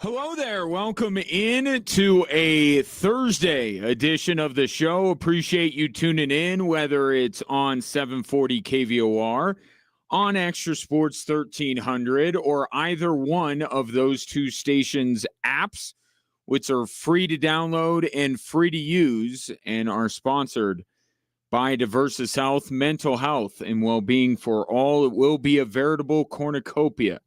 Hello there. Welcome in to a Thursday edition of the show. Appreciate you tuning in, whether it's on 740 KVOR, on Extra Sports 1300, or either one of those two stations' apps, which are free to download and free to use and are sponsored by Diversus Health, mental health, and well-being for all. It will be a veritable cornucopia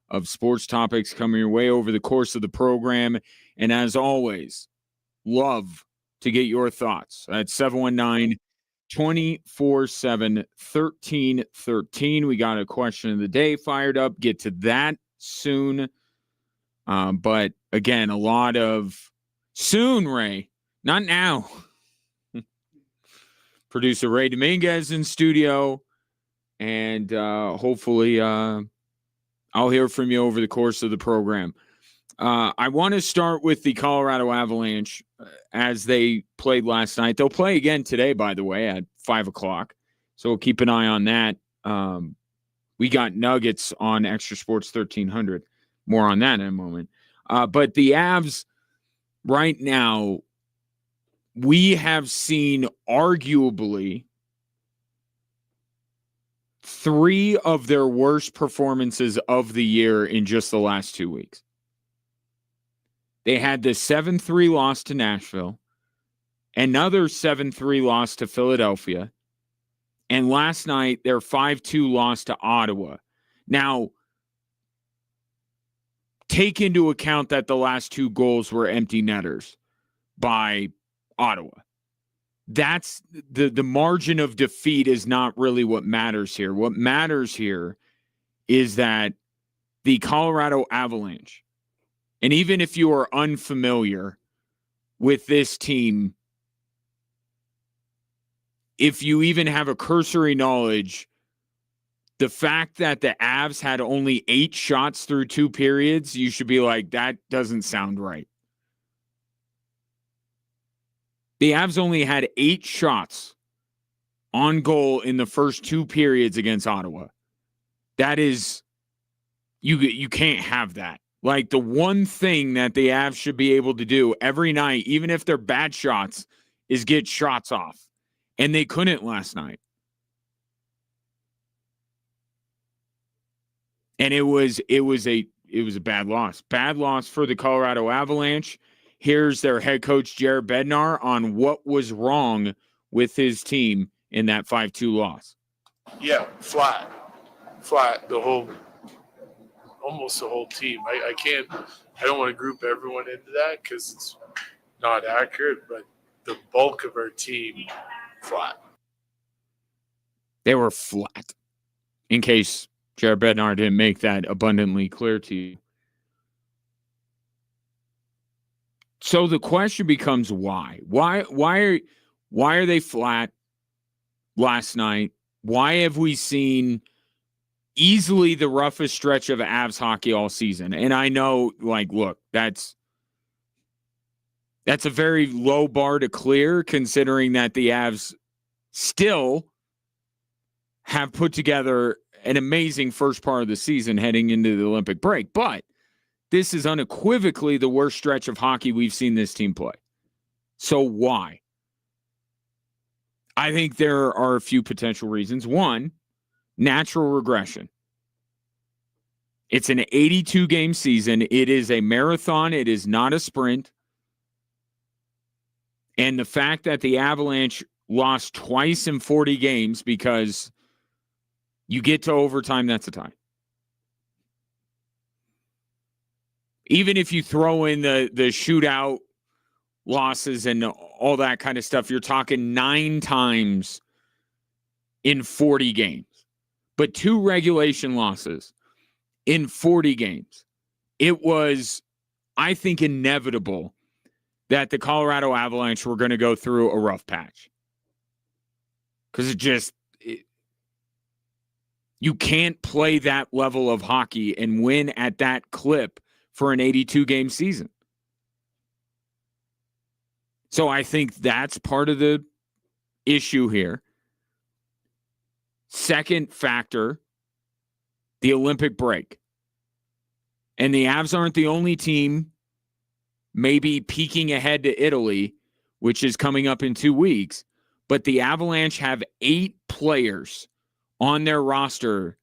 of sports topics coming your way over the course of the program. And as always, love to get your thoughts at 719-247-1313. We got a question of the day fired up. Get to that soon. But again, a lot of soon, Ray, not now. Producer Ray Dominguez in studio. And hopefully I'll hear from you over the course of the program. I want to start with the Colorado Avalanche as they played last night. They'll play again today, by the way, at 5 o'clock. So we'll keep an eye on that. We got Nuggets on Extra Sports 1300. More on that in a moment. But the Avs right now, we have seen arguably three of their worst performances of the year in just the last 2 weeks. They had the 7-3 loss to Nashville, another 7-3 loss to Philadelphia, and last night their 5-2 loss to Ottawa. Now, take into account that the last two goals were empty netters by Ottawa. That's the margin of defeat is not really what matters here. What matters here is that the Colorado Avalanche, and even if you are unfamiliar with this team, if you even have a cursory knowledge, the fact that the Avs had only 8 shots through 2 periods, you should be like, that doesn't sound right. The Avs only had 8 shots on goal in the first 2 periods against Ottawa. That is, you can't have that. Like, the one thing that the Avs should be able to do every night, even if they're bad shots, is get shots off. And they couldn't last night. And it was a bad loss. Bad loss for the Colorado Avalanche. Here's their head coach, Jared Bednar, on what was wrong with his team in that 5-2 loss. Yeah, flat, almost the whole team. I don't want to group everyone into that because it's not accurate, but the bulk of our team, flat. They were flat, in case Jared Bednar didn't make that abundantly clear to you. So the question becomes why? Why are they flat last night? Why have we seen easily the roughest stretch of Avs hockey all season? And I know, like, look, that's a very low bar to clear, considering that the Avs still have put together an amazing first part of the season heading into the Olympic break. But this is unequivocally the worst stretch of hockey we've seen this team play. So why? I think there are a few potential reasons. One, natural regression. It's an 82-game season. It is a marathon. It is not a sprint. And the fact that the Avalanche lost twice in 40 games because you get to overtime, that's a tie. Even if you throw in the shootout losses and all that kind of stuff, you're talking 9 times in 40 games. But 2 regulation losses in 40 games. It was, I think, inevitable that the Colorado Avalanche were going to go through a rough patch. Because you can't play that level of hockey and win at that clip for an 82-game season. So I think that's part of the issue here. Second factor, the Olympic break. And the Avs aren't the only team maybe peeking ahead to Italy, which is coming up in 2 weeks. But the Avalanche have 8 players on their roster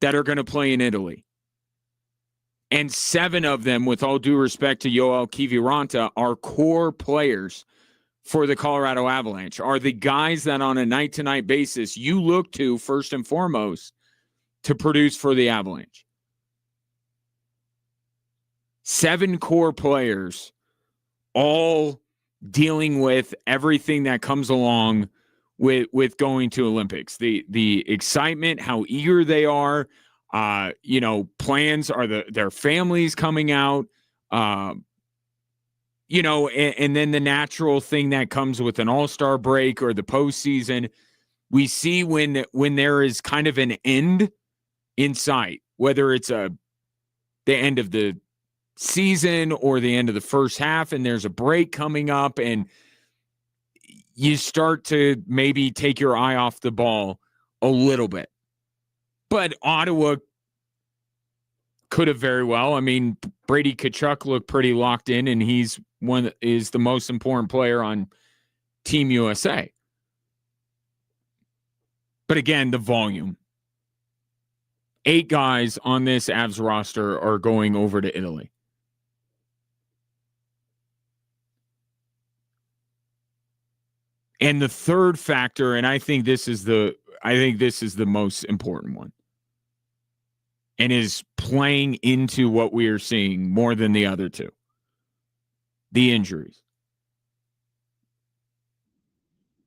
that are going to play in Italy. And 7 of them, with all due respect to Yoel Kiviranta, are core players for the Colorado Avalanche, are the guys that on a night-to-night basis you look to first and foremost to produce for the Avalanche. 7 core players, all dealing with everything that comes along with going to Olympics. The excitement, how eager they are, plans are their families coming out, and then the natural thing that comes with an all-star break or the postseason. We see when there is kind of an end in sight, whether it's the end of the season or the end of the first half, and there's a break coming up, and you start to maybe take your eye off the ball a little bit. But Ottawa could have very well. I mean, Brady Tkachuk looked pretty locked in, and is the most important player on Team USA. But again, the volume. 8 guys on this Avs roster are going over to Italy. And the third factor, and I think this is the most important one, and is playing into what we are seeing more than the other two. The injuries.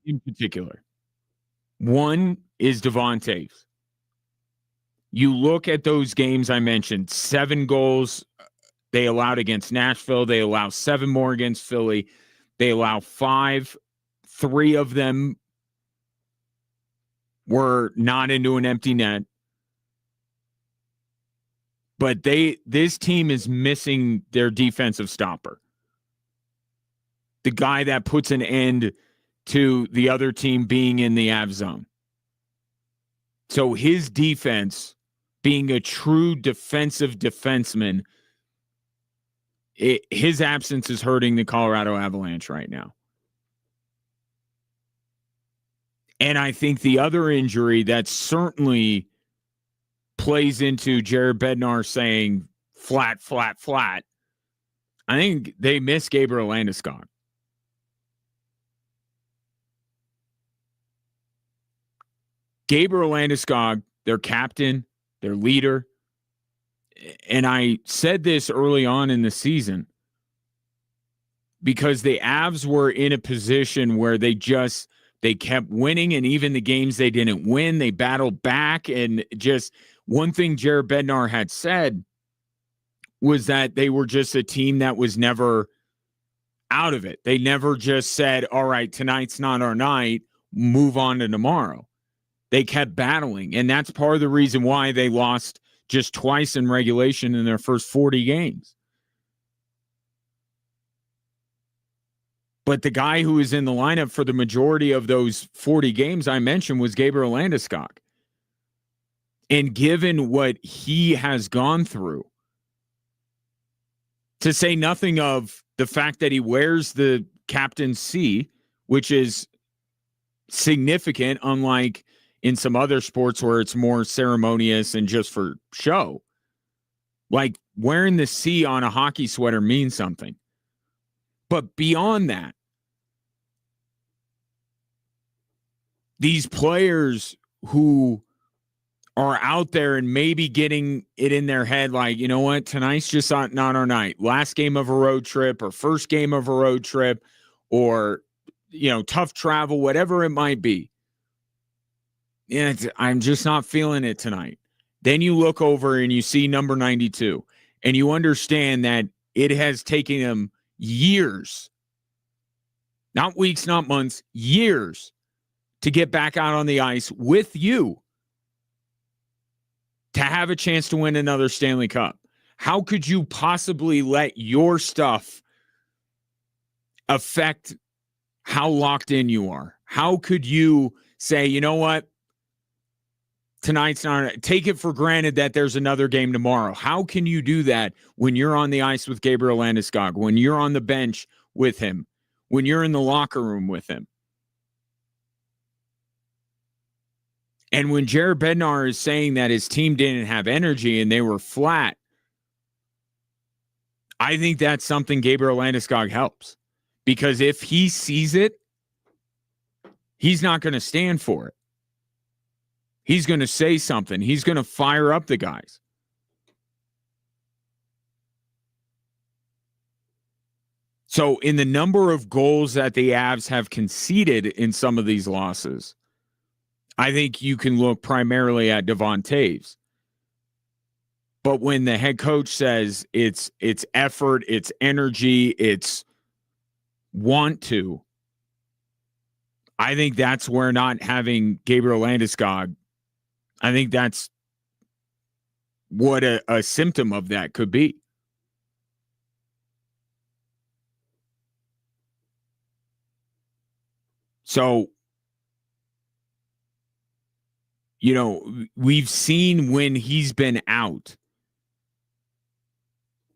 In particular. One is Devon Toews. You look at those games I mentioned, 7 goals they allowed against Nashville. They allow 7 more against Philly. They allow 5. 3 of them were not into an empty net. But this team is missing their defensive stopper. The guy that puts an end to the other team being in the Avs zone. So his defense, being a true defensive defenseman, his absence is hurting the Colorado Avalanche right now. And I think the other injury that certainly plays into Jared Bednar saying flat, flat, flat, I think they miss Gabriel Landeskog. Gabriel Landeskog, their captain, their leader. And I said this early on in the season because the Avs were in a position where they kept winning, and even the games they didn't win, they battled back. And just one thing Jared Bednar had said was that they were just a team that was never out of it. They never just said, all right, tonight's not our night, move on to tomorrow. They kept battling, and that's part of the reason why they lost just twice in regulation in their first 40 games. But the guy who was in the lineup for the majority of those 40 games I mentioned was Gabriel Landeskog. And given what he has gone through, to say nothing of the fact that he wears the captain's C, which is significant, unlike in some other sports where it's more ceremonious and just for show. Like wearing the C on a hockey sweater means something. But beyond that, these players who are out there and maybe getting it in their head like, you know what, tonight's just not our night. Last game of a road trip or first game of a road trip or, tough travel, whatever it might be. Yeah, I'm just not feeling it tonight. Then you look over and you see number 92 and you understand that it has taken them years, not weeks, not months, years to get back out on the ice with you to have a chance to win another Stanley Cup. How could you possibly let your stuff affect how locked in you are? How could you say, you know what? tonight's not, take it for granted that there's another game tomorrow. How can you do that when you're on the ice with Gabriel Landeskog, when you're on the bench with him, when you're in the locker room with him? And when Jared Bednar is saying that his team didn't have energy and they were flat, I think that's something Gabriel Landeskog helps. Because if he sees it, he's not going to stand for it. He's going to say something. He's going to fire up the guys. So in the number of goals that the Avs have conceded in some of these losses, I think you can look primarily at Devon Toews. But when the head coach says it's effort, it's energy, it's want to, I think that's where not having Gabriel Landeskog, I think that's what a symptom of that could be. So, you know, we've seen when he's been out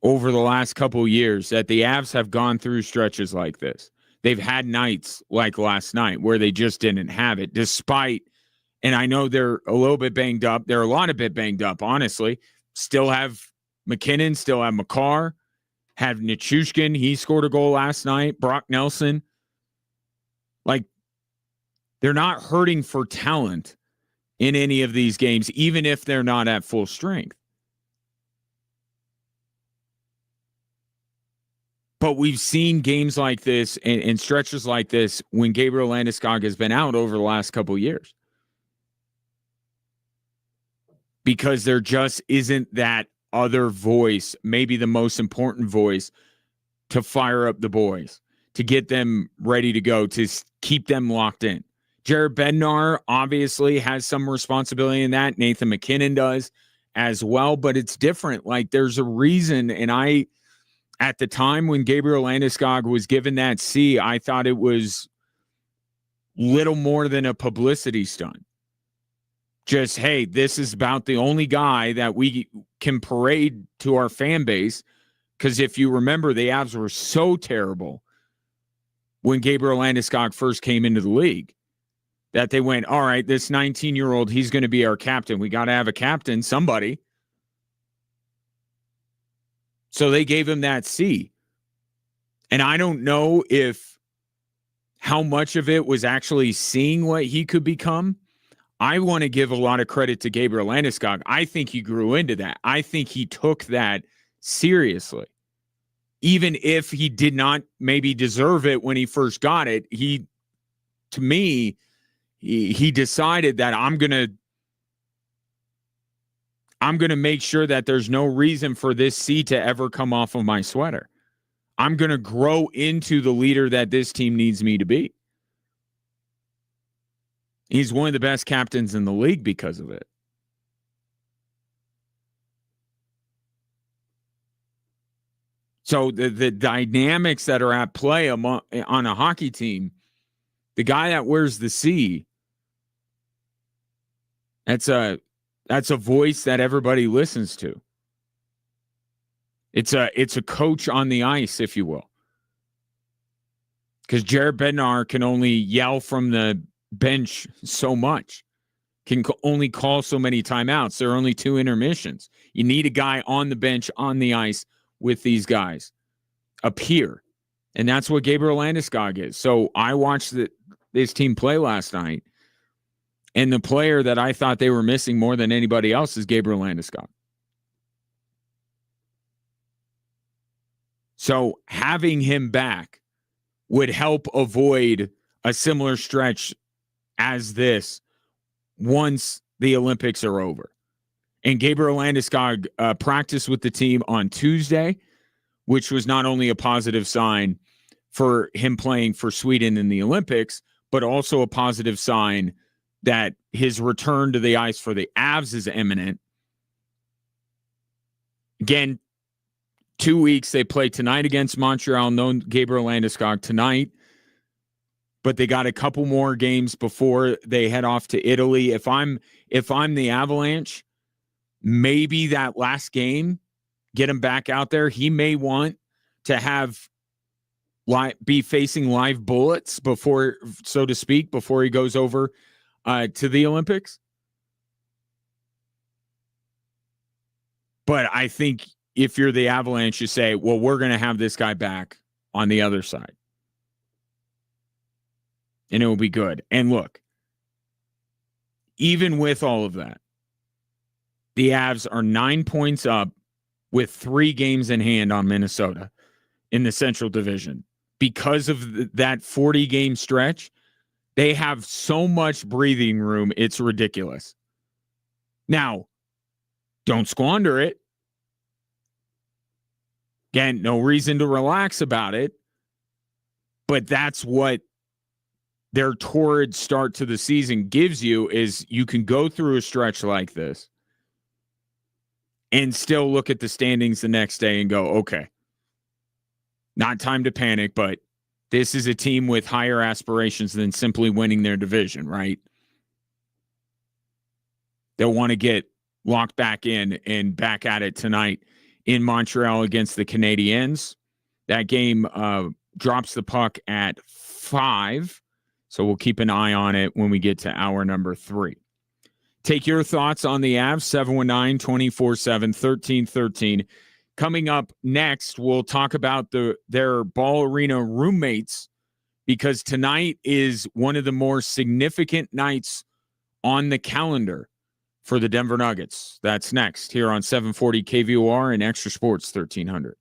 over the last couple of years that the Avs have gone through stretches like this. They've had nights like last night where they just didn't have it, despite, and I know they're a little bit banged up. They're a lot of bit banged up, honestly. Still have McKinnon, still have Makar, have Nichushkin. He scored a goal last night. Brock Nelson. Like, they're not hurting for talent in any of these games, even if they're not at full strength. But we've seen games like this and stretches like this when Gabriel Landeskog has been out over the last couple of years. Because there just isn't that other voice, maybe the most important voice, to fire up the boys, to get them ready to go, to keep them locked in. Jared Bednar obviously has some responsibility in that. Nathan McKinnon does as well, but it's different. Like, there's a reason, and at the time when Gabriel Landeskog was given that C, I thought it was little more than a publicity stunt. Just, hey, this is about the only guy that we can parade to our fan base. Because if you remember, the Avs were so terrible when Gabriel Landeskog first came into the league that they went, all right, this 19-year-old, he's going to be our captain. We got to have a captain, somebody. So they gave him that C. And I don't know how much of it was actually seeing what he could become. I want to give a lot of credit to Gabriel Landeskog. I think he grew into that. I think he took that seriously. Even if he did not maybe deserve it when he first got it, he decided that I'm going to make sure that there's no reason for this C to ever come off of my sweater. I'm going to grow into the leader that this team needs me to be. He's one of the best captains in the league because of it. So the dynamics that are at play on a hockey team, the guy that wears the C, that's a voice that everybody listens to. It's a coach on the ice, if you will. Because Jared Bednar can only yell from the bench so much, can only call so many timeouts. There are only 2 intermissions. You need a guy on the bench, on the ice with these guys, a peer. And that's what Gabriel Landeskog is. So I watched this team play last night, and the player that I thought they were missing more than anybody else is Gabriel Landeskog. So having him back would help avoid a similar stretch as this once the Olympics are over. And Gabriel Landeskog practiced with the team on Tuesday, which was not only a positive sign for him playing for Sweden in the Olympics, but also a positive sign that his return to the ice for the Avs is imminent. Again, 2 weeks. They play tonight against Montreal. No Gabriel Landeskog tonight. But they got a couple more games before they head off to Italy. If I'm if I'm the Avalanche, maybe that last game, get him back out there. He may want to have be facing live bullets before, so to speak, before he goes over to the Olympics. But I think if you're the Avalanche, you say, well, we're going to have this guy back on the other side. And it will be good. And look, even with all of that, the Avs are 9 points up with 3 games in hand on Minnesota in the Central Division. Because of that 40-game stretch, they have so much breathing room, it's ridiculous. Now, don't squander it. Again, no reason to relax about it. But that's what their torrid start to the season gives you, is you can go through a stretch like this and still look at the standings the next day and go, okay, not time to panic, but this is a team with higher aspirations than simply winning their division, right? They'll want to get locked back in and back at it tonight in Montreal against the Canadiens. That game drops the puck at 5, so we'll keep an eye on it when we get to hour number 3. Take your thoughts on the Avs, 719-247-1313. Coming up next, we'll talk about their Ball Arena roommates, because tonight is one of the more significant nights on the calendar for the Denver Nuggets. That's next here on 740 KVOR and Extra Sports 1300.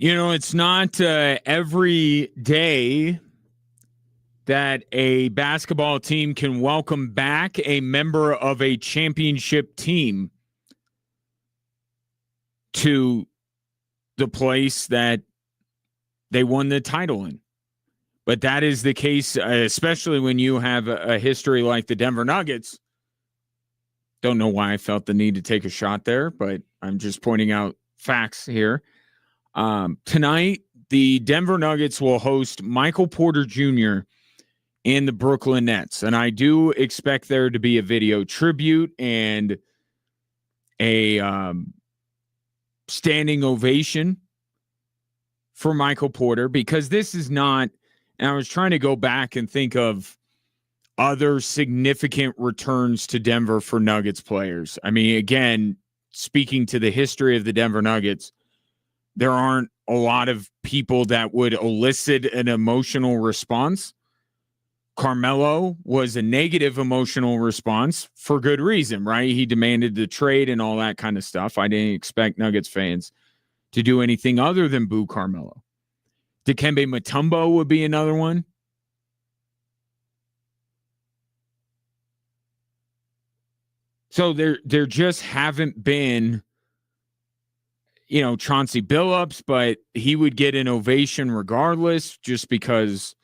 It's not every day that a basketball team can welcome back a member of a championship team to the place that they won the title in. But that is the case, especially when you have a history like the Denver Nuggets. Don't know why I felt the need to take a shot there, but I'm just pointing out facts here. Tonight, the Denver Nuggets will host Michael Porter Jr. and the Brooklyn Nets. And I do expect there to be a video tribute and a standing ovation for Michael Porter, because this is not, and I was trying to go back and think of other significant returns to Denver for Nuggets players. I mean, again, speaking to the history of the Denver Nuggets, there aren't a lot of people that would elicit an emotional response. Carmelo was a negative emotional response for good reason, right? He demanded the trade and all that kind of stuff. I didn't expect Nuggets fans to do anything other than boo Carmelo. Dikembe Mutombo would be another one. So there just haven't been, Chauncey Billups, but he would get an ovation regardless, just because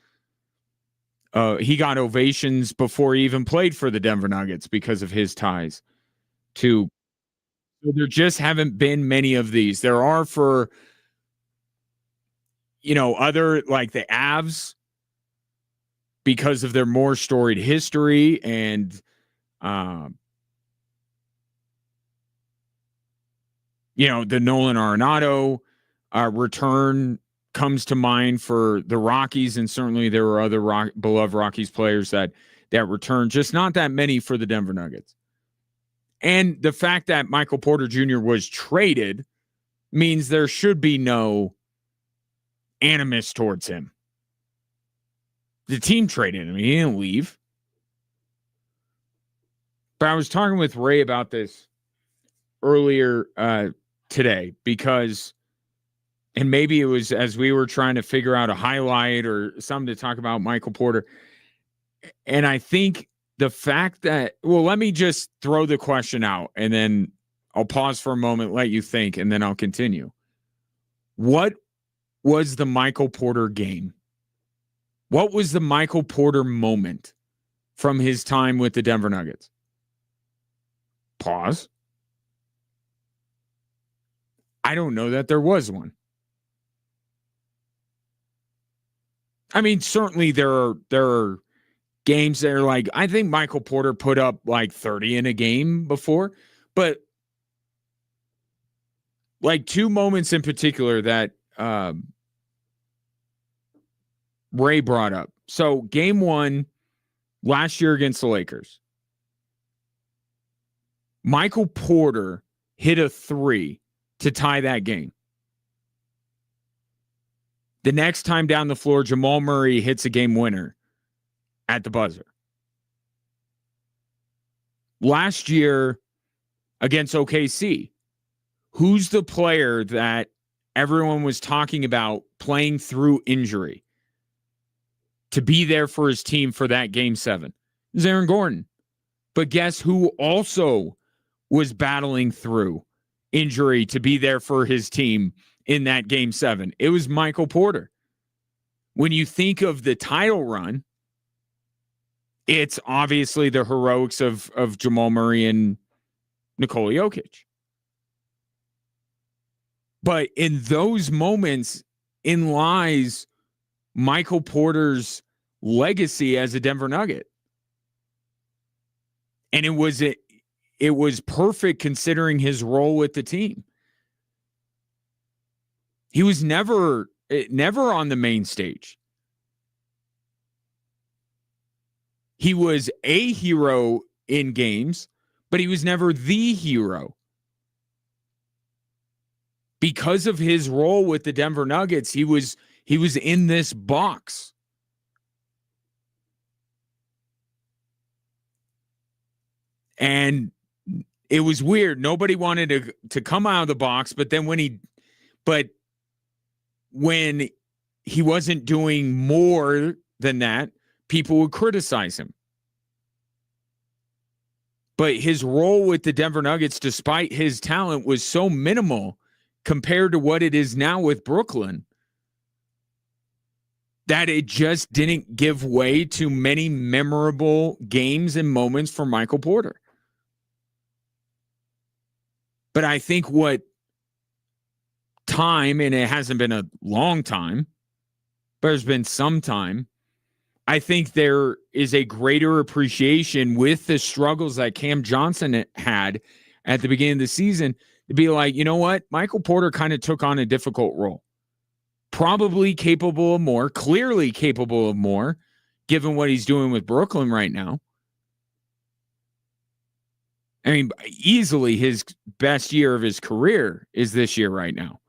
he got ovations before he even played for the Denver Nuggets because of his ties to. So there just haven't been many of these. There are for, other, like the Avs, because of their more storied history, and the Nolan Arenado return comes to mind for the Rockies, and certainly there were other beloved Rockies players that returned, just not that many for the Denver Nuggets. And the fact that Michael Porter Jr. was traded means there should be no animus towards him. The team traded him. He didn't leave. But I was talking with Ray about this earlier today, because, and maybe it was as we were trying to figure out a highlight or something to talk about Michael Porter. And I think the fact that, well, let me just throw the question out and then I'll pause for a moment, let you think, and then I'll continue. What was the Michael Porter game? What was the Michael Porter moment from his time with the Denver Nuggets? Pause. I don't know that there was one. I mean, certainly there are games that are like, I think Michael Porter put up like 30 in a game before, but like two moments in particular that Ray brought up. So game one last year against the Lakers, Michael Porter hit a three to tie that game. The next time down the floor, Jamal Murray hits a game winner at the buzzer. Last year against OKC, who's the player that everyone was talking about playing through injury to be there for his team for that game 7? It was Aaron Gordon. But guess who also was battling through injury to be there for his team in that game 7? It was Michael Porter. When you think of the title run, it's obviously the heroics of Jamal Murray and Nikola Jokic. But in those moments in lies Michael Porter's legacy as a Denver Nugget. And it was perfect considering his role with the team. He was never on the main stage. He was a hero in games, but he was never the hero. Because of his role with the Denver Nuggets, he was in this box. And it was weird. Nobody wanted to come out of the box, but then when he wasn't doing more than that, people would criticize him. But his role with the Denver Nuggets, despite his talent, was so minimal compared to what it is now with Brooklyn that it just didn't give way to many memorable games and moments for Michael Porter. But I think what time, and it hasn't been a long time, but there's been some time, I think there is a greater appreciation with the struggles that Cam Johnson had at the beginning of the season to be like, you know what? Michael Porter kind of took on a difficult role. Probably capable of more, clearly capable of more, given what he's doing with Brooklyn right now. I mean, easily his best year of his career is this year right now.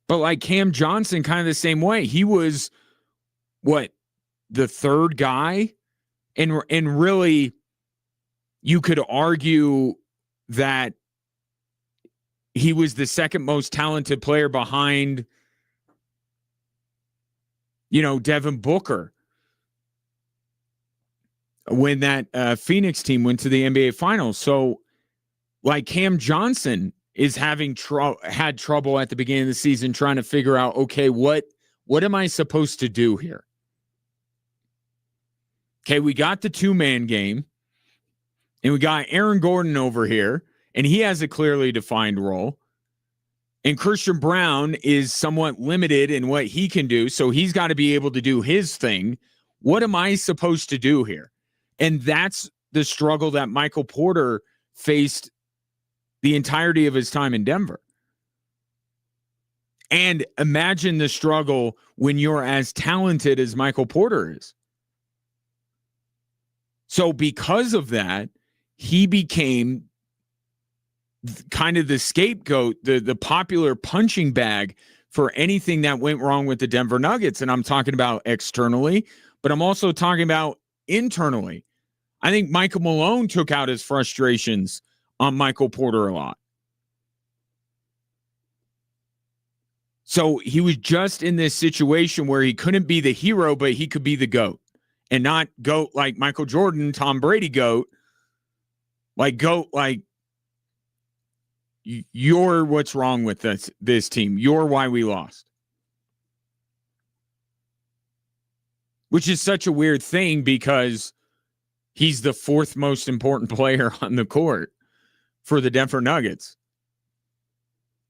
But like Cam Johnson, kind of the same way. He was, the third guy? And really, you could argue that he was the second most talented player behind, Devin Booker when that Phoenix team went to the NBA Finals. So, like Cam Johnson is had trouble at the beginning of the season trying to figure out, okay, what am I supposed to do here? Okay, we got the two-man game, and we got Aaron Gordon over here, and he has a clearly defined role. And Christian Brown is somewhat limited in what he can do, so he's got to be able to do his thing. What am I supposed to do here? And that's the struggle that Michael Porter faced the entirety of his time in Denver. And imagine the struggle when you're as talented as Michael Porter is. So because of that, he became kind of the scapegoat, the popular punching bag for anything that went wrong with the Denver Nuggets. And I'm talking about externally, but I'm also talking about internally. I think Michael Malone took out his frustrations on Michael Porter a lot. So he was just in this situation where he couldn't be the hero, but he could be the GOAT. And not GOAT like Michael Jordan, Tom Brady GOAT. Like GOAT like, you're what's wrong with this team. You're why we lost. Which is such a weird thing because he's the fourth most important player on the court for the Denver Nuggets.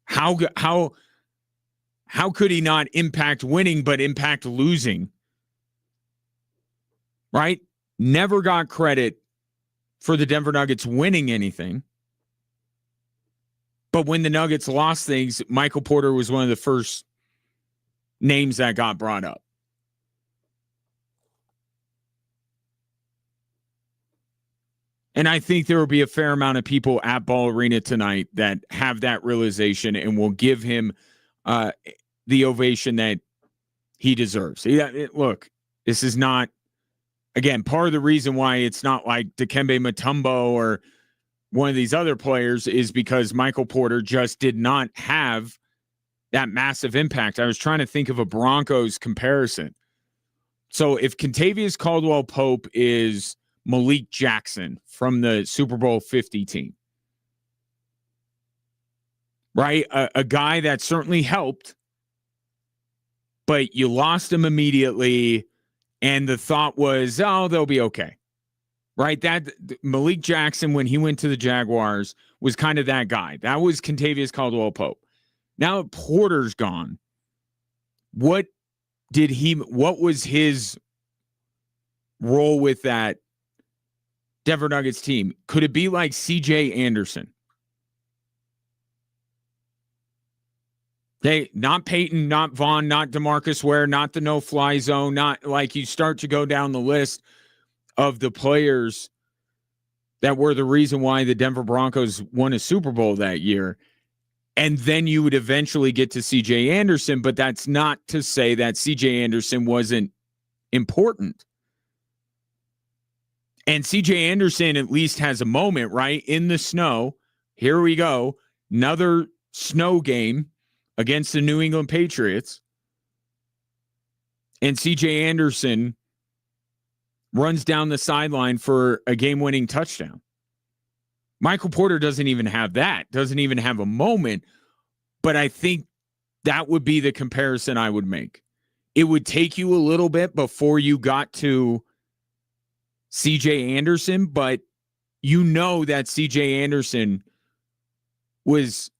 How could he not impact winning but impact losing? Right? Never got credit for the Denver Nuggets winning anything. But when the Nuggets lost things, Michael Porter was one of the first names that got brought up. And I think there will be a fair amount of people at Ball Arena tonight that have that realization and will give him the ovation that he deserves. Look, this is not, again, part of the reason why it's not like Dikembe Mutombo or one of these other players is because Michael Porter just did not have that massive impact. I was trying to think of a Broncos comparison. So if Kentavious Caldwell-Pope is Malik Jackson from the Super Bowl 50 team, right? A guy that certainly helped, but you lost him immediately, and the thought was, oh, they'll be okay. Right? That Malik Jackson, when he went to the Jaguars, was kind of that guy. That was Kentavious Caldwell-Pope. Now Porter's gone. What was his role with that Denver Nuggets team? Could it be like CJ Anderson? Hey, not Payton, not Vaughn, not DeMarcus Ware, not the no-fly zone, not like you start to go down the list of the players that were the reason why the Denver Broncos won a Super Bowl that year. And then you would eventually get to CJ Anderson, but that's not to say that CJ Anderson wasn't important. And CJ Anderson at least has a moment, right? In the snow. Here we go. Another snow game against the New England Patriots, and C.J. Anderson runs down the sideline for a game-winning touchdown. Michael Porter doesn't even have that, doesn't even have a moment, but I think that would be the comparison I would make. It would take you a little bit before you got to C.J. Anderson, but you know that C.J. Anderson was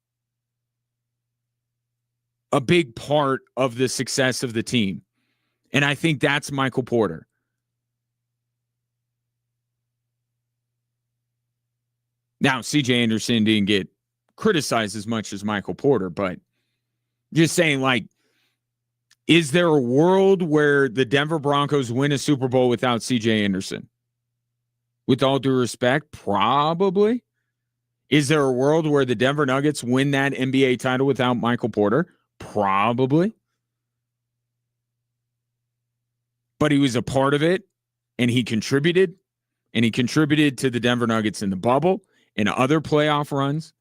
a big part of the success of the team. And I think that's Michael Porter. Now, C.J. Anderson didn't get criticized as much as Michael Porter, but just saying, like, is there a world where the Denver Broncos win a Super Bowl without C.J. Anderson? With all due respect, probably. Is there a world where the Denver Nuggets win that NBA title without Michael Porter? Probably. But he was a part of it, and he contributed to the Denver Nuggets in the bubble and other playoff runs.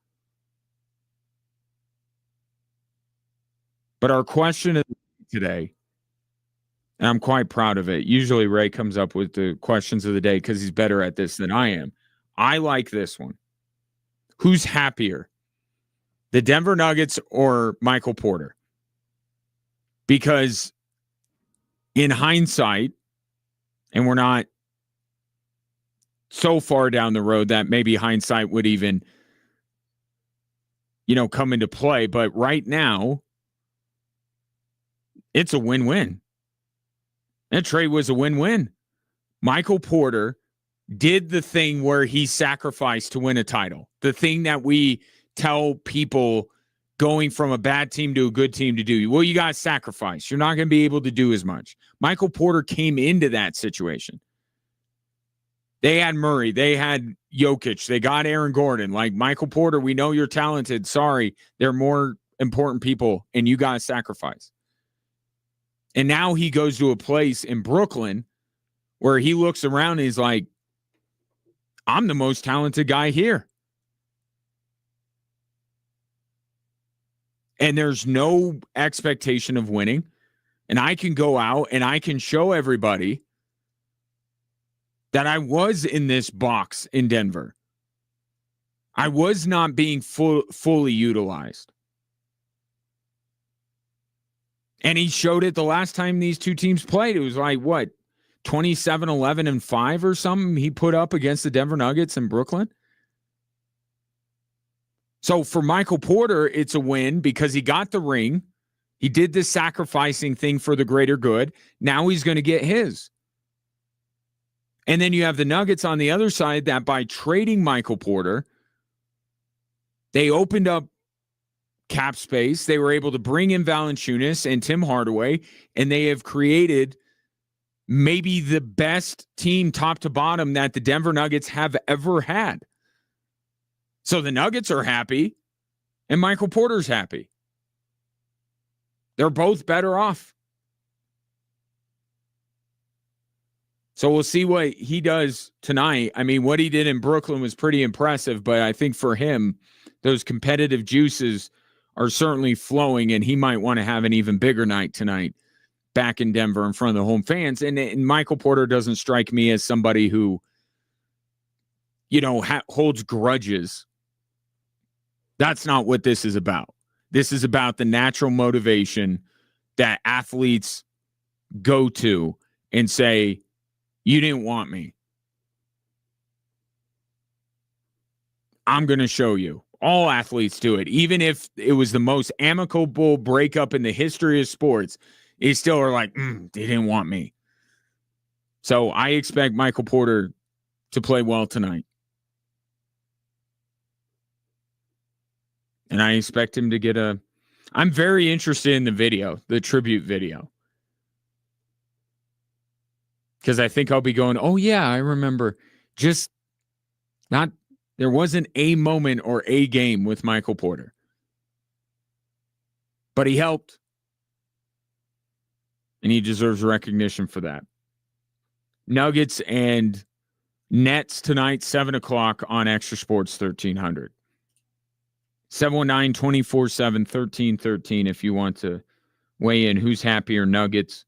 But our question today, and I'm quite proud of it. Usually Ray comes up with the questions of the day because he's better at this than I am. I like this one. Who's happier, the Denver Nuggets or Michael Porter? Because in hindsight, and we're not so far down the road that maybe hindsight would even, come into play. But right now, it's a win-win. That trade was a win-win. Michael Porter did the thing where he sacrificed to win a title. The thing that we tell people going from a bad team to a good team to do. Well, you got to sacrifice. You're not going to be able to do as much. Michael Porter came into that situation. They had Murray. They had Jokic. They got Aaron Gordon. Like, Michael Porter, we know you're talented. Sorry, they're more important people, and you got to sacrifice. And now he goes to a place in Brooklyn where he looks around and he's like, I'm the most talented guy here. And there's no expectation of winning. And I can go out and I can show everybody that I was in this box in Denver. I was not being fully utilized. And he showed it the last time these two teams played. It was like, what, 27, 11, and 5 or something he put up against the Denver Nuggets in Brooklyn? So for Michael Porter, it's a win because he got the ring. He did this sacrificing thing for the greater good. Now he's going to get his. And then you have the Nuggets on the other side that by trading Michael Porter, they opened up cap space. They were able to bring in Valanciunas and Tim Hardaway, and they have created maybe the best team top to bottom that the Denver Nuggets have ever had. So the Nuggets are happy, and Michael Porter's happy. They're both better off. So we'll see what he does tonight. I mean, what he did in Brooklyn was pretty impressive, but I think for him, those competitive juices are certainly flowing, and he might want to have an even bigger night tonight back in Denver in front of the home fans. And Michael Porter doesn't strike me as somebody who, holds grudges. That's not what this is about. This is about the natural motivation that athletes go to and say, you didn't want me. I'm going to show you. All athletes do it. Even if it was the most amicable breakup in the history of sports, they still are like, they didn't want me. So I expect Michael Porter to play well tonight. And I expect him to get I'm very interested in the video, the tribute video. Because I think I'll be going, oh, yeah, I remember. There wasn't a moment or a game with Michael Porter. But he helped. And he deserves recognition for that. Nuggets and Nets tonight, 7 o'clock on Extra Sports 1300. 719-247-1313 if you want to weigh in. Who's happier, Nuggets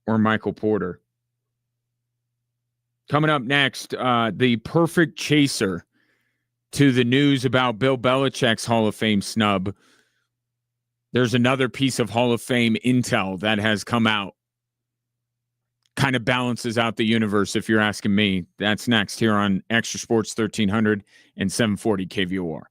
or Michael Porter? Coming up next, the perfect chaser to the news about Bill Belichick's Hall of Fame snub. There's another piece of Hall of Fame intel that has come out. Kind of balances out the universe, if you're asking me. That's next here on Extra Sports 1300 and 740 KVOR.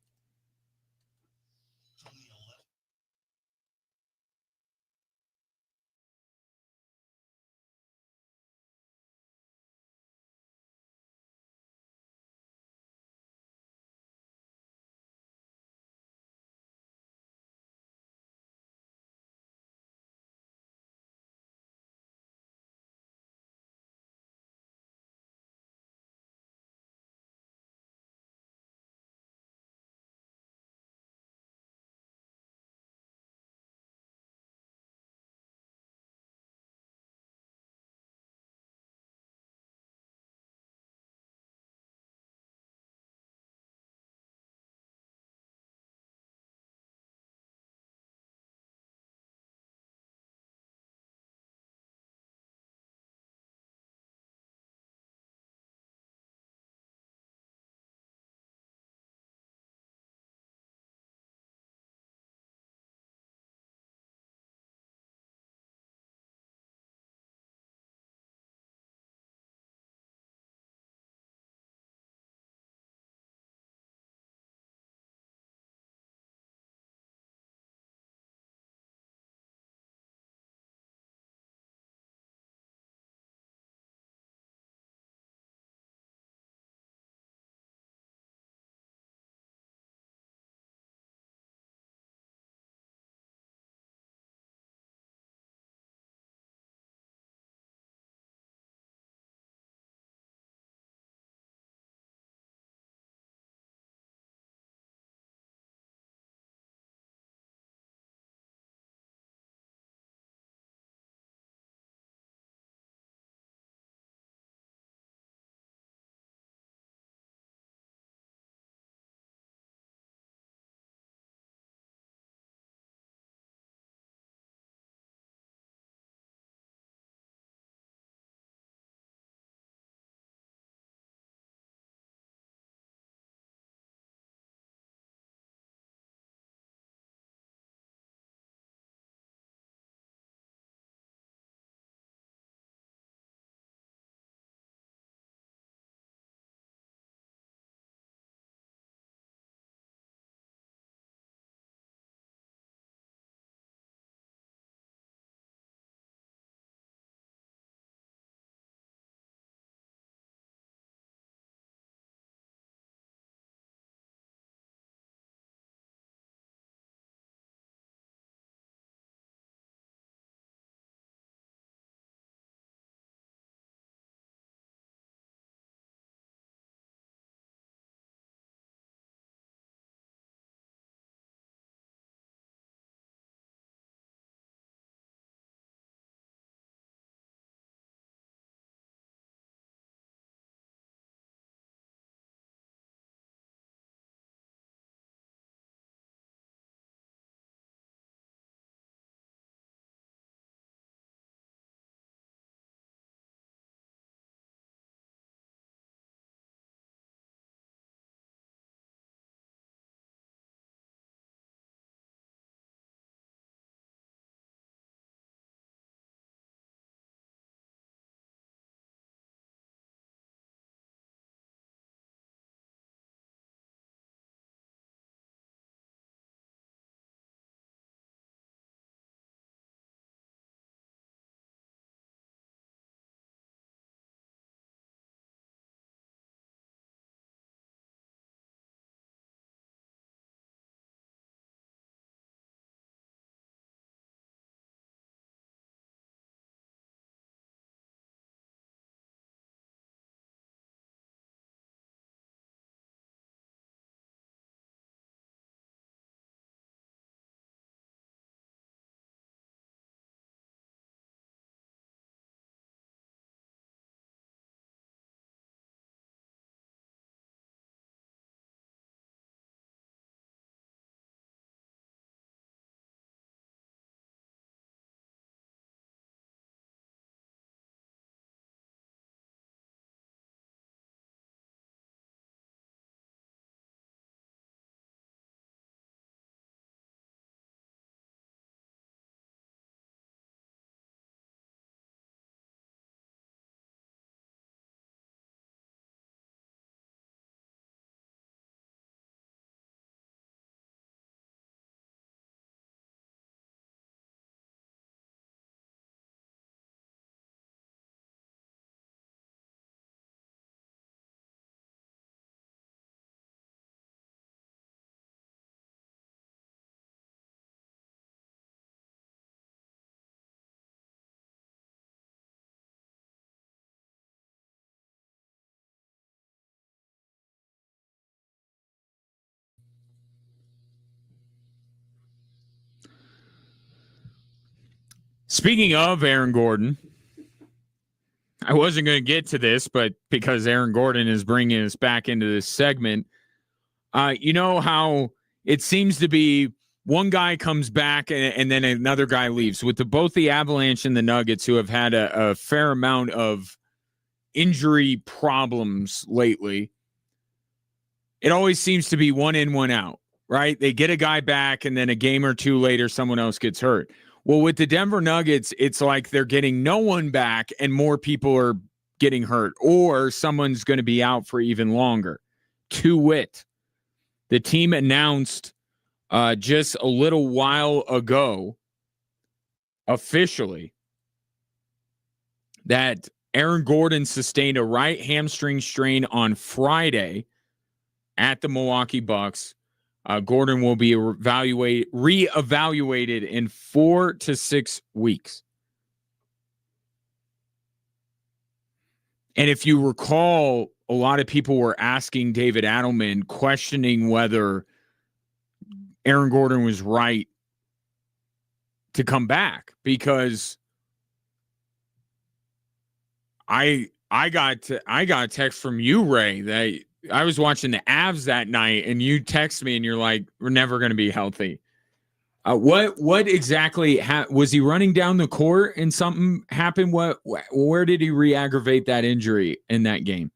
Speaking of Aaron Gordon, I wasn't going to get to this, but because Aaron Gordon is bringing us back into this segment, you know how it seems to be one guy comes back and then another guy leaves. With both the Avalanche and the Nuggets, who have had a fair amount of injury problems lately, it always seems to be one in, one out, right? They get a guy back, and then a game or two later, someone else gets hurt. Well, with the Denver Nuggets, it's like they're getting no one back and more people are getting hurt, or someone's going to be out for even longer. To wit, the team announced just a little while ago, officially, that Aaron Gordon sustained a right hamstring strain on Friday at the Milwaukee Bucks. Gordon will be reevaluated in 4 to 6 weeks. And if you recall, a lot of people were asking David Adelman, questioning whether Aaron Gordon was right to come back, because I got a text from you, Ray, that I was watching the Avs that night, and you text me and you're like, we're never going to be healthy. What exactly was he running down the court and something happened? Where did he re-aggravate that injury in that game?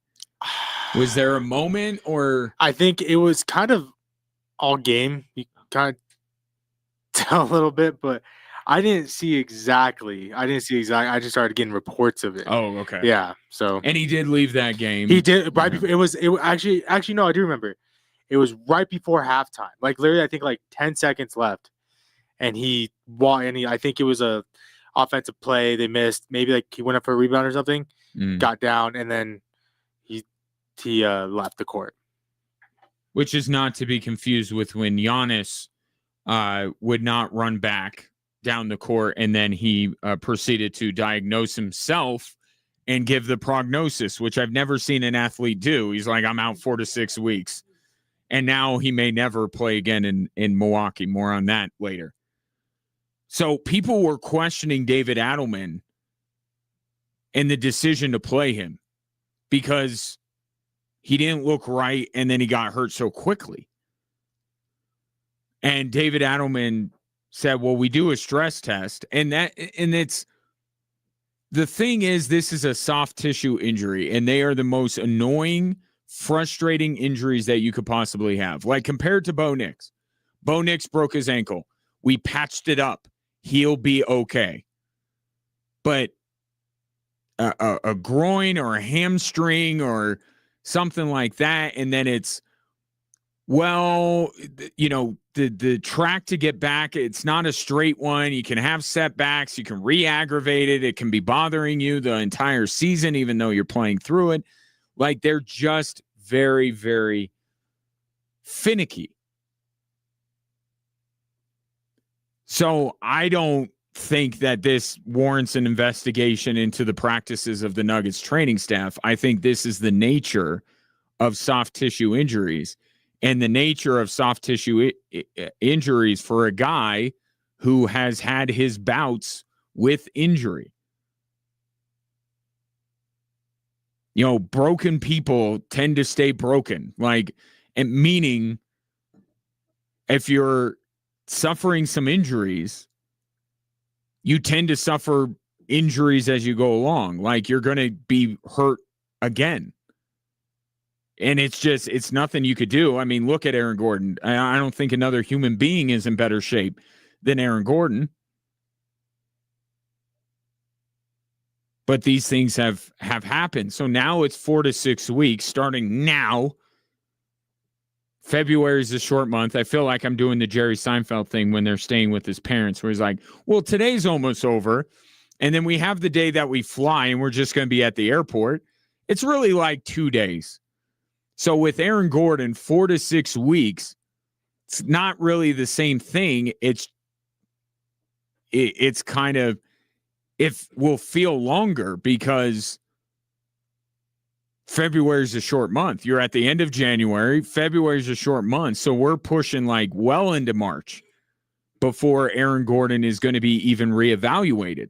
Was there a moment, or? I think it was kind of all game. You kind of tell a little bit, but I didn't see exactly. I just started getting reports of it. Oh, okay. Yeah. So. And he did leave that game. He did right before. It was actually no. I do remember. It was right before halftime. Like literally, I think like 10 seconds left, and he walked. And I think it was a offensive play they missed. Maybe like he went up for a rebound or something, got down, and then he left the court. Which is not to be confused with when Giannis would not run back down the court, and then he proceeded to diagnose himself and give the prognosis, which I've never seen an athlete do. He's like, I'm out 4 to 6 weeks. And now he may never play again in Milwaukee. More on that later. So people were questioning David Adelman and the decision to play him because he didn't look right, and then he got hurt so quickly. And David Adelman said, well, we do a stress test. And it's the thing is, this is a soft tissue injury, and they are the most annoying, frustrating injuries that you could possibly have. Like compared to Bo Nix. Bo Nix broke his ankle. We patched it up. He'll be okay. But a groin or a hamstring or something like that, and then it's, well, you know, the track to get back, it's not a straight one. You can have setbacks. You can re-aggravate it. It can be bothering you the entire season, even though you're playing through it. Like, they're just very, very finicky. So I don't think that this warrants an investigation into the practices of the Nuggets training staff. I think this is the nature of soft tissue injuries. And the nature of soft tissue injuries for a guy who has had his bouts with injury. You know, broken people tend to stay broken. Like, and meaning if you're suffering some injuries, you tend to suffer injuries as you go along. Like, you're going to be hurt again. And it's nothing you could do. I mean, look at Aaron Gordon. I don't think another human being is in better shape than Aaron Gordon. But these things have happened. So now it's 4 to 6 weeks starting now. February is a short month. I feel like I'm doing the Jerry Seinfeld thing when they're staying with his parents, where he's like, well, today's almost over. And then we have the day that we fly and we're just going to be at the airport. It's really like 2 days. So with Aaron Gordon, 4 to 6 weeks, it's not really the same thing. It's kind of, it will feel longer because February is a short month. You're at the end of January. February is a short month. So we're pushing like well into March before Aaron Gordon is going to be even reevaluated.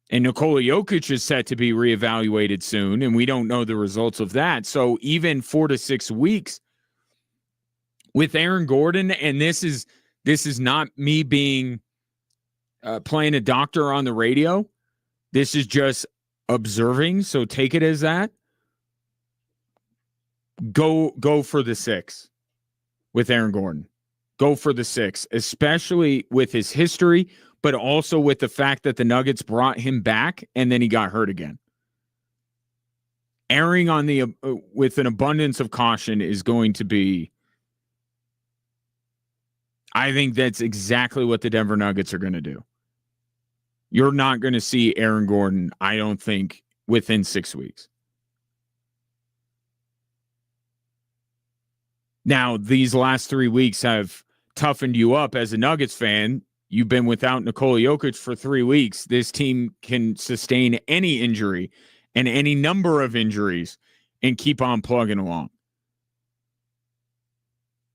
And Nikola Jokic is set to be reevaluated soon, and we don't know the results of that. So even 4 to 6 weeks with Aaron Gordon, and this is not me being playing a doctor on the radio. This is just observing, so take it as that. Go for the 6 with Aaron Gordon. Go for the 6, especially with his history, but also with the fact that the Nuggets brought him back and then he got hurt again. Erring on the with an abundance of caution is going to be, I think that's exactly what the Denver Nuggets are going to do. You're not going to see Aaron Gordon, I don't think, within 6 weeks. Now, these last 3 weeks have toughened you up as a Nuggets fan. You've been without Nikola Jokic for 3 weeks. This team can sustain any injury and any number of injuries and keep on plugging along.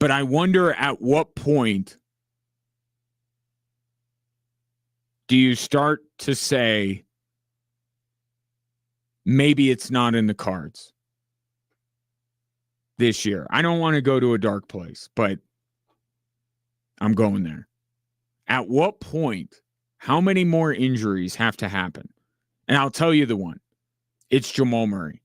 But I wonder at what point do you start to say, maybe it's not in the cards this year? I don't want to go to a dark place, but I'm going there. At what point, how many more injuries have to happen? And I'll tell you the one. It's Jamal Murray.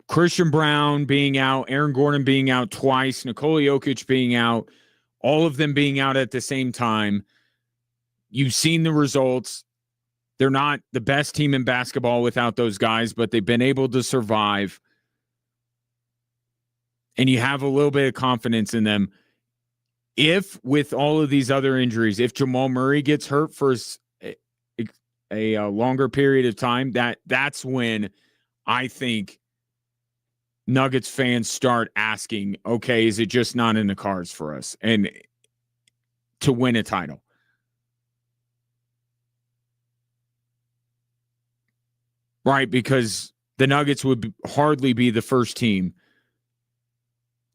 Christian Brown being out, Aaron Gordon being out twice, Nikola Jokic being out, all of them being out at the same time. You've seen the results. They're not the best team in basketball without those guys, but they've been able to survive. And you have a little bit of confidence in them. If with all of these other injuries, if Jamal Murray gets hurt for a longer period of time, that's when I think Nuggets fans start asking, okay, is it just not in the cards for us and to win a title? Right, because the Nuggets would hardly be the first team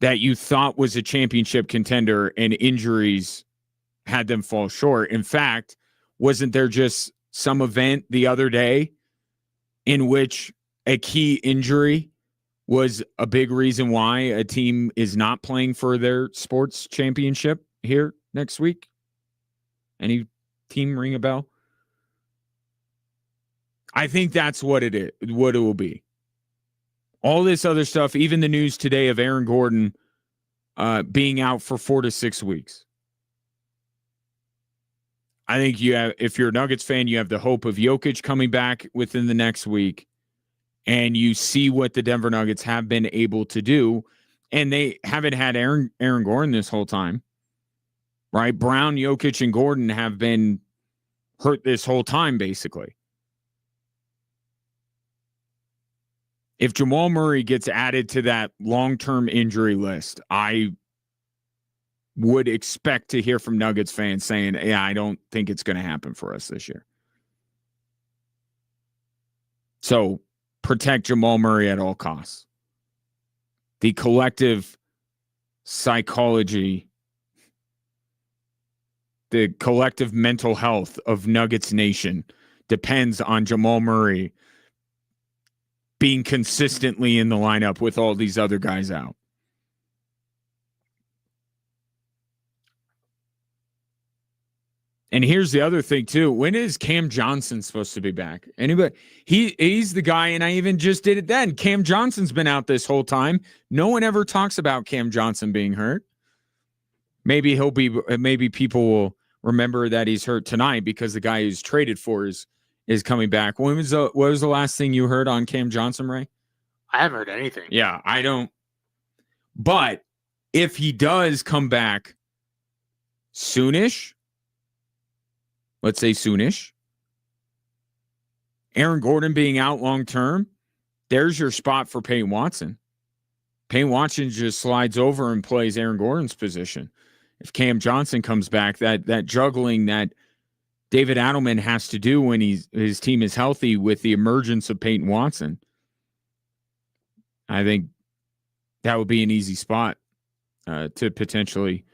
that you thought was a championship contender and injuries had them fall short. In fact, wasn't there just some event the other day in which a key injury was a big reason why a team is not playing for their sports championship here next week? Any team ring a bell? I think that's what it is, what it will be. All this other stuff, even the news today of Aaron Gordon being out for 4 to 6 weeks. I think you have, if you're a Nuggets fan, you have the hope of Jokic coming back within the next week, and you see what the Denver Nuggets have been able to do, and they haven't had Aaron Gordon this whole time, right? Brown, Jokic, and Gordon have been hurt this whole time, basically. If Jamal Murray gets added to that long-term injury list, I would expect to hear from Nuggets fans saying, yeah, I don't think it's going to happen for us this year. So protect Jamal Murray at all costs. The collective psychology, the collective mental health of Nuggets Nation depends on Jamal Murray being consistently in the lineup with all these other guys out. And here's the other thing too. When is Cam Johnson supposed to be back? Anybody? He's the guy, and I even just did it then. Cam Johnson's been out this whole time. No one ever talks about Cam Johnson being hurt. Maybe people will remember that he's hurt tonight because the guy who's traded for is coming back. What was the last thing you heard on Cam Johnson, Ray? I haven't heard anything. Yeah, I don't. But if he does come back soonish, let's say soonish, Aaron Gordon being out long-term, there's your spot for Payton Watson. Payton Watson just slides over and plays Aaron Gordon's position. If Cam Johnson comes back, that juggling that David Adelman has to do when his team is healthy with the emergence of Payton Watson, I think that would be an easy spot to potentially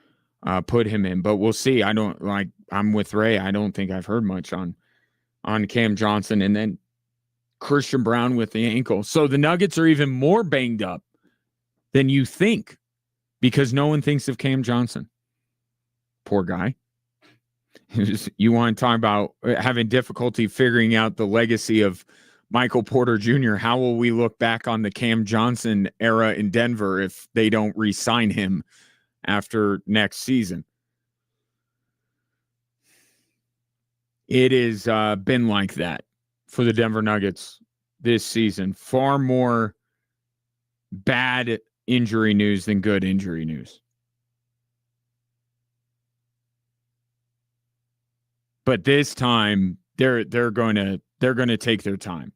put him in. But we'll see. I'm with Ray. I don't think I've heard much on Cam Johnson, and then Christian Brown with the ankle. So the Nuggets are even more banged up than you think because no one thinks of Cam Johnson. Poor guy. You want to talk about having difficulty figuring out the legacy of Michael Porter Jr. How will we look back on the Cam Johnson era in Denver if they don't re-sign him after next season? It has been like that for the Denver Nuggets this season. Far more bad injury news than good injury news. But this time they're going to take their time.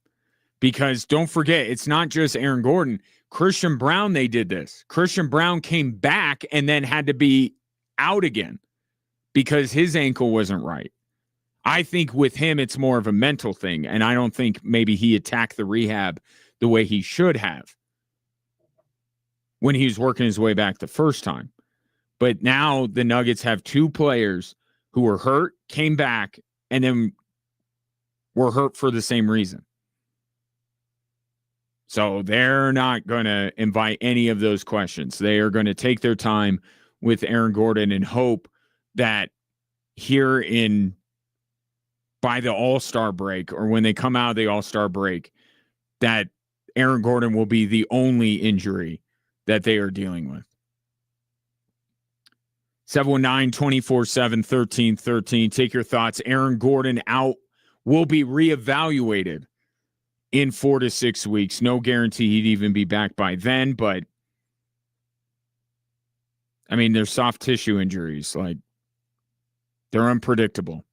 Because don't forget, it's not just Aaron Gordon. Christian Brown, they did this. Christian Brown came back and then had to be out again because his ankle wasn't right. I think with him, it's more of a mental thing, and I don't think maybe he attacked the rehab the way he should have when he was working his way back the first time. But now the Nuggets have two players who were hurt, came back, and then were hurt for the same reason. So they're not going to invite any of those questions. They are going to take their time with Aaron Gordon and hope that here by the All-Star break or when they come out of the All-Star break, that Aaron Gordon will be the only injury that they are dealing with. 719-247-1313. Take your thoughts. Aaron Gordon out, will be reevaluated in 4 to 6 weeks. No guarantee he'd even be back by then, but I mean, they're soft tissue injuries. Like, they're unpredictable.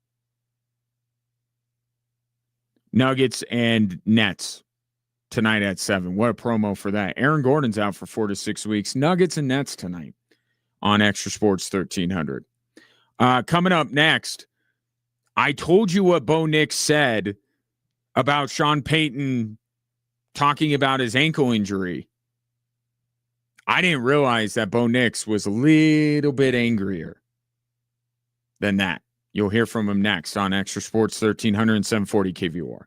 Nuggets and Nets tonight at 7. What a promo for that. Aaron Gordon's out for 4 to 6 weeks. Nuggets and Nets tonight on Extra Sports 1300. Coming up next, I told you what Bo Nix said about Sean Payton talking about his ankle injury. I didn't realize that Bo Nix was a little bit angrier than that. You'll hear from him next on Extra Sports 1300 and 740 KVOR.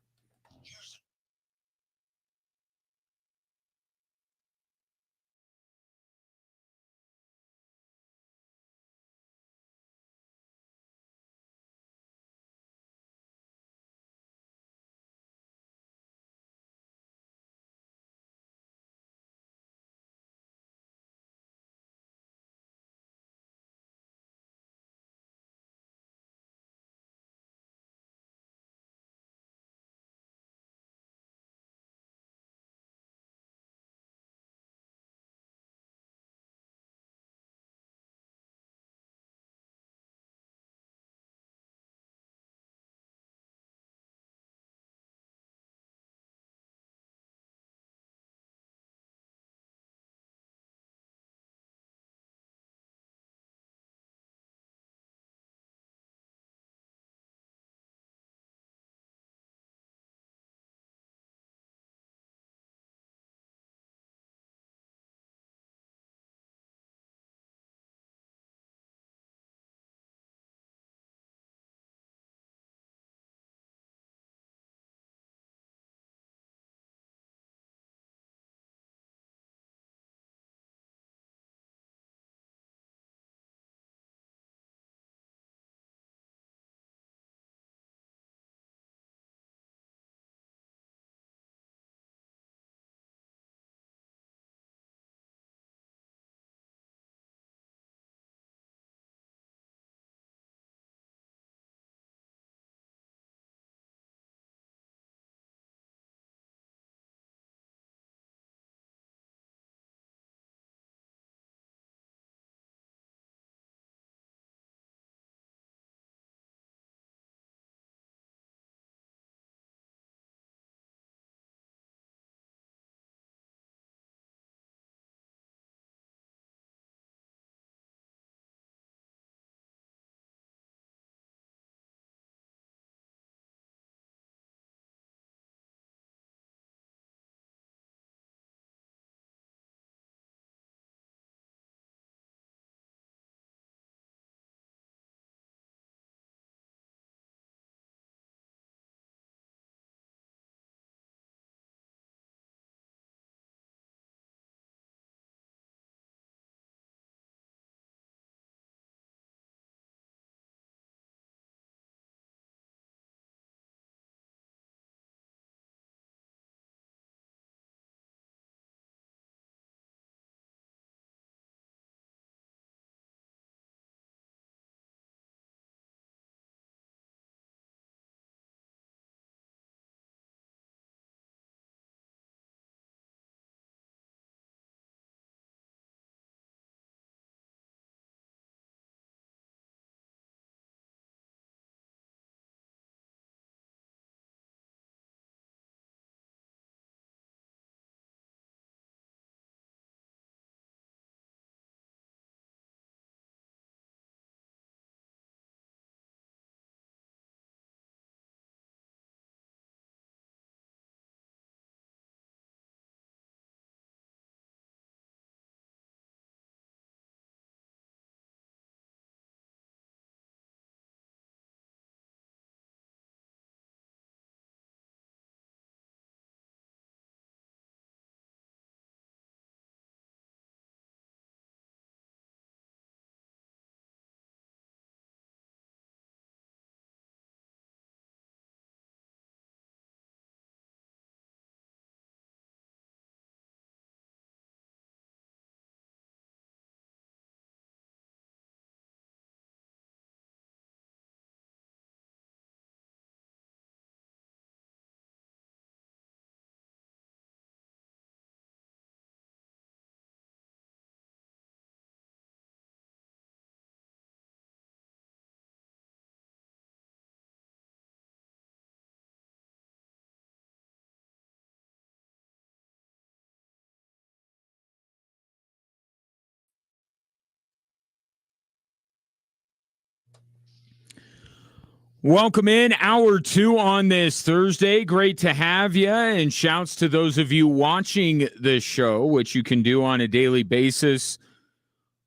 Welcome in hour 2 on this Thursday. Great to have you, and shouts to those of you watching the show, which you can do on a daily basis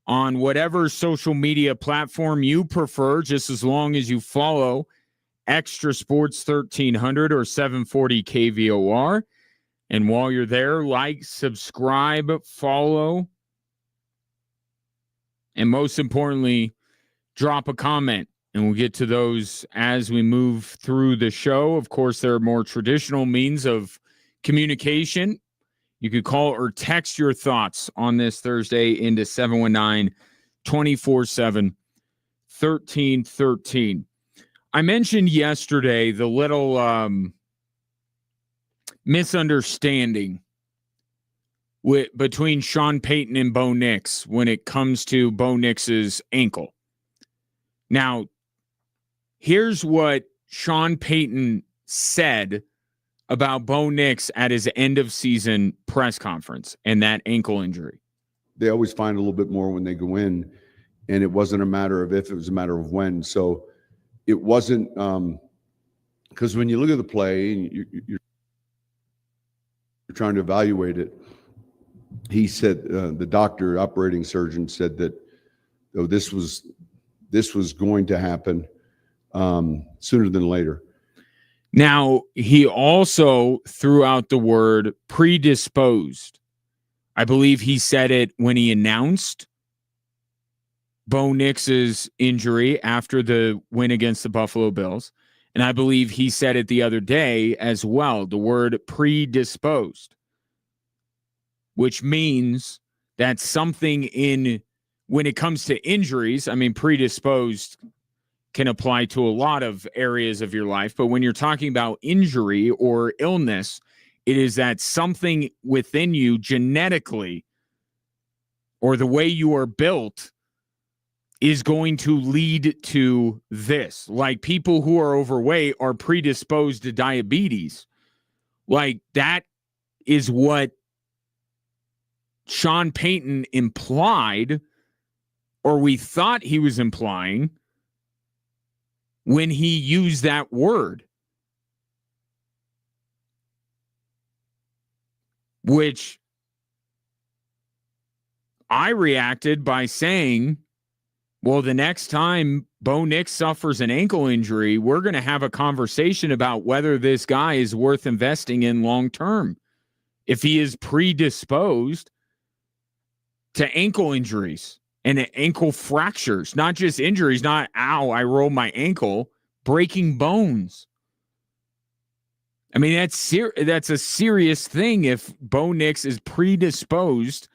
on whatever social media platform you prefer, just as long as you follow Extra Sports 1300 or 740 KVOR. And while you're there, like, subscribe, follow, and most importantly, drop a comment. And we'll get to those as we move through the show. Of course, there are more traditional means of communication. You could call or text your thoughts on this Thursday into 719-247-1313. I mentioned yesterday the little misunderstanding between Sean Payton and Bo Nix when it comes to Bo Nix's ankle. Now, here's what Sean Payton said about Bo Nix at his end-of-season press conference and that ankle injury. They always find a little bit more when they go in, and it wasn't a matter of if, it was a matter of when. So it wasn't because when you look at the play and you're trying to evaluate it, he said, the doctor, operating surgeon said that this was going to happen sooner than later. Now, he also threw out the word predisposed. I believe he said it when he announced Bo Nix's injury after the win against the Buffalo Bills. And I believe he said it the other day as well, the word predisposed, which means that something when it comes to injuries, I mean, predisposed can apply to a lot of areas of your life. But when you're talking about injury or illness, it is that something within you genetically or the way you are built is going to lead to this. Like people who are overweight are predisposed to diabetes. Like that is what Sean Payton implied, or we thought he was implying, when he used that word, which I reacted by saying, well, the next time Bo Nix suffers an ankle injury, we're going to have a conversation about whether this guy is worth investing in long term. If he is predisposed to ankle injuries and ankle fractures, not just injuries, not, ow, I rolled my ankle, breaking bones. I mean, that's a serious thing if Bo Nix is predisposed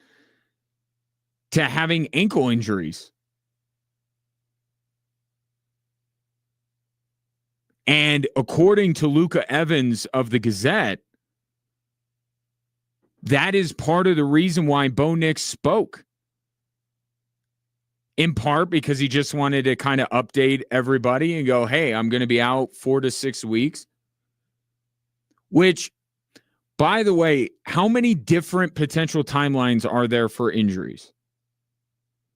to having ankle injuries. And according to Luca Evans of the Gazette, that is part of the reason why Bo Nix spoke. In part because he just wanted to kind of update everybody and go, hey, I'm going to be out 4 to 6 weeks. Which, by the way, how many different potential timelines are there for injuries?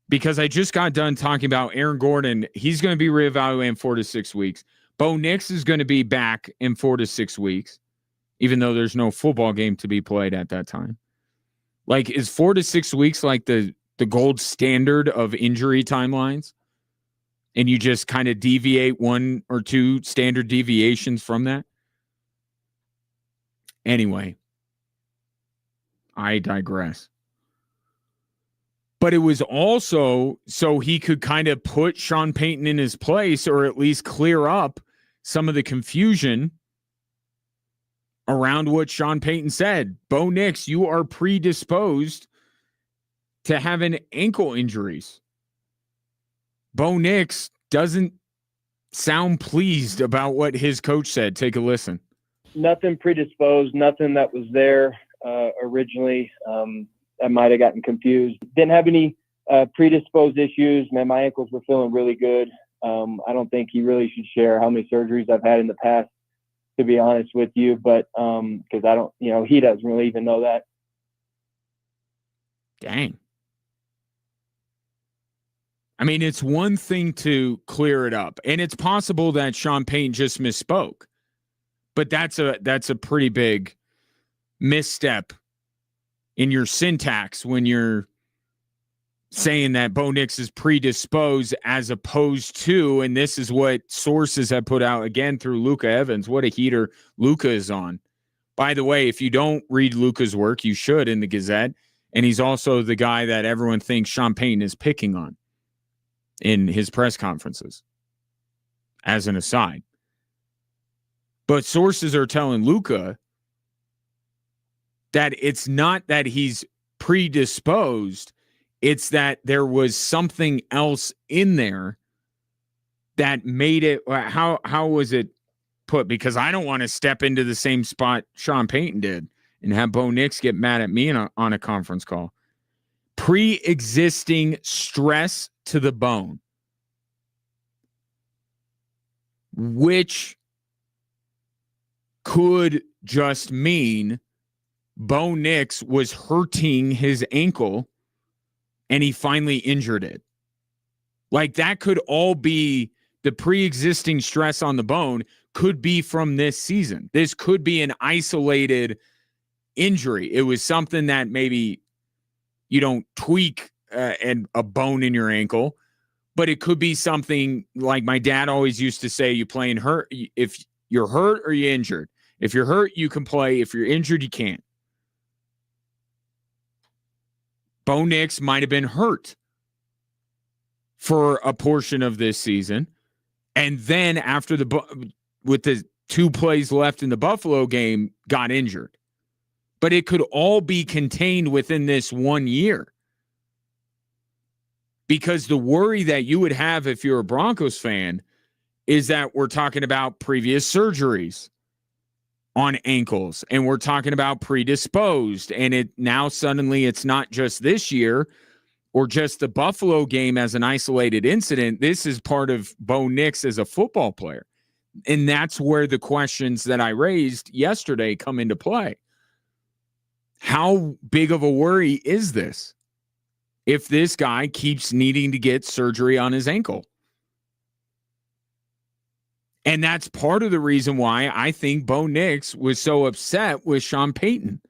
Because I just got done talking about Aaron Gordon. He's going to be reevaluated in 4 to 6 weeks. Bo Nix is going to be back in 4 to 6 weeks, even though there's no football game to be played at that time. Like, is 4 to 6 weeks like the gold standard of injury timelines? And you just kind of deviate 1 or 2 standard deviations from that? Anyway, I digress. But it was also so he could kind of put Sean Payton in his place, or at least clear up some of the confusion around what Sean Payton said. Bo Nix, you are predisposed to having ankle injuries. Bo Nix doesn't sound pleased about what his coach said. Take a listen. Nothing predisposed, nothing that was there originally. I might have gotten confused. Didn't have any predisposed issues. Man, my ankles were feeling really good. I don't think he really should share how many surgeries I've had in the past, to be honest with you, but because I don't, he doesn't really even know that. Dang. I mean, it's one thing to clear it up, and it's possible that Sean Payton just misspoke, but that's a pretty big misstep in your syntax when you're saying that Bo Nix is predisposed as opposed to, and this is what sources have put out again through Luka Evans. What a heater Luka is on. By the way, if you don't read Luka's work, you should in the Gazette. And he's also the guy that everyone thinks Sean Payton is picking on in his press conferences, as an aside. But sources are telling Luka that it's not that he's predisposed, it's that there was something else in there that made it. How was it put? Because I don't want to step into the same spot Sean Payton did and have Bo Nix get mad at me on a conference call. Pre-existing stress to the bone, which could just mean Bo Nix was hurting his ankle and he finally injured it. Like, that could all be the pre-existing stress on the bone, could be from this season. This could be an isolated injury. It was something that maybe you don't tweak and a bone in your ankle, but it could be something like my dad always used to say, you playing hurt. If you're hurt or you're injured, if you're hurt, you can play. If you're injured, you can't. Bo Nix might have been hurt for a portion of this season. And then after with the 2 plays left in the Buffalo game, got injured. But it could all be contained within this 1 year. Because the worry that you would have if you're a Broncos fan is that we're talking about previous surgeries on ankles, and we're talking about predisposed, and it now suddenly it's not just this year or just the Buffalo game as an isolated incident. This is part of Bo Nix as a football player. And that's where the questions that I raised yesterday come into play. How big of a worry is this if this guy keeps needing to get surgery on his ankle? And that's part of the reason why I think Bo Nix was so upset with Sean Payton.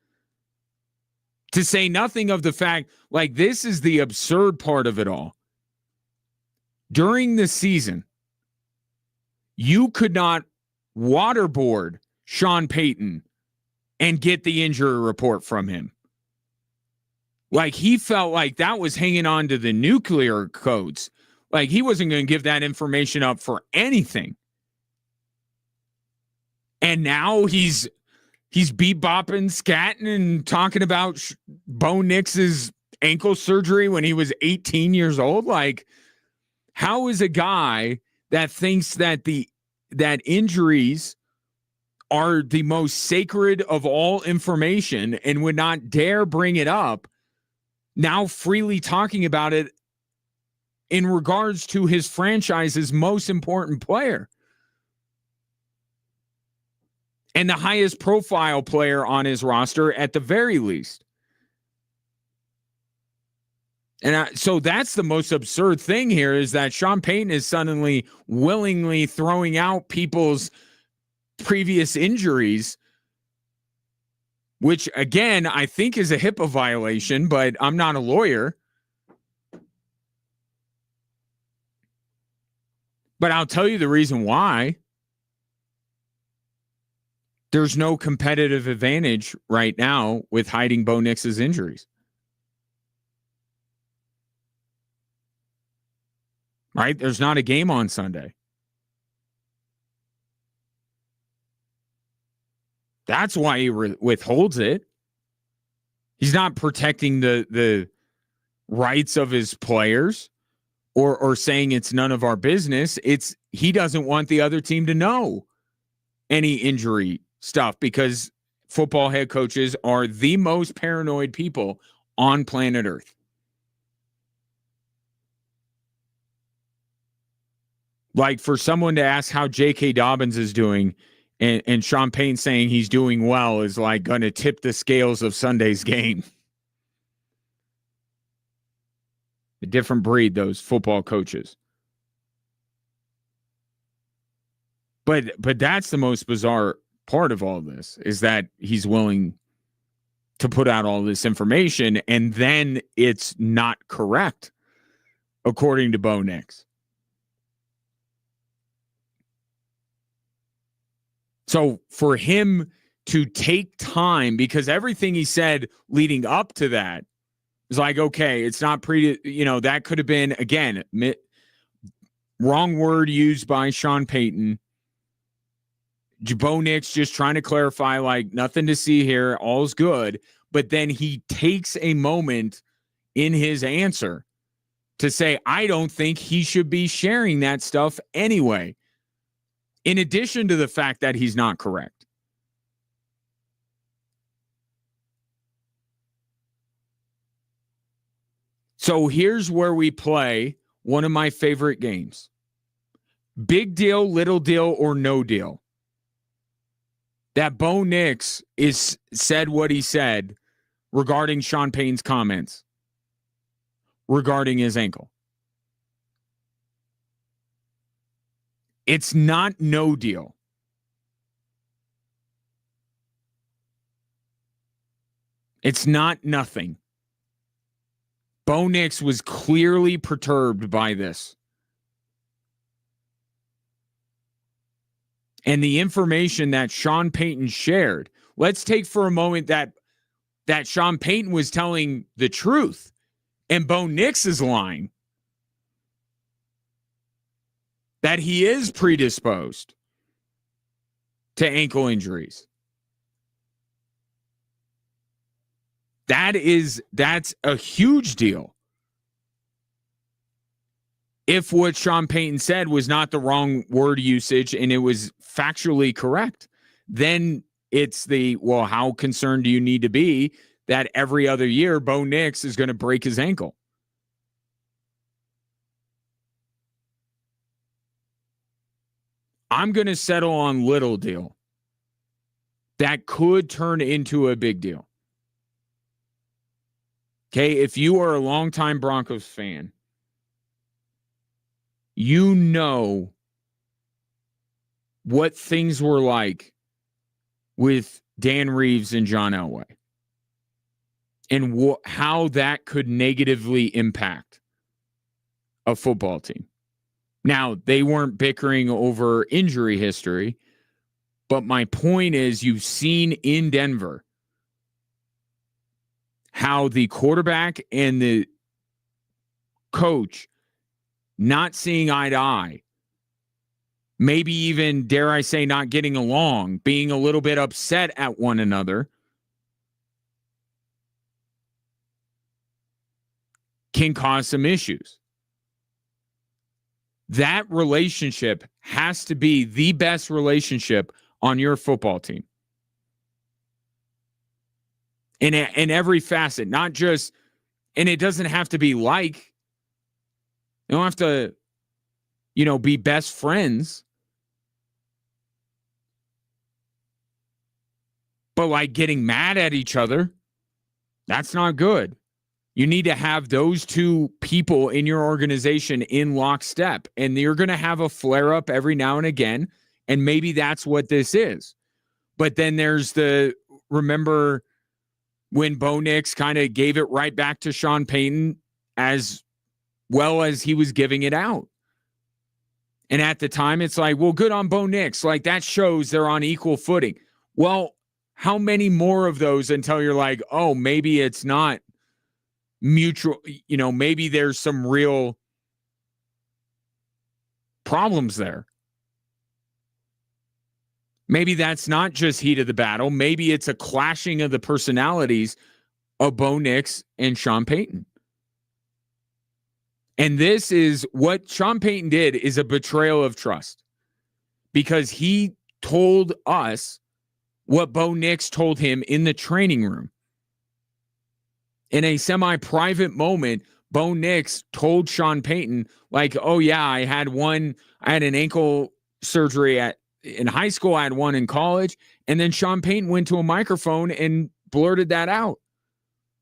To say nothing of the fact, like, this is the absurd part of it all. During the season, you could not waterboard Sean Payton and get the injury report from him. Like, he felt like that was hanging on to the nuclear codes. Like, he wasn't going to give that information up for anything. And now he's bebopping, scatting, and talking about Bo Nix's ankle surgery when he was 18 years old. Like, how is a guy that thinks that that injuries are the most sacred of all information and would not dare bring it up, now freely talking about it in regards to his franchise's most important player and the highest profile player on his roster at the very least? And so that's the most absurd thing here, is that Sean Payton is suddenly willingly throwing out people's previous injuries, which, again, I think is a HIPAA violation, but I'm not a lawyer. But I'll tell you the reason why. There's no competitive advantage right now with hiding Bo Nix's injuries. Right? There's not a game on Sunday. That's why he withholds it. He's not protecting the rights of his players or saying it's none of our business. It's he doesn't want the other team to know any injury stuff, because football head coaches are the most paranoid people on planet Earth. Like, for someone to ask how J.K. Dobbins is doing and Sean Payton saying he's doing well is like going to tip the scales of Sunday's game. A different breed, those football coaches. But that's the most bizarre part of all this, is that he's willing to put out all this information and then it's not correct, according to Bo Nix. So for him to take time, because everything he said leading up to that is like, okay, it's not that could have been, again, wrong word used by Sean Payton. Bo Nix just trying to clarify, like, nothing to see here, all's good. But then he takes a moment in his answer to say, I don't think he should be sharing that stuff anyway, in addition to the fact that he's not correct. So here's where we play one of my favorite games. Big deal, little deal, or no deal. That Bo Nix said what he said regarding Sean Payton's comments regarding his ankle. It's not no deal. It's not nothing. Bo Nix was clearly perturbed by this. And the information that Sean Payton shared, let's take for a moment that Sean Payton was telling the truth and Bo Nix is lying. That he is predisposed to ankle injuries. That's a huge deal. If what Sean Payton said was not the wrong word usage and it was factually correct, then it's how concerned do you need to be that every other year Bo Nix is going to break his ankle? I'm going to settle on little deal. That could turn into a big deal. Okay, if you are a longtime Broncos fan, you know what things were like with Dan Reeves and John Elway and how that could negatively impact a football team. Now, they weren't bickering over injury history, but my point is you've seen in Denver how the quarterback and the coach not seeing eye to eye, maybe even, dare I say, not getting along, being a little bit upset at one another, can cause some issues. That relationship has to be the best relationship on your football team. In every facet, not just, and it doesn't have to be like, you don't have to, be best friends. But like getting mad at each other, that's not good. You need to have those two people in your organization in lockstep, and you're going to have a flare up every now and again. And maybe that's what this is. But then there's remember when Bo Nix kind of gave it right back to Sean Payton as well as he was giving it out. And at the time, it's like, well, good on Bo Nix. Like, that shows they're on equal footing. Well, how many more of those until you're like, oh, maybe it's not mutual, maybe there's some real problems there. Maybe that's not just heat of the battle. Maybe it's a clashing of the personalities of Bo Nix and Sean Payton. And this is what Sean Payton did, is a betrayal of trust, because he told us what Bo Nix told him in the training room. In a semi-private moment, Bo Nix told Sean Payton, like, oh yeah, I had an ankle surgery in high school, I had one in college. And then Sean Payton went to a microphone and blurted that out.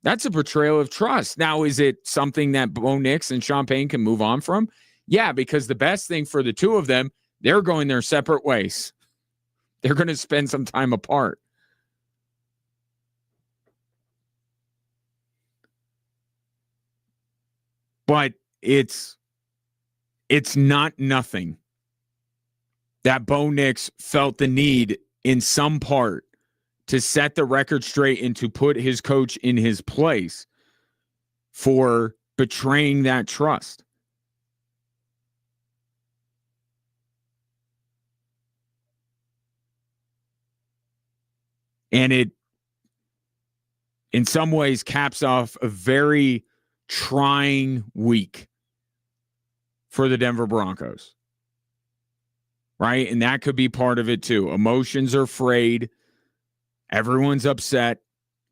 That's a betrayal of trust. Now, is it something that Bo Nix and Sean Payton can move on from? Yeah, because the best thing for the two of them, they're going their separate ways. They're going to spend some time apart. But it's not nothing that Bo Nix felt the need in some part to set the record straight and to put his coach in his place for betraying that trust. And it, in some ways, caps off a very trying week for the Denver Broncos. Right? And that could be part of it too. Emotions are frayed. Everyone's upset.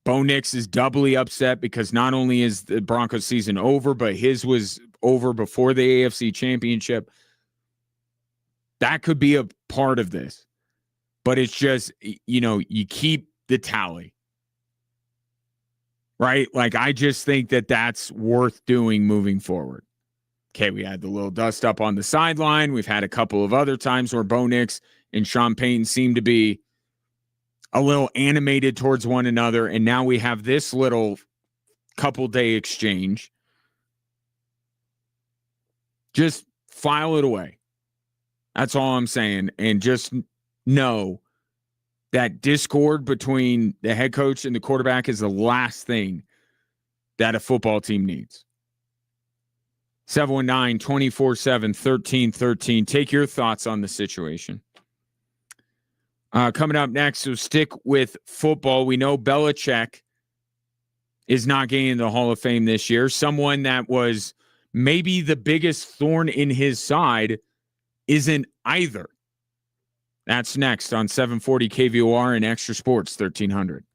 Bo Nix is doubly upset because not only is the Broncos season over, but his was over before the AFC Championship. That could be a part of this. But it's just, you keep the tally. Right? Like, I just think that that's worth doing moving forward. Okay, we had the little dust up on the sideline. We've had a couple of other times where Bo Nix and Sean Payton seem to be a little animated towards one another. And now we have this little couple day exchange. Just file it away. That's all I'm saying. And just know that discord between the head coach and the quarterback is the last thing that a football team needs. 719-247-1313. Take your thoughts on the situation. Coming up next, so stick with football. We know Belichick is not getting in the Hall of Fame this year. Someone that was maybe the biggest thorn in his side isn't either. That's next on 740 KVOR and Extra Sports 1300.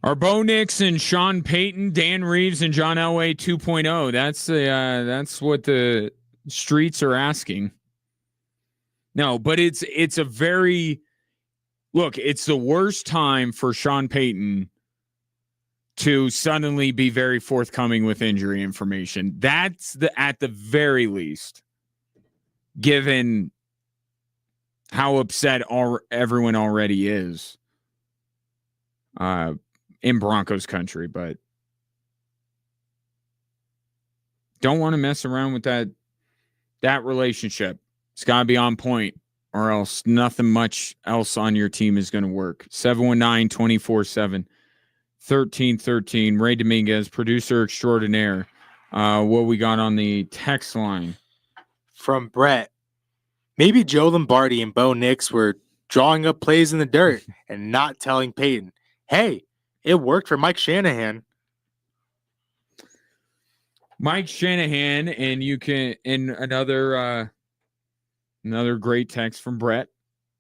Are Bo Nix and Sean Payton, Dan Reeves, and John Elway 2.0? That's what the streets are asking. No, but it's a very look. It's the worst time for Sean Payton to suddenly be very forthcoming with injury information. That's at the very least, given how upset everyone already is in Broncos country, but don't want to mess around with that relationship. It's got to be on point, or else nothing much else on your team is going to work. 719-24-7-1313. Ray Dominguez, producer extraordinaire. What we got on the text line? From Brett. Maybe Joe Lombardi and Bo Nix were drawing up plays in the dirt and not telling Payton, hey, it worked for Mike Shanahan. Mike Shanahan, and you can in another great text from Brett.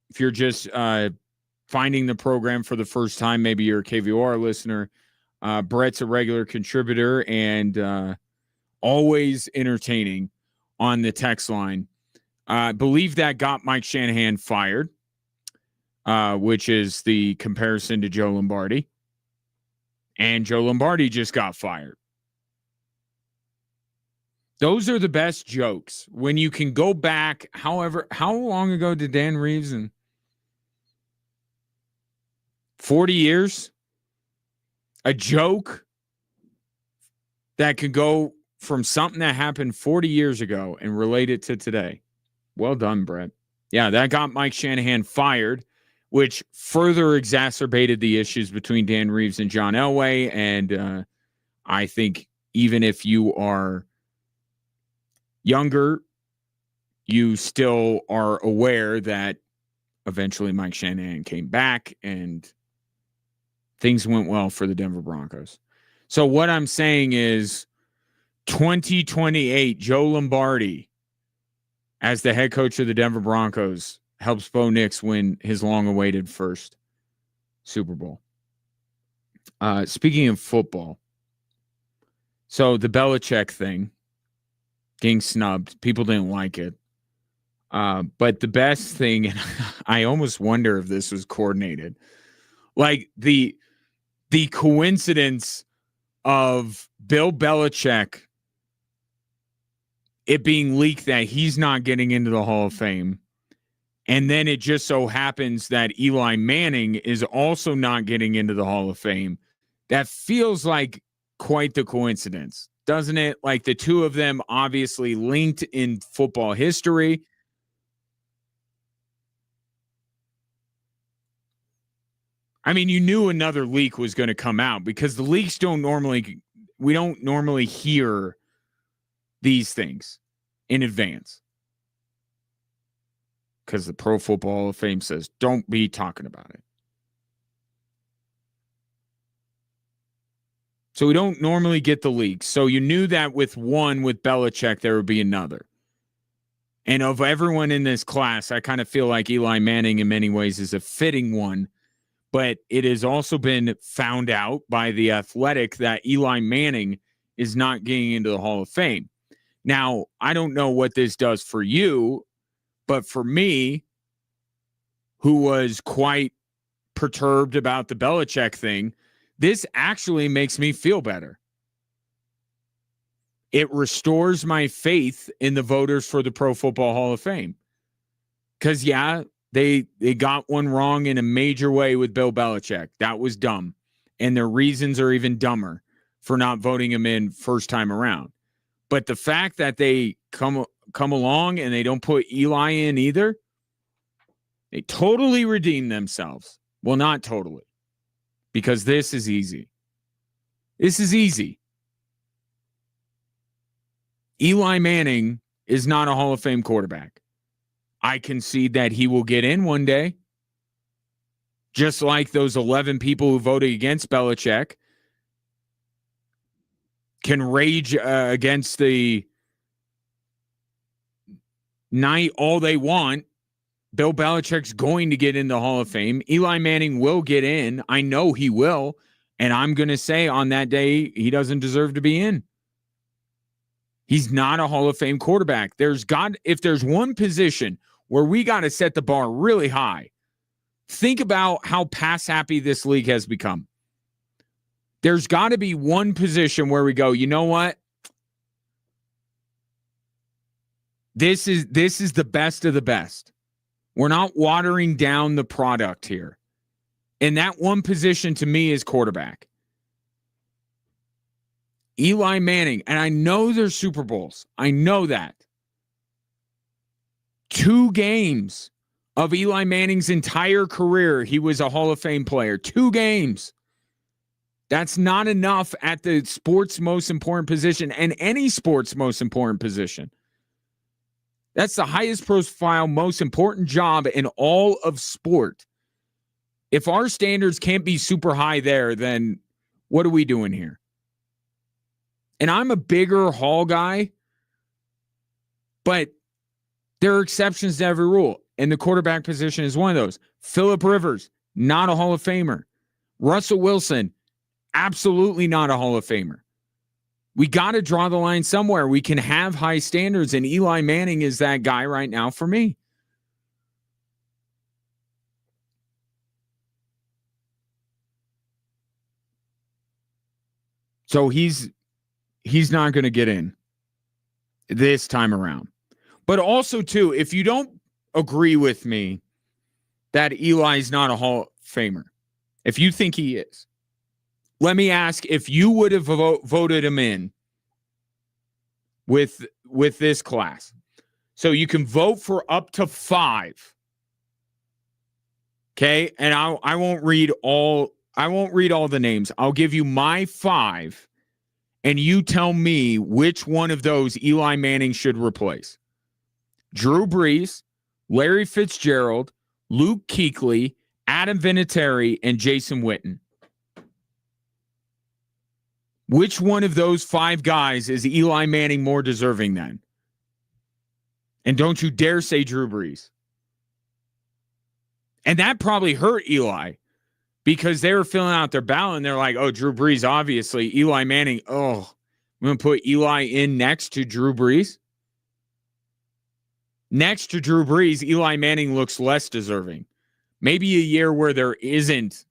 If you're just finding the program for the first time, maybe you're a KVOR listener. Brett's a regular contributor and always entertaining on the text line. I believe that got Mike Shanahan fired, which is the comparison to Joe Lombardi. And Joe Lombardi just got fired. Those are the best jokes when you can go back. However, how long ago did Dan Reeves and 40 years? A joke that could go from something that happened 40 years ago and relate it to today. Well done, Brett. Yeah, that got Mike Shanahan fired, which further exacerbated the issues between Dan Reeves and John Elway. And I think even if you are younger, you still are aware that eventually Mike Shanahan came back and things went well for the Denver Broncos. So what I'm saying is 2028, Joe Lombardi as the head coach of the Denver Broncos helps Bo Nix win his long-awaited first Super Bowl. Speaking of football, so the Belichick thing, getting snubbed, people didn't like it. But the best thing, and I almost wonder if this was coordinated, like the coincidence of Bill Belichick, it being leaked that he's not getting into the Hall of Fame. And then it just so happens that Eli Manning is also not getting into the Hall of Fame. That feels like quite the coincidence, doesn't it? Like the two of them obviously linked in football history. I mean, you knew another leak was going to come out because the leaks we don't normally hear these things in advance. Because the Pro Football Hall of Fame says, don't be talking about it. So we don't normally get the leaks. So you knew that with Belichick, there would be another. And of everyone in this class, I kind of feel like Eli Manning in many ways is a fitting one. But it has also been found out by The Athletic that Eli Manning is not getting into the Hall of Fame. Now, I don't know what this does for you, but for me, who was quite perturbed about the Belichick thing, this actually makes me feel better. It restores my faith in the voters for the Pro Football Hall of Fame. Because, yeah, they got one wrong in a major way with Bill Belichick. That was dumb. And their reasons are even dumber for not voting him in first time around. But the fact that they come along and they don't put Eli in either, they totally redeem themselves. Well, not totally. Because this is easy. This is easy. Eli Manning is not a Hall of Fame quarterback. I concede that he will get in one day. Just like those 11 people who voted against Belichick can rage against the night all they want. Bill Belichick's going to get in the Hall of Fame. Eli Manning will get in. I know he will. And I'm going to say on that day, he doesn't deserve to be in. He's not a Hall of Fame quarterback. If there's one position where we got to set the bar really high, think about how pass happy this league has become. There's got to be one position where we go, you know what? This is the best of the best. We're not watering down the product here. And that one position to me is quarterback. Eli Manning, and I know there's Super Bowls. I know that. 2 games of Eli Manning's entire career, he was a Hall of Fame player. 2 games. That's not enough at the sport's most important position and any sport's most important position. That's the highest profile, most important job in all of sport. If our standards can't be super high there, then what are we doing here? And I'm a bigger Hall guy, but there are exceptions to every rule. And the quarterback position is one of those. Phillip Rivers, not a Hall of Famer. Russell Wilson, absolutely not a Hall of Famer. We got to draw the line somewhere. We can have high standards, and Eli Manning is that guy right now for me. So he's not going to get in this time around. But also, too, if you don't agree with me that Eli's not a Hall of Famer, if you think he is, let me ask if you would have voted him in with this class. So you can vote for up to 5. Okay? And I won't read all the names. I'll give you my 5. And you tell me which one of those Eli Manning should replace. Drew Brees, Larry Fitzgerald, Luke Kuechly, Adam Vinatieri, and Jason Witten. Which one of those 5 guys is Eli Manning more deserving than? And don't you dare say Drew Brees. And that probably hurt Eli. Because they were filling out their ballot and they're like, oh, Drew Brees, obviously. Eli Manning, I'm going to put Eli in next to Drew Brees. Next to Drew Brees, Eli Manning looks less deserving. Maybe a year where there isn't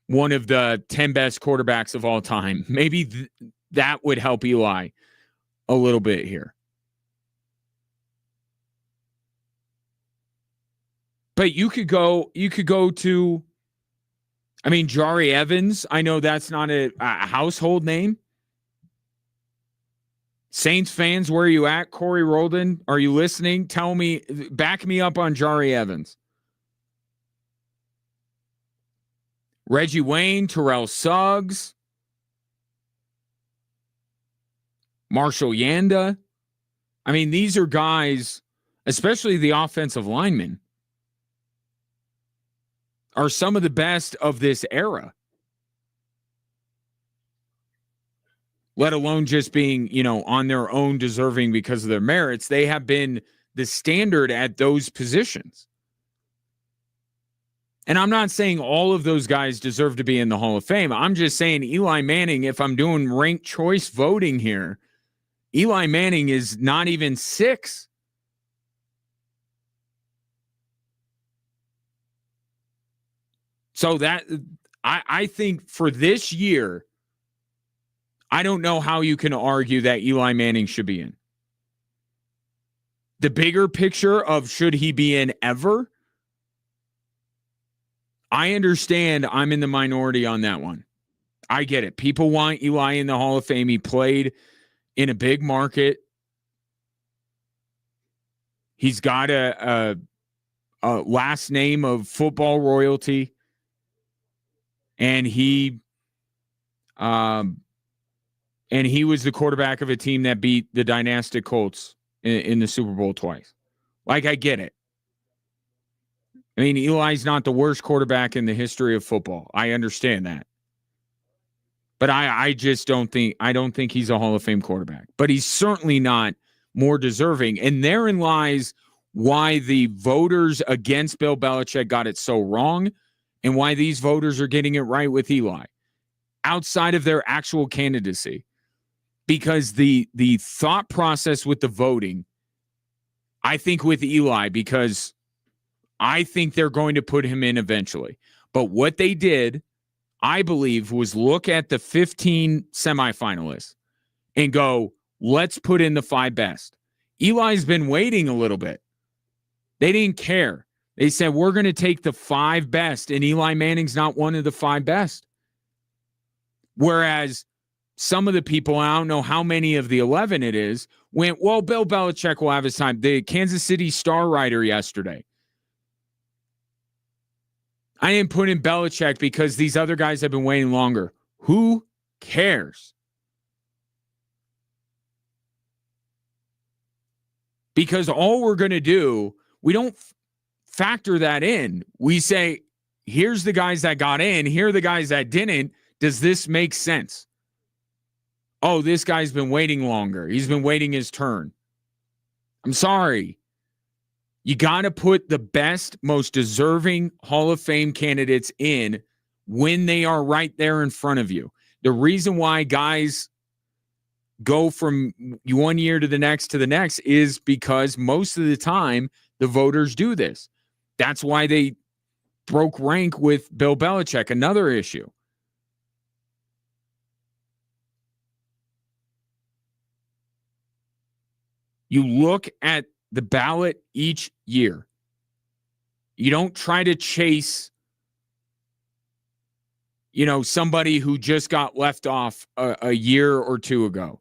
one of the 10 best quarterbacks of all time. Maybe that would help Eli a little bit here. But you could go to, Jari Evans, I know that's not a household name. Saints fans, where are you at? Corey Roldan, are you listening? Tell me, back me up on Jari Evans. Reggie Wayne, Terrell Suggs, Marshall Yanda. These are guys, especially the offensive linemen, are some of the best of this era. Let alone just being, on their own deserving because of their merits. They have been the standard at those positions. And I'm not saying all of those guys deserve to be in the Hall of Fame. I'm just saying Eli Manning, if I'm doing ranked choice voting here, Eli Manning is not even 6. So that I think for this year, I don't know how you can argue that Eli Manning should be in. The bigger picture of should he be in ever, I understand I'm in the minority on that one. I get it. People want Eli in the Hall of Fame. He played in a big market. He's got a last name of football royalty. And he was the quarterback of a team that beat the dynastic Colts in the Super Bowl twice. I get it. Eli's not the worst quarterback in the history of football. I understand that. But I just don't think he's a Hall of Fame quarterback. But he's certainly not more deserving. And therein lies why the voters against Bill Belichick got it so wrong and why these voters are getting it right with Eli. outside of their actual candidacy. Because the thought process with the voting, I think with Eli, because I think they're going to put him in eventually. But what they did, I believe, was look at the 15 semifinalists and go, let's put in the 5 best. Eli's been waiting a little bit. They didn't care. They said, we're going to take the 5 best, and Eli Manning's not one of the 5 best. Whereas some of the people, I don't know how many of the 11 it is, went, well, Bill Belichick will have his time. The Kansas City Star writer yesterday, I didn't put in Belichick because these other guys have been waiting longer. Who cares? Because all we're going to do, we don't factor that in. We say, here's the guys that got in, here are the guys that didn't. Does this make sense? Oh, this guy's been waiting longer. He's been waiting his turn. I'm sorry. You got to put the best, most deserving Hall of Fame candidates in when they are right there in front of you. The reason why guys go from one year to the next is because most of the time the voters do this. That's why they broke rank with Bill Belichick. Another issue. You look at the ballot each year. You don't try to chase, somebody who just got left off a year or two ago.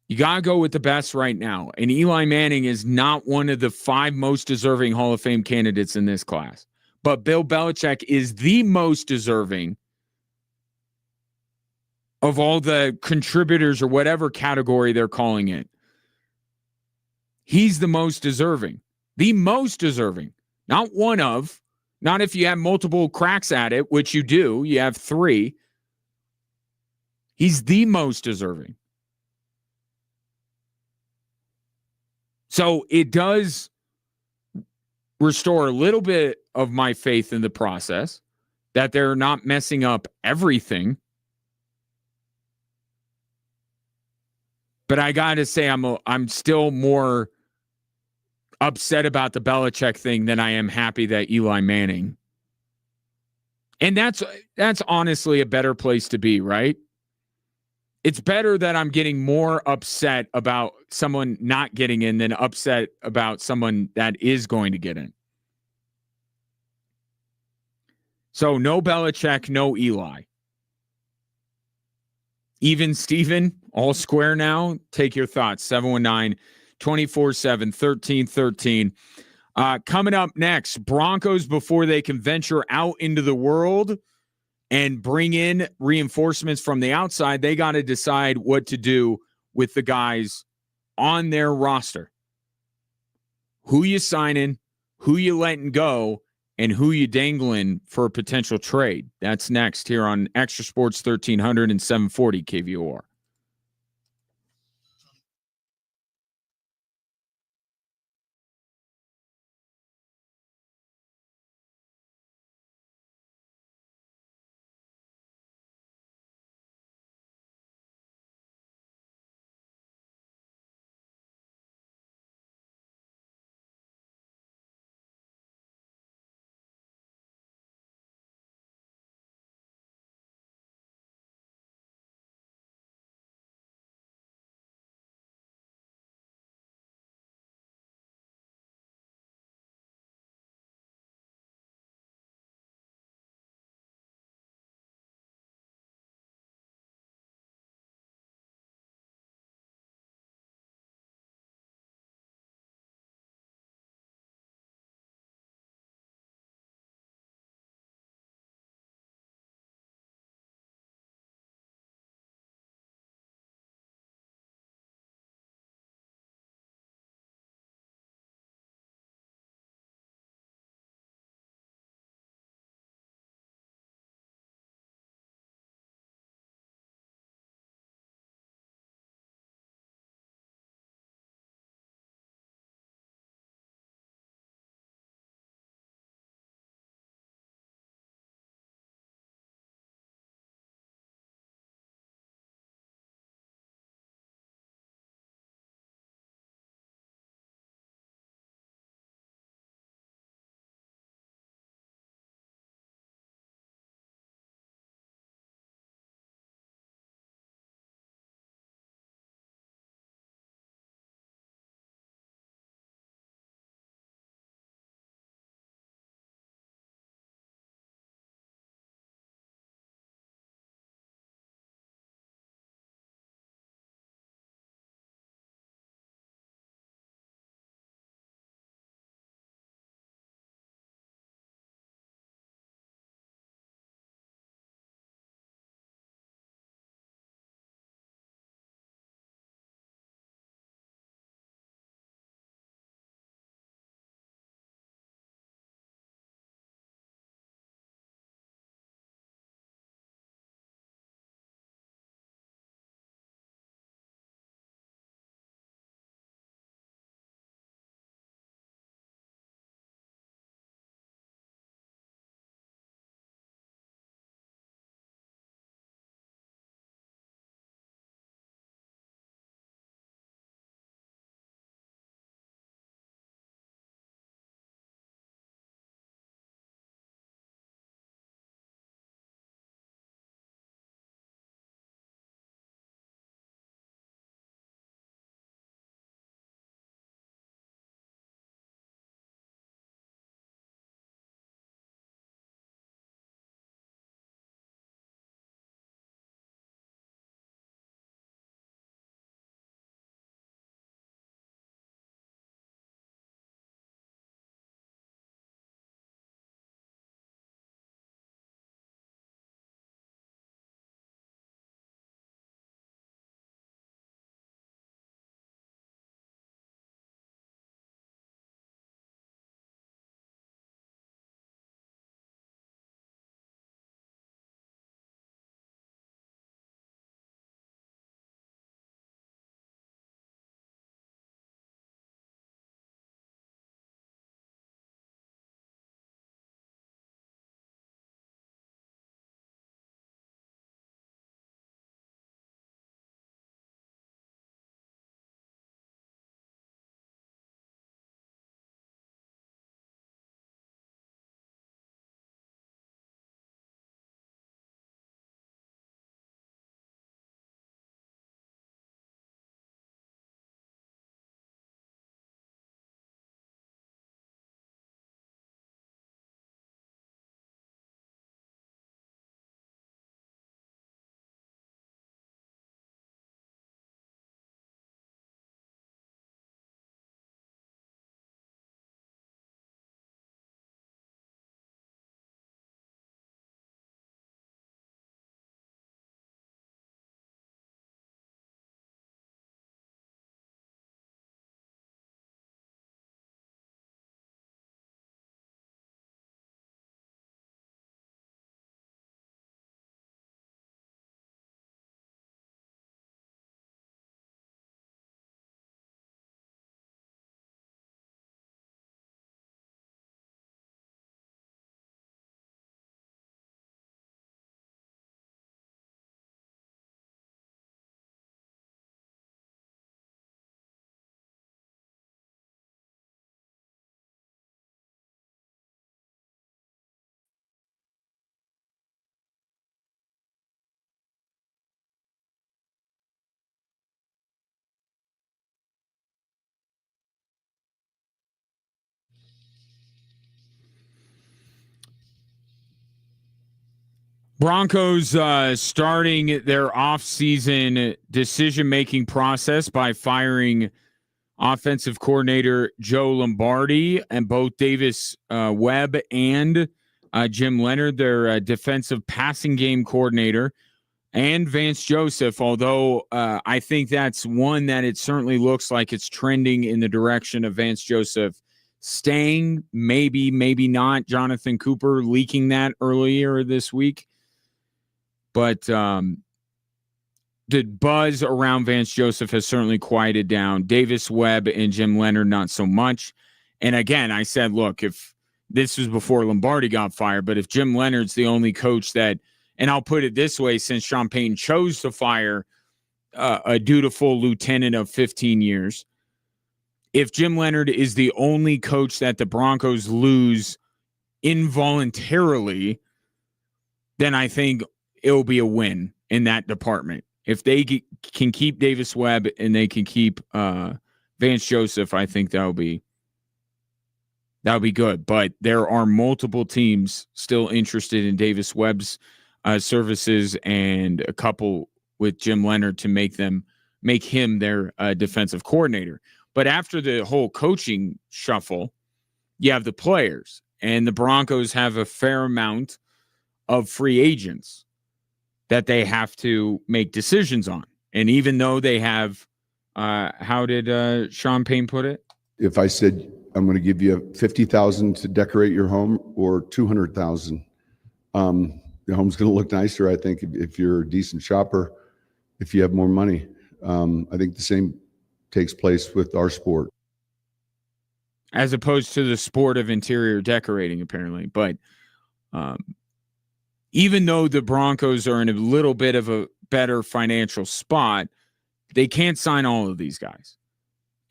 You got to go with the best right now. And Eli Manning is not one of the 5 most deserving Hall of Fame candidates in this class. But Bill Belichick is the most deserving of all the contributors or whatever category they're calling it. He's the most deserving. The most deserving. Not one of. Not if you have multiple cracks at it, which you do. You have 3. He's the most deserving. So it does restore a little bit of my faith in the process that they're not messing up everything. But I got to say, I'm still more upset about the Belichick thing than I am happy that Eli Manning. And that's honestly a better place to be, right? It's better that I'm getting more upset about someone not getting in than upset about someone that is going to get in. So no Belichick, no Eli. Even Steven, all square now. Take your thoughts. 719-247-1313. Coming up next, Broncos, before they can venture out into the world and bring in reinforcements from the outside, they got to decide what to do with the guys on their roster. Who you signing, who you letting go, and who you dangling for a potential trade. That's next here on Extra Sports 1300 and 740 KVOR. Broncos starting their offseason decision-making process by firing offensive coordinator Joe Lombardi and both Davis Webb and Jim Leonard, their defensive passing game coordinator, and Vance Joseph, although I think that's one that it certainly looks like it's trending in the direction of Vance Joseph staying, maybe not. Jonathan Cooper leaking that earlier this week. But the buzz around Vance Joseph has certainly quieted down. Davis Webb and Jim Leonard, not so much. And again, I said, look, if this was before Lombardi got fired, but if Jim Leonard's the only coach that, and I'll put it this way, since Sean Payton chose to fire a dutiful lieutenant of 15 years, if Jim Leonard is the only coach that the Broncos lose involuntarily, then I think it'll be a win in that department. If they can keep Davis Webb and they can keep Vance Joseph, I think that'll be good. But there are multiple teams still interested in Davis Webb's services and a couple with Jim Leonard to make him their defensive coordinator. But after the whole coaching shuffle, you have the players, and the Broncos have a fair amount of free agents that they have to make decisions on. And even though they have, how did Sean Payne put it? If I said, I'm going to give you $50,000 to decorate your home or $200,000, the home's going to look nicer, I think, if you're a decent shopper, if you have more money. I think the same takes place with our sport. As opposed to the sport of interior decorating, apparently. But even though the Broncos are in a little bit of a better financial spot, they can't sign all of these guys.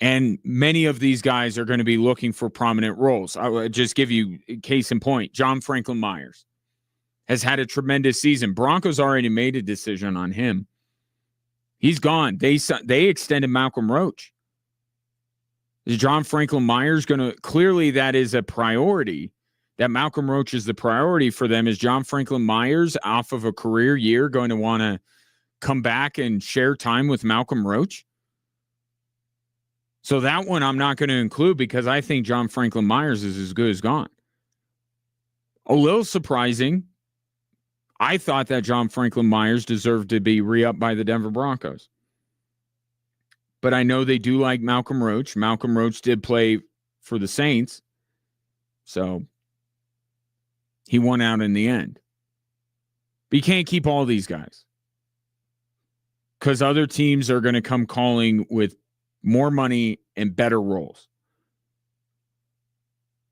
And many of these guys are going to be looking for prominent roles. I will just give you a case in point. John Franklin Myers has had a tremendous season. Broncos already made a decision on him. He's gone. They extended Malcolm Roach. Is John Franklin Myers going to – clearly that is a priority. That Malcolm Roach is the priority for them. Is John Franklin Myers, off of a career year, going to want to come back and share time with Malcolm Roach? So that one I'm not going to include because I think John Franklin Myers is as good as gone. A little surprising. I thought that John Franklin Myers deserved to be re-upped by the Denver Broncos. But I know they do like Malcolm Roach. Malcolm Roach did play for the Saints. So he won out in the end. But you can't keep all these guys. Because other teams are going to come calling with more money and better roles.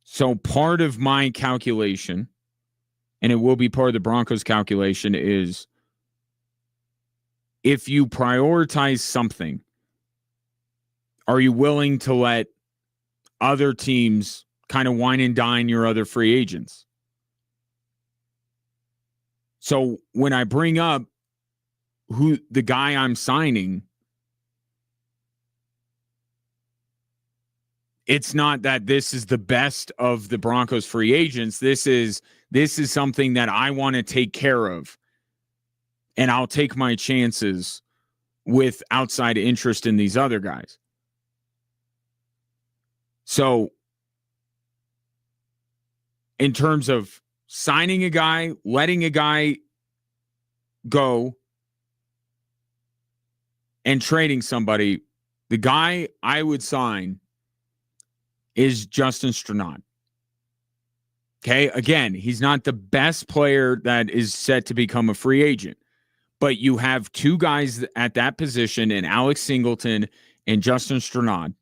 So part of my calculation, and it will be part of the Broncos' calculation, is if you prioritize something, are you willing to let other teams kind of wine and dine your other free agents? So when I bring up who the guy I'm signing, it's not that this is the best of the Broncos free agents. This is something that I want to take care of. And I'll take my chances with outside interest in these other guys. So in terms of signing a guy, letting a guy go, and trading somebody, the guy I would sign is Justin Strnad. Okay, again, he's not the best player that is set to become a free agent, but you have two guys at that position in Alex Singleton and Justin Strnad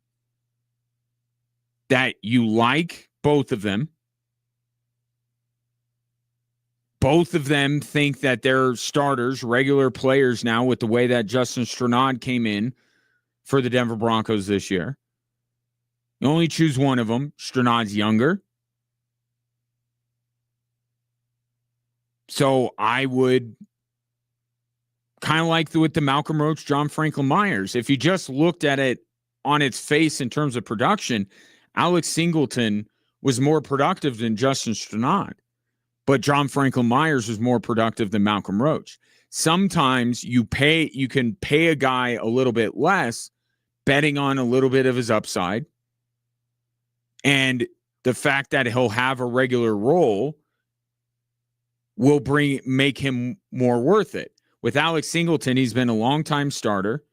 that you like, both of them. Both of them think that they're starters, regular players now with the way that Justin Strnad came in for the Denver Broncos this year. You only choose one of them. Strnad's younger. So I would kind of like with the Malcolm Roach, John Franklin Myers. If you just looked at it on its face in terms of production, Alex Singleton was more productive than Justin Strnad. But John Franklin Myers was more productive than Malcolm Roach. Sometimes you can pay a guy a little bit less, betting on a little bit of his upside. And the fact that he'll have a regular role will make him more worth it. With Alex Singleton, he's been a long-time starter,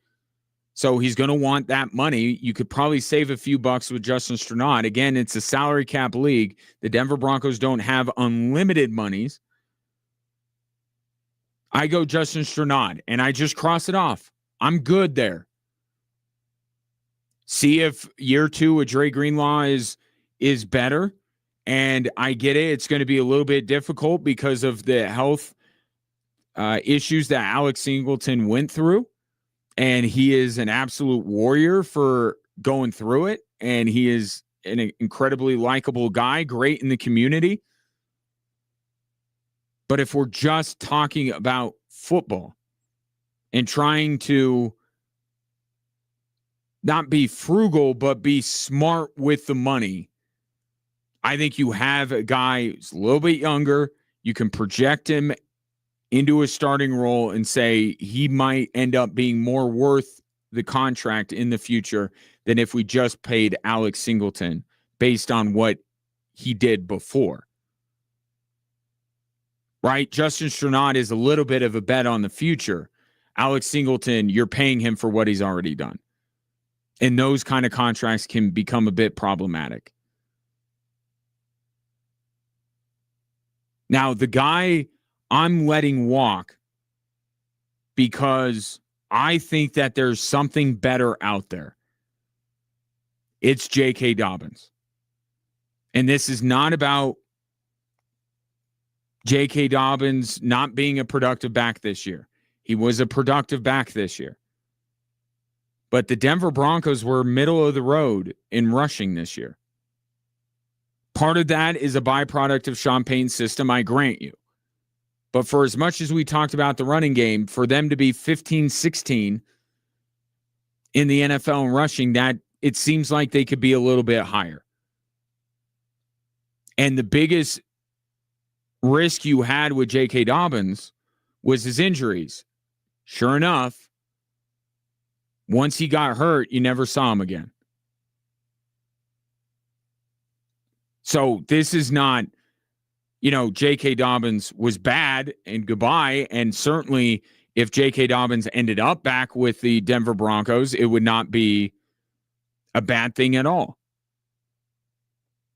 so he's going to want that money. You could probably save a few bucks with Justin Strnad. Again, it's a salary cap league. The Denver Broncos don't have unlimited monies. I go Justin Strnad, and I just cross it off. I'm good there. See if year 2 with Dre Greenlaw is better. And I get it. It's going to be a little bit difficult because of the health issues that Alex Singleton went through. And he is an absolute warrior for going through it. And he is an incredibly likable guy, great in the community. But if we're just talking about football and trying to not be frugal, but be smart with the money, I think you have a guy who's a little bit younger. You can project him into a starting role and say he might end up being more worth the contract in the future than if we just paid Alex Singleton based on what he did before. Right? Justin Strnad is a little bit of a bet on the future. Alex Singleton, you're paying him for what he's already done. And those kind of contracts can become a bit problematic. Now, the guy I'm letting walk because I think that there's something better out there. It's J.K. Dobbins. And this is not about J.K. Dobbins not being a productive back this year. He was a productive back this year. But the Denver Broncos were middle of the road in rushing this year. Part of that is a byproduct of Sean Payton's system, I grant you. But for as much as we talked about the running game, for them to be 15-16 in the NFL in rushing, that it seems like they could be a little bit higher. And the biggest risk you had with J.K. Dobbins was his injuries. Sure enough, once he got hurt, you never saw him again. So this is not, J.K. Dobbins was bad and goodbye. And certainly if J.K. Dobbins ended up back with the Denver Broncos, it would not be a bad thing at all.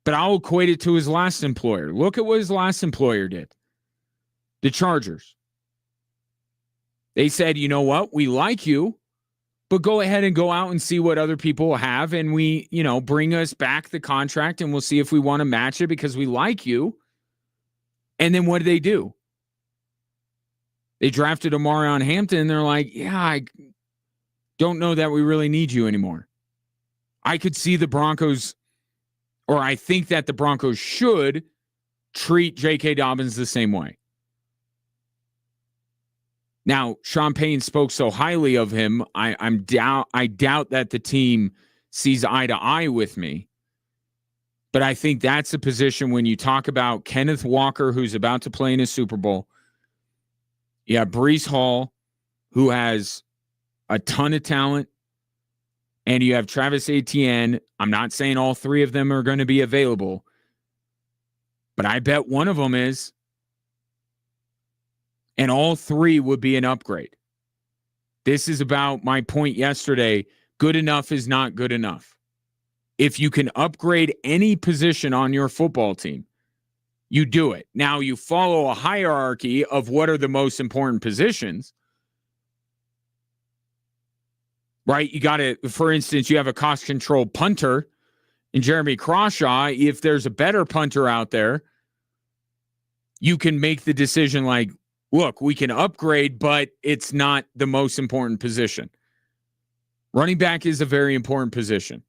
But I'll equate it to his last employer. Look at what his last employer did. The Chargers. They said, you know what? We like you, but go ahead and go out and see what other people have. And we, bring us back the contract and we'll see if we want to match it because we like you. And then what do? They drafted Omarion Hampton. And they're like, yeah, I don't know that we really need you anymore. I could see the Broncos, or I think that the Broncos should treat J.K. Dobbins the same way. Now, Sean Payton spoke so highly of him, I doubt that the team sees eye to eye with me. But I think that's a position when you talk about Kenneth Walker, who's about to play in a Super Bowl. You have Breece Hall, who has a ton of talent. And you have Travis Etienne. I'm not saying all three of them are going to be available. But I bet one of them is. And all three would be an upgrade. This is about my point yesterday. Good enough is not good enough. If you can upgrade any position on your football team, you do it. Now you follow a hierarchy of what are the most important positions. Right? You got to, for instance, you have a cost control punter in Jeremy Crawshaw. If there's a better punter out there, you can make the decision like, look, we can upgrade, but it's not the most important position. Running back is a very important position.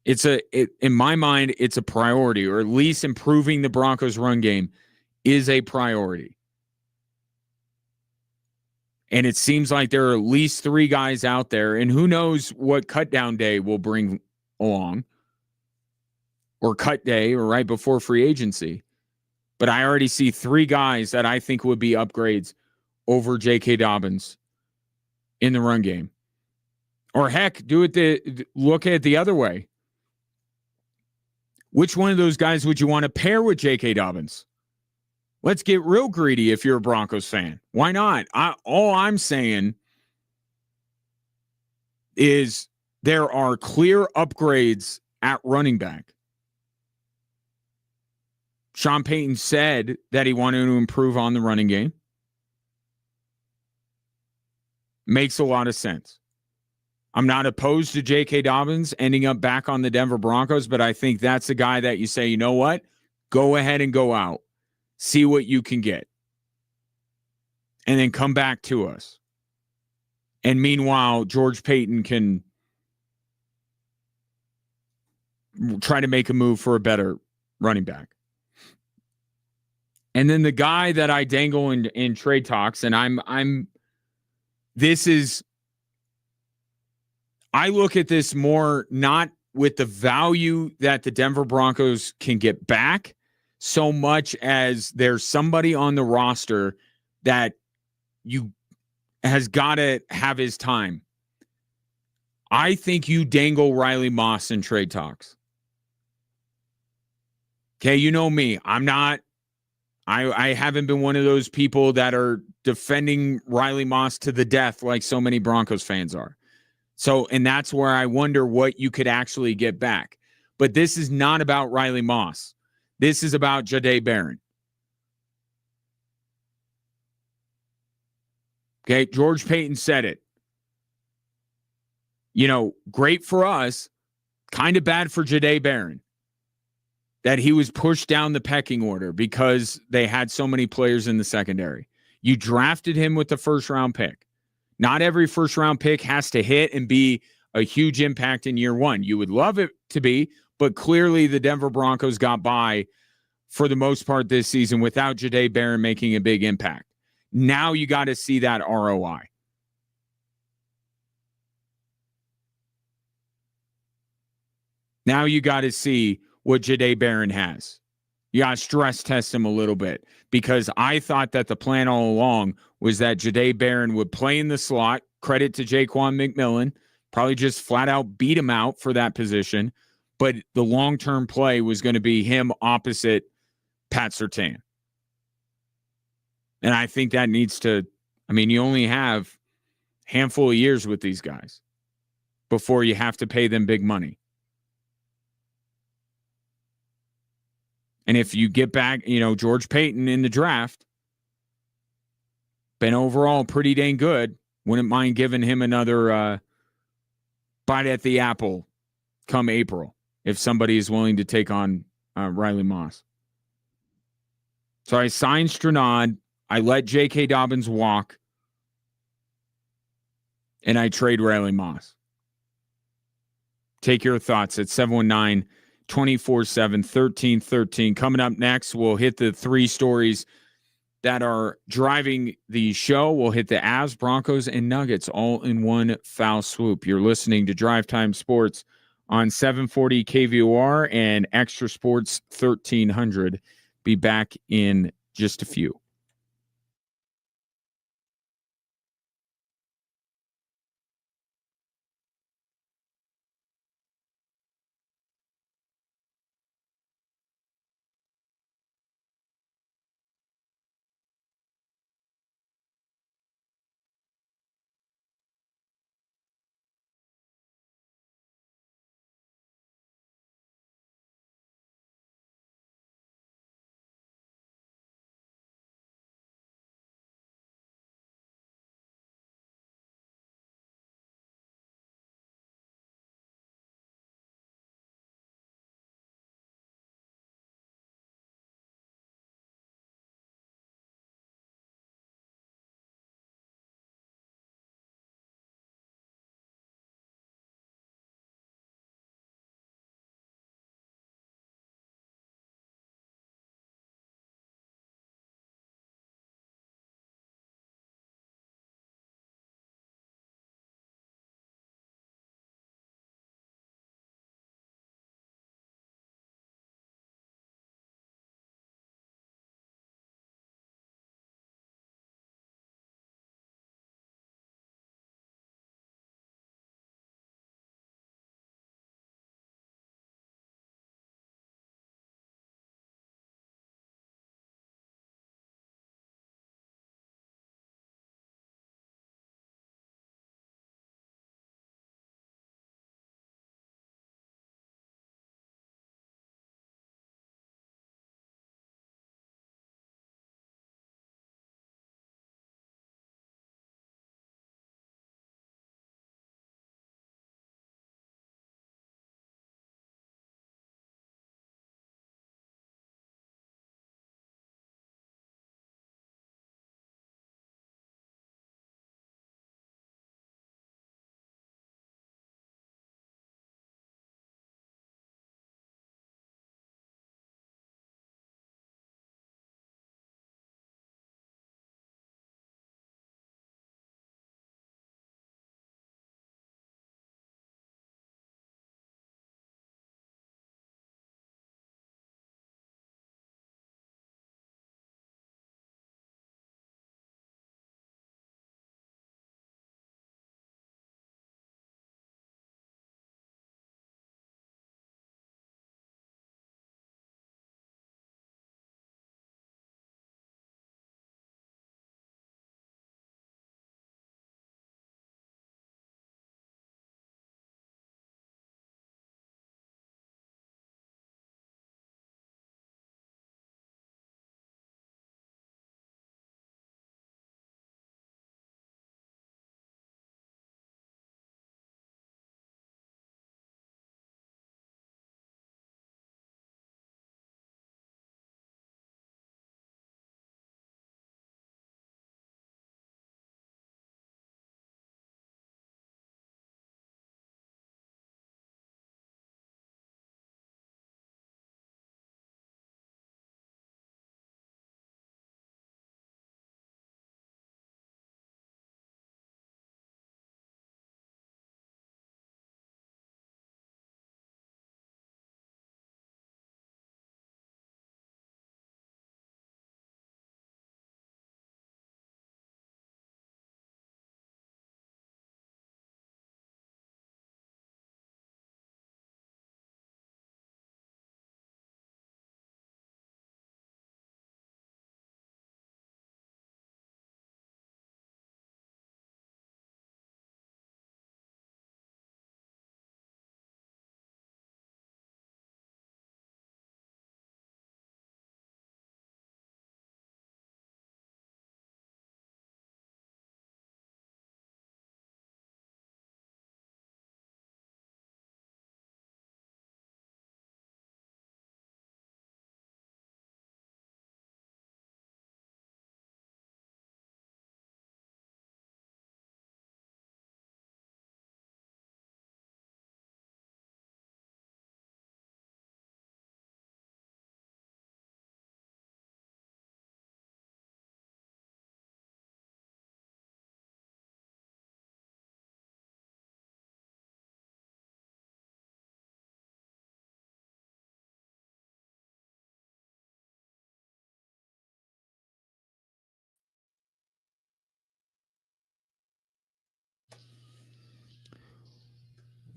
In my mind, it's a priority, or at least improving the Broncos' run game is a priority. And it seems like there are at least three guys out there, and who knows what cut down day will bring along, or cut day, or right before free agency. But I already see 3 guys that I think would be upgrades over J.K. Dobbins in the run game. Or heck, look at it the other way. Which one of those guys would you want to pair with J.K. Dobbins? Let's get real greedy if you're a Broncos fan. Why not? All I'm saying is there are clear upgrades at running back. Sean Payton said that he wanted to improve on the running game. Makes a lot of sense. I'm not opposed to J.K. Dobbins ending up back on the Denver Broncos, but I think that's a guy that you say, you know what? Go ahead and go out. See what you can get. And then come back to us. And meanwhile, George Payton can try to make a move for a better running back. And then the guy that I dangle in trade talks, and I look at this more not with the value that the Denver Broncos can get back so much as there's somebody on the roster that has got to have his time. I think you dangle Riley Moss in trade talks. Okay, you know me. I haven't been one of those people that are defending Riley Moss to the death like so many Broncos fans are. So, and that's where I wonder what you could actually get back. But this is not about Riley Moss. This is about Jahdae Barron. Okay, George Payton said it. You know, great for us, kind of bad for Jahdae Barron that he was pushed down the pecking order because they had so many players in the secondary. You drafted him with the first-round pick. Not every first-round pick has to hit and be a huge impact in year one. You would love it to be, but clearly the Denver Broncos got by for the most part this season without Jahdae Barron making a big impact. Now you got to see that ROI. Now you got to see what Jahdae Barron has. You got to stress test him a little bit because I thought that the plan all along was that Jahdae Barron would play in the slot. Credit to Jaquan McMillan. Probably just flat out beat him out for that position. But the long-term play was going to be him opposite Pat Surtain. And I think that needs to, I mean, you only have a handful of years with these guys before you have to pay them big money. And if you get back, you know, George Payton in the draft, been overall pretty dang good. Wouldn't mind giving him another bite at the apple come April if somebody is willing to take on Riley Moss. So I signed Stranad. I let J.K. Dobbins walk. And I trade Riley Moss. Take your thoughts at 719-247-1313. Coming up next, we'll hit the 3 stories that are driving the show. We'll hit the Avs, Broncos, and Nuggets all in one foul swoop. You're listening to Drive Time Sports on 740 KVOR and Extra Sports 1300. Be back in just a few.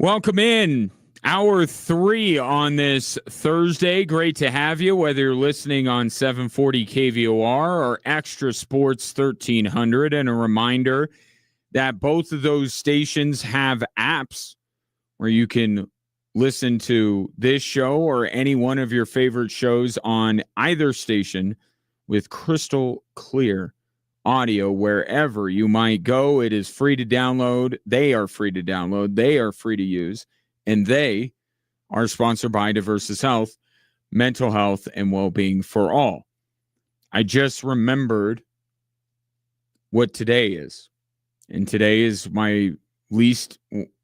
Welcome in. Hour 3 on this Thursday. Great to have you, whether you're listening on 740 KVOR or Extra Sports 1300. And a reminder that both of those stations have apps where you can listen to this show or any one of your favorite shows on either station with crystal clear audio wherever you might go. It is free to download. They are free to download. They are free to use. And they are sponsored by Diversus Health, mental health, and well-being for all. I just remembered what today is. And today is my least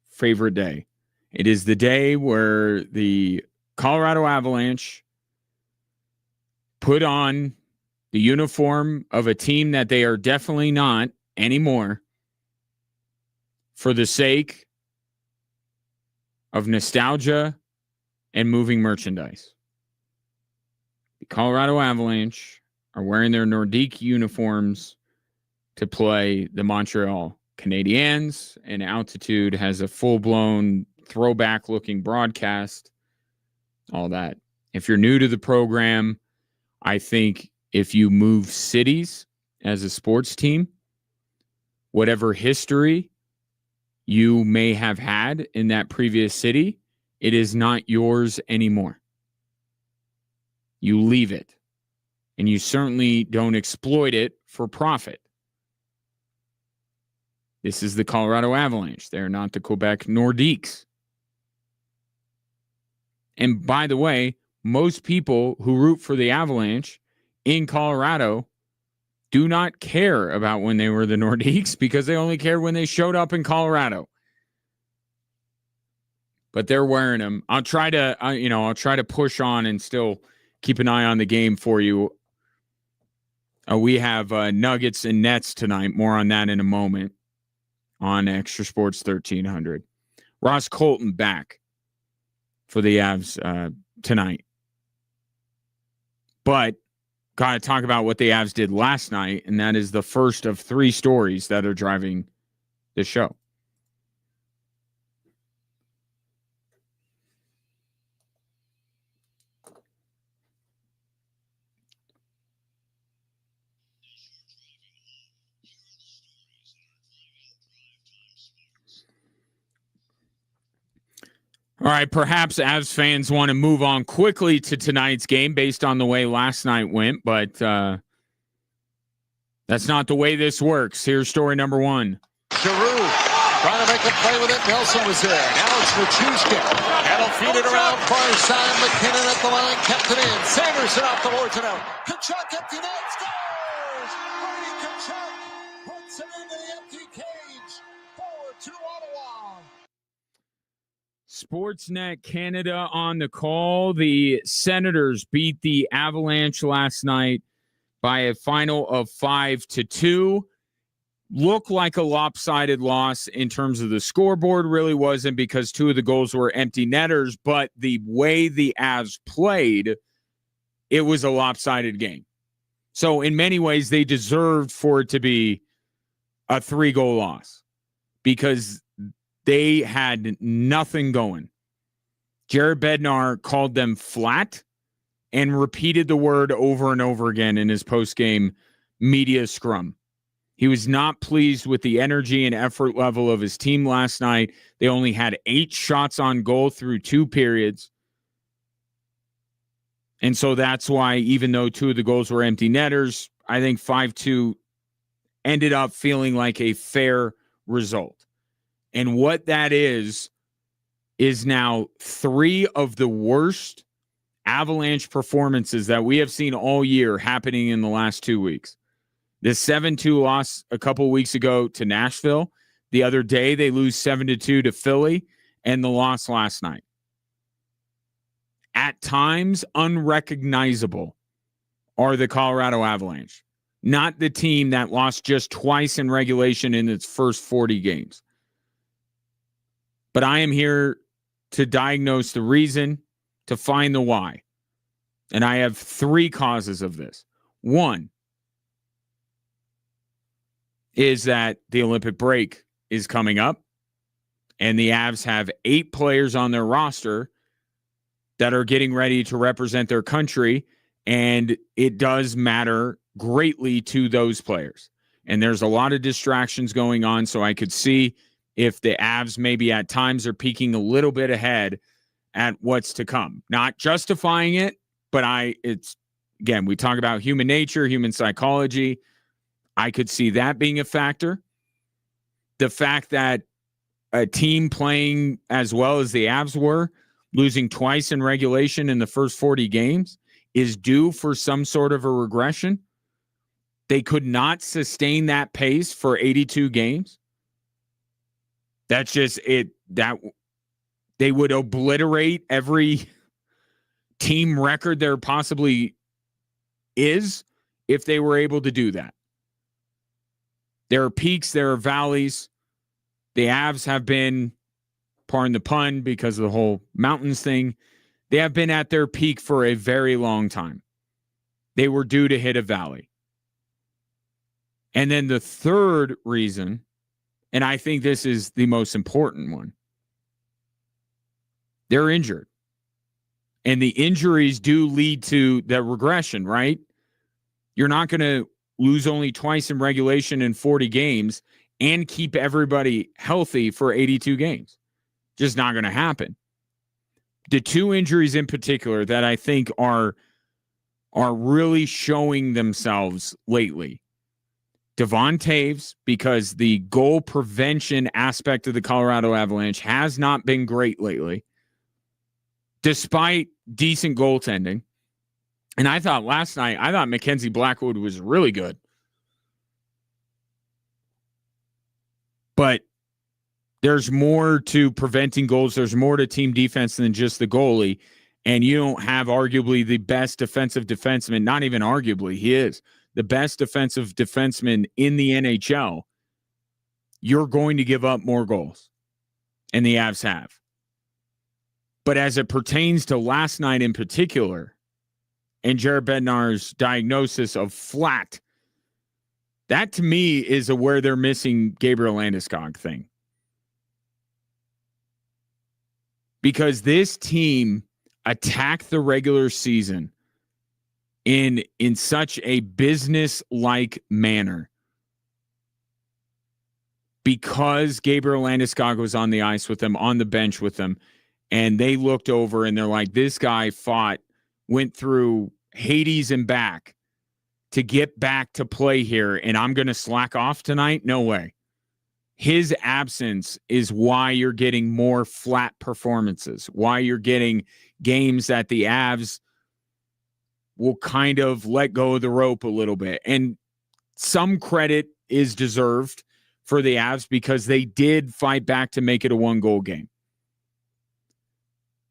favorite day. It is the day where the Colorado Avalanche put on the uniform of a team that they are definitely not anymore for the sake of nostalgia and moving merchandise. The Colorado Avalanche are wearing their Nordique uniforms to play the Montreal Canadiens, and Altitude has a full-blown throwback-looking broadcast, all that. If you're new to the program, I think if you move cities as a sports team, whatever history you may have had in that previous city, it is not yours anymore. You leave it, and you certainly don't exploit it for profit. This is the Colorado Avalanche. They're not the Quebec Nordiques. And by the way, most people who root for the Avalanche in Colorado do not care about when they were the Nordiques because they only cared when they showed up in Colorado. But they're wearing them. I'll try to push on and still keep an eye on the game for you. We have Nuggets and Nets tonight. More on that in a moment on Extra Sports 1300. Ross Colton back for the Avs tonight. But got to talk about what the Avs did last night, and that is the first of 3 stories that are driving the show. All right, perhaps Avs fans want to move on quickly to tonight's game based on the way last night went, but that's not the way this works. Here's story number 1. Giroux trying to make a play with it. Nelson was there. Now it's Machushkin. And he'll feed it around far side. McKinnon at the line, kept it in. Sanderson off the boards and out. Kachuk empty net, scores! Brady Kachuk puts it into the empty cage. 4-2 Ottawa. Sportsnet Canada on the call. The Senators beat the Avalanche last night by a final of 5-2. Looked like a lopsided loss in terms of the scoreboard. Really wasn't, because 2 of the goals were empty netters, but the way the Avs played, it was a lopsided game. So in many ways, they deserved for it to be a 3-goal loss because they had nothing going. Jared Bednar called them flat and repeated the word over and over again in his post-game media scrum. He was not pleased with the energy and effort level of his team last night. They only had 8 shots on goal through 2 periods. And so that's why, even though 2 of the goals were empty netters, I think 5-2 ended up feeling like a fair result. And what that is now 3 of the worst Avalanche performances that we have seen all year happening in the last 2 weeks. This 7-2 loss a couple weeks ago to Nashville. The other day, they lose 7-2 to Philly, and the loss last night. At times, unrecognizable are the Colorado Avalanche, not the team that lost just twice in regulation in its first 40 games. But I am here to diagnose the reason, to find the why. And I have 3 causes of this. 1 is that the Olympic break is coming up. And the Avs have 8 players on their roster that are getting ready to represent their country, and it does matter greatly to those players. And there's a lot of distractions going on, so I could see if the Avs maybe at times are peeking a little bit ahead at what's to come. Not justifying it, but it's again, we talk about human nature, human psychology. I could see that being a factor. The fact that a team playing as well as the Avs were, losing twice in regulation in the first 40 games, is due for some sort of a regression. They could not sustain that pace for 82 games. That's just it. That they would obliterate every team record there possibly is if they were able to do that. There are peaks, there are valleys. The Avs have been, pardon the pun, because of the whole mountains thing, they have been at their peak for a very long time. They were due to hit a valley. And then the third reason, and I think this is the most important one, they're injured. And the injuries do lead to the regression, right? You're not going to lose only twice in regulation in 40 games and keep everybody healthy for 82 games. Just not going to happen. The 2 injuries in particular that I think are really showing themselves lately. Devon Taves, because the goal prevention aspect of the Colorado Avalanche has not been great lately, despite decent goaltending. And I thought last night, Mackenzie Blackwood was really good. But there's more to preventing goals. There's more to team defense than just the goalie. And you don't have arguably the best defensive defenseman, not even arguably, he is the best defensive defenseman in the NHL. You're going to give up more goals. And the Avs have. But as it pertains to last night in particular, and Jared Bednar's diagnosis of flat, that to me is a where they're missing Gabriel Landeskog thing. Because this team attacked the regular season in such a business-like manner because Gabriel Landeskog was on the ice with them, on the bench with them, and they looked over and they're like, this guy went through Hades and back to get back to play here, and I'm going to slack off tonight? No way. His absence is why you're getting more flat performances, why you're getting games that the Avs will kind of let go of the rope a little bit. And some credit is deserved for the Avs because they did fight back to make it a 1-goal game.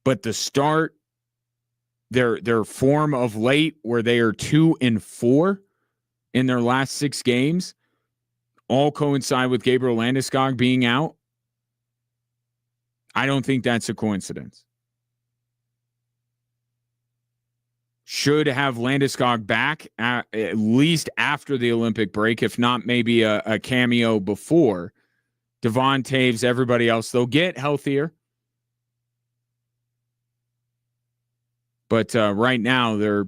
But the start, their form of late, where they are 2-4 in their last 6 games, all coincide with Gabriel Landeskog being out. I don't think that's a coincidence. Should have Landeskog back at least after the Olympic break, if not maybe a cameo before. Devon Taves, everybody else, they'll get healthier. But right now they're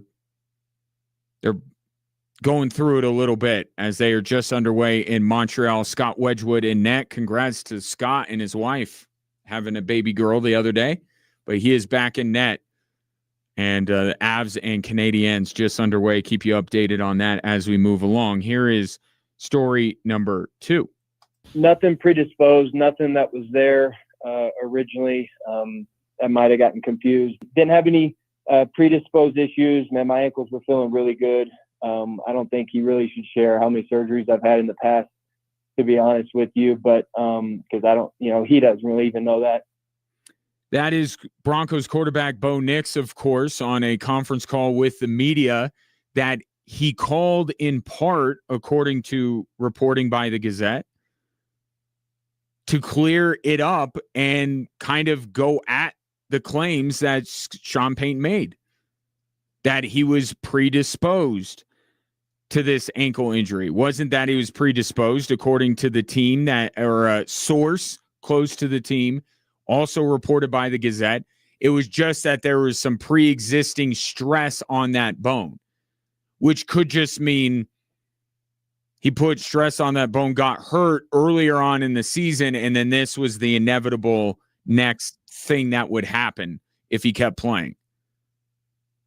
going through it a little bit as they are just underway in Montreal. Scott Wedgwood in net. Congrats to Scott and his wife having a baby girl the other day. But he is back in net. And Avs and Canadiens just underway. Keep you updated on that as we move along. Here is story number 2. Nothing predisposed, nothing that was there originally. I might have gotten confused. Didn't have any predisposed issues. Man, my ankles were feeling really good. I don't think he really should share how many surgeries I've had in the past, to be honest with you, but because I don't, he doesn't really even know that. That is Broncos quarterback Bo Nix, of course, on a conference call with the media that he called in part, according to reporting by the Gazette, to clear it up and kind of go at the claims that Sean Payton made, that he was predisposed to this ankle injury. Wasn't that he was predisposed, according to the team, that or a source close to the team, also reported by the Gazette. It was just that there was some pre-existing stress on that bone, which could just mean he put stress on that bone, got hurt earlier on in the season, and then this was the inevitable next thing that would happen if he kept playing.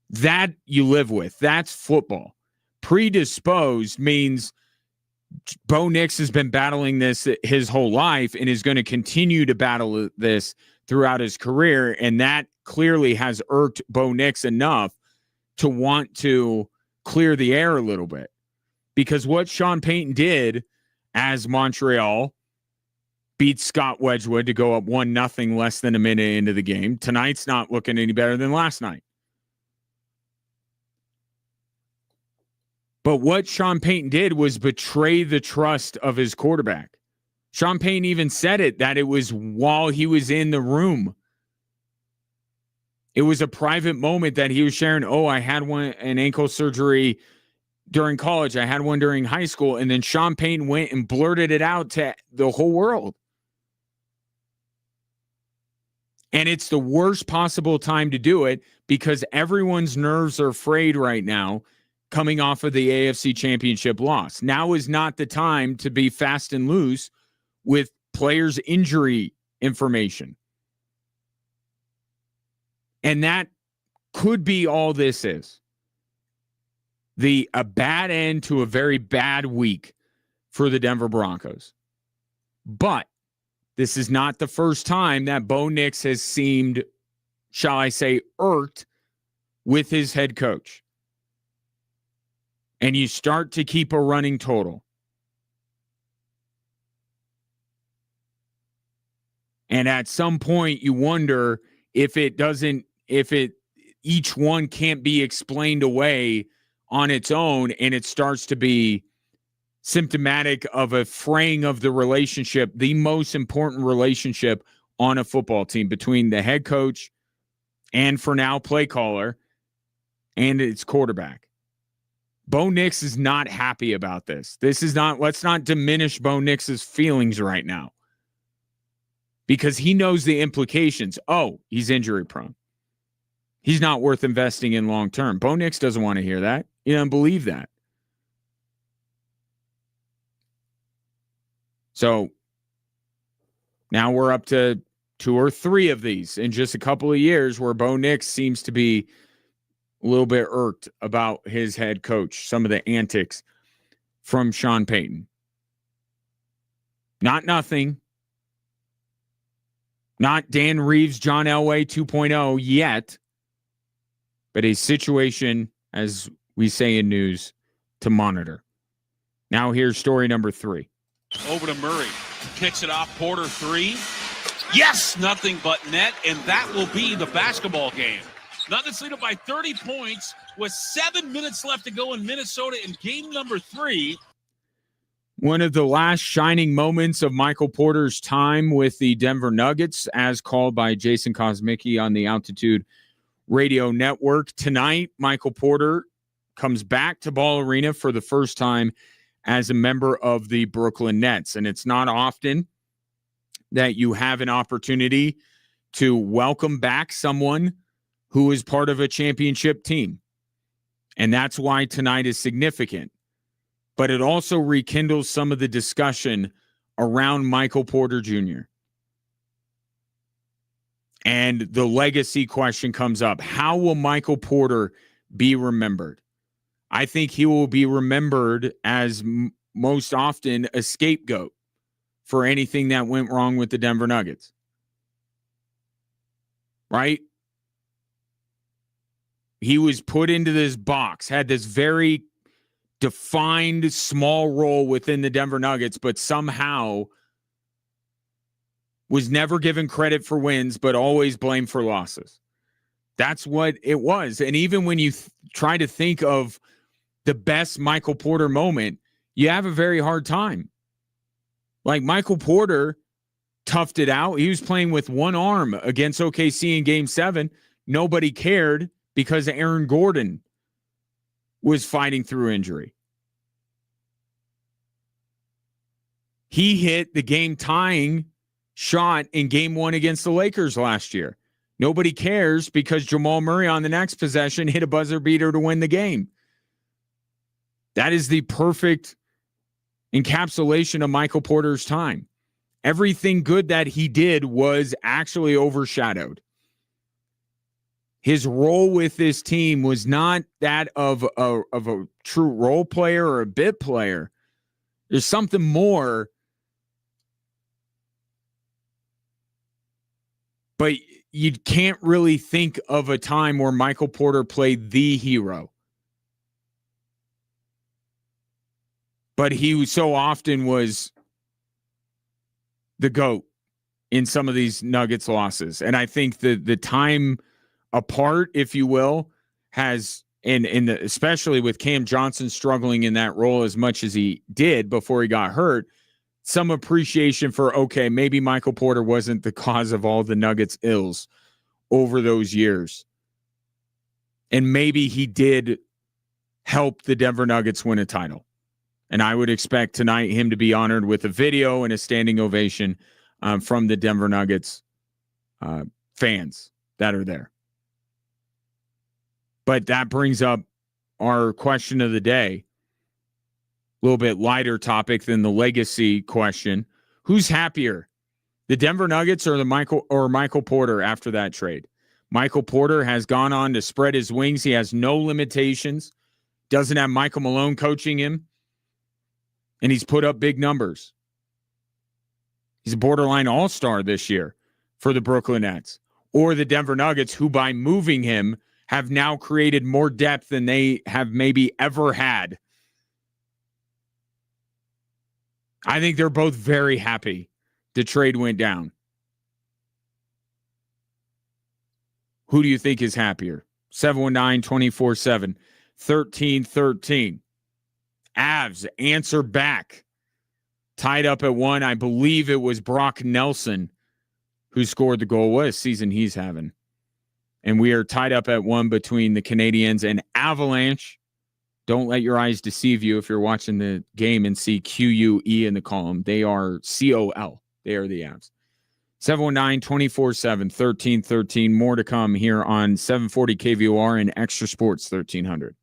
That you live with. That's football. Predisposed means Bo Nix has been battling this his whole life and is going to continue to battle this throughout his career, and that clearly has irked Bo Nix enough to want to clear the air a little bit. Because what Sean Payton did as Montreal beat Scott Wedgwood to go up 1-0 less than a minute into the game, tonight's not looking any better than last night. But what Sean Payton did was betray the trust of his quarterback. Sean Payton even said it, that it was while he was in the room. It was a private moment that he was sharing. Oh, I had an ankle surgery during college. I had one during high school. And then Sean Payton went and blurted it out to the whole world. And it's the worst possible time to do it because everyone's nerves are frayed right now coming off of the AFC Championship loss. Now is not the time to be fast and loose with players' injury information. And that could be all this is. A bad end to a very bad week for the Denver Broncos. But this is not the first time that Bo Nix has seemed, shall I say, irked with his head coach. And you start to keep a running total. And at some point you wonder if each one can't be explained away on its own, and it starts to be symptomatic of a fraying of the relationship, the most important relationship on a football team between the head coach and, for now, play caller and its quarterback. Bo Nix is not happy about this. Let's not diminish Bo Nix's feelings right now because he knows the implications. Oh, he's injury prone. He's not worth investing in long term. Bo Nix doesn't want to hear that. He doesn't believe that. So now we're up to 2 or 3 of these in just a couple of years where Bo Nix seems to be a little bit irked about his head coach, some of the antics from Sean Payton. Not nothing. Not Dan Reeves, John Elway 2.0 yet, but a situation, as we say in news, to monitor. Now here's story number 3. Over to Murray. Kicks it off. Porter 3. Yes! Nothing but net, and that will be the basketball game. Nuggets lead it by 30 points with 7 minutes left to go in Minnesota in game number 3. One of the last shining moments of Michael Porter's time with the Denver Nuggets, as called by Jason Kosmicki on the Altitude Radio Network. Tonight, Michael Porter comes back to Ball Arena for the first time as a member of the Brooklyn Nets. And it's not often that you have an opportunity to welcome back someone who is part of a championship team. And that's why tonight is significant. But it also rekindles some of the discussion around Michael Porter Jr. And the legacy question comes up. How will Michael Porter be remembered? I think he will be remembered as most often a scapegoat for anything that went wrong with the Denver Nuggets. Right? He was put into this box, had this very defined small role within the Denver Nuggets, but somehow was never given credit for wins, but always blamed for losses. That's what it was. And even when you try to think of the best Michael Porter moment, you have a very hard time. Like Michael Porter toughed it out. He was playing with one arm against OKC in Game 7. Nobody cared because Aaron Gordon was fighting through injury. He hit the game-tying shot in game 1 against the Lakers last year. Nobody cares because Jamal Murray on the next possession hit a buzzer beater to win the game. That is the perfect encapsulation of Michael Porter's time. Everything good that he did was actually overshadowed. His role with this team was not that of a true role player or a bit player. There's something more. But you can't really think of a time where Michael Porter played the hero. But he so often was the GOAT in some of these Nuggets losses. And I think the time apart, if you will, has, especially with Cam Johnson struggling in that role as much as he did before he got hurt, some appreciation for, okay, maybe Michael Porter wasn't the cause of all the Nuggets' ills over those years. And maybe he did help the Denver Nuggets win a title. And I would expect tonight him to be honored with a video and a standing ovation from the Denver Nuggets fans that are there. But that brings up our question of the day. A little bit lighter topic than the legacy question. Who's happier, the Denver Nuggets or Michael Porter after that trade? Michael Porter has gone on to spread his wings. He has no limitations. Doesn't have Michael Malone coaching him. And he's put up big numbers. He's a borderline all-star this year for the Brooklyn Nets. Or the Denver Nuggets, who by moving him have now created more depth than they have maybe ever had. I think they're both very happy the trade went down. Who do you think is happier? 719-247-1313. Avs answer back. Tied up at 1. I believe it was Brock Nelson who scored the goal. What a season he's having. And we are tied up at 1 between the Canadiens and Avalanche. Don't let your eyes deceive you if you're watching the game and see QUE in the column. They are COL. They are the Avs. 719-247-1313. More to come here on 740 KVOR and Extra Sports 1300.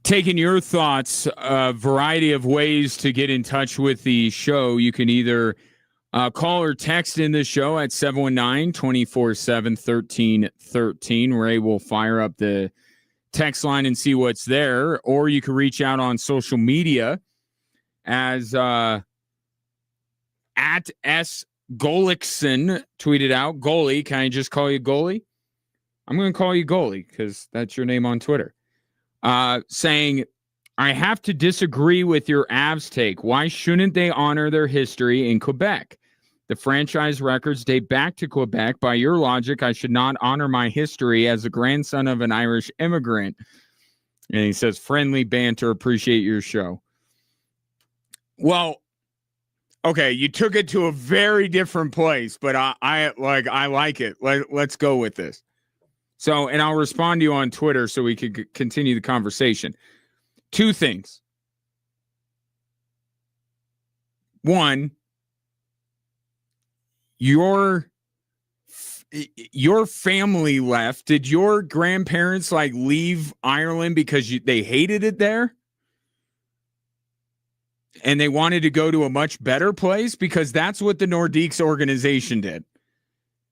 taking your thoughts, a variety of ways to get in touch with the show. You can either call or text in the show at 719-247-1313. Ray will fire up the text line and see what's there. Or you can reach out on social media as at S. Golikson tweeted out, goalie, can I just call you goalie? I'm going to call you goalie because that's your name on Twitter. Saying, I have to disagree with your Avs take. Why shouldn't they honor their history in Quebec? The franchise records date back to Quebec. By your logic, I should not honor my history as a grandson of an Irish immigrant. And he says, friendly banter, appreciate your show. Well, okay, you took it to a very different place, but I like it. Let's go with this. So, and I'll respond to you on Twitter so we could continue the conversation. Two things. One, your family left. Did your grandparents leave Ireland because they hated it there? And they wanted to go to a much better place? Because that's what the Nordiques organization did.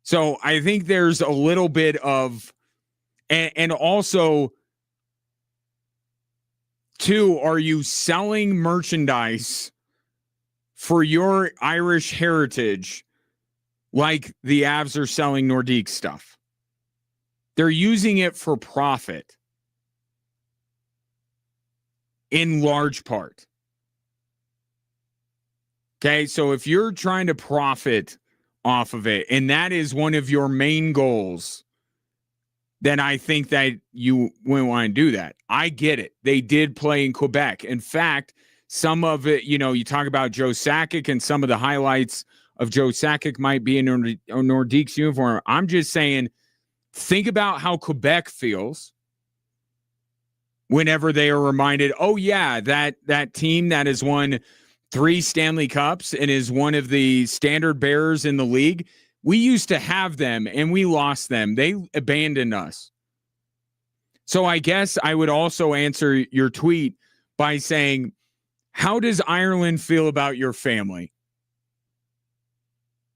So I think there's a little bit of, and also, two, are you selling merchandise for your Irish heritage like the Avs are selling Nordique stuff? They're using it for profit in large part. Okay, so if you're trying to profit off of it, and that is one of your main goals, then I think that you wouldn't want to do that. I get it. They did play in Quebec. In fact, some of it, you talk about Joe Sakic, and some of the highlights of Joe Sakic might be in a Nordiques uniform. I'm just saying, think about how Quebec feels whenever they are reminded, oh yeah, that team that has won 3 Stanley Cups and is one of the standard bearers in the league. We used to have them and we lost them. They abandoned us. So I guess I would also answer your tweet by saying, how does Ireland feel about your family?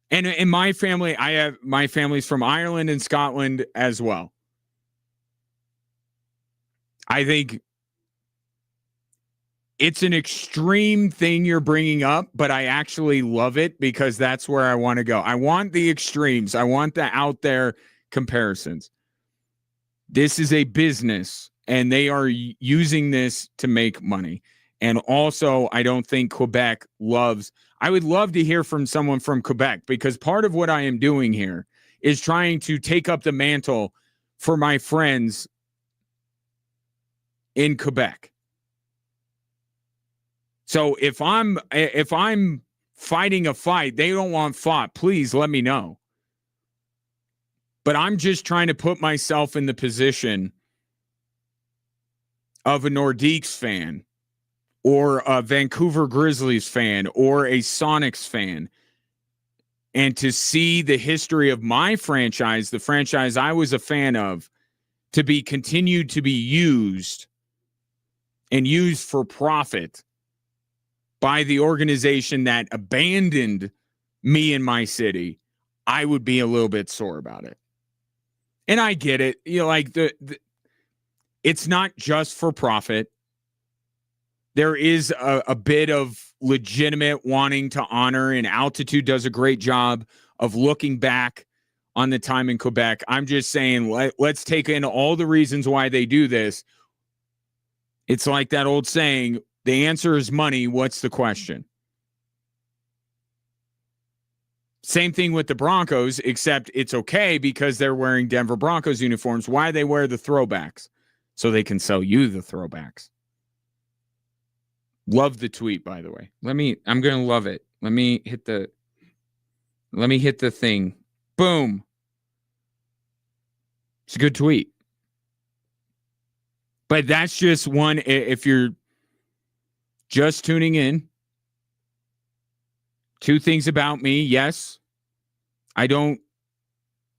And in my family, my family's from Ireland and Scotland as well. I think it's an extreme thing you're bringing up, but I actually love it because that's where I want to go. I want the extremes. I want the out there comparisons. This is a business, and they are using this to make money. And also, I don't think Quebec loves. I would love to hear from someone from Quebec, because part of what I am doing here is trying to take up the mantle for my friends in Quebec. So if I'm fighting a fight they don't want fought, please let me know. But I'm just trying to put myself in the position of a Nordiques fan, or a Vancouver Grizzlies fan, or a Sonics fan, and to see the history of my franchise, the franchise I was a fan of, to be continued to be used and used for profit by the organization that abandoned me in my city, I would be a little bit sore about it. And I get it. It's not just for profit. There is a bit of legitimate wanting to honor, and Altitude does a great job of looking back on the time in Quebec. I'm just saying, let's take in all the reasons why they do this. It's like that old saying, the answer is money. What's the question? Same thing with the Broncos, except it's okay because they're wearing Denver Broncos uniforms. Why they wear the throwbacks? So they can sell you the throwbacks. Love the tweet, by the way. I'm going to love it. Let me hit the thing. Boom. It's a good tweet. But that's just one. If you're just tuning in, 2 things about me. Yes, I don't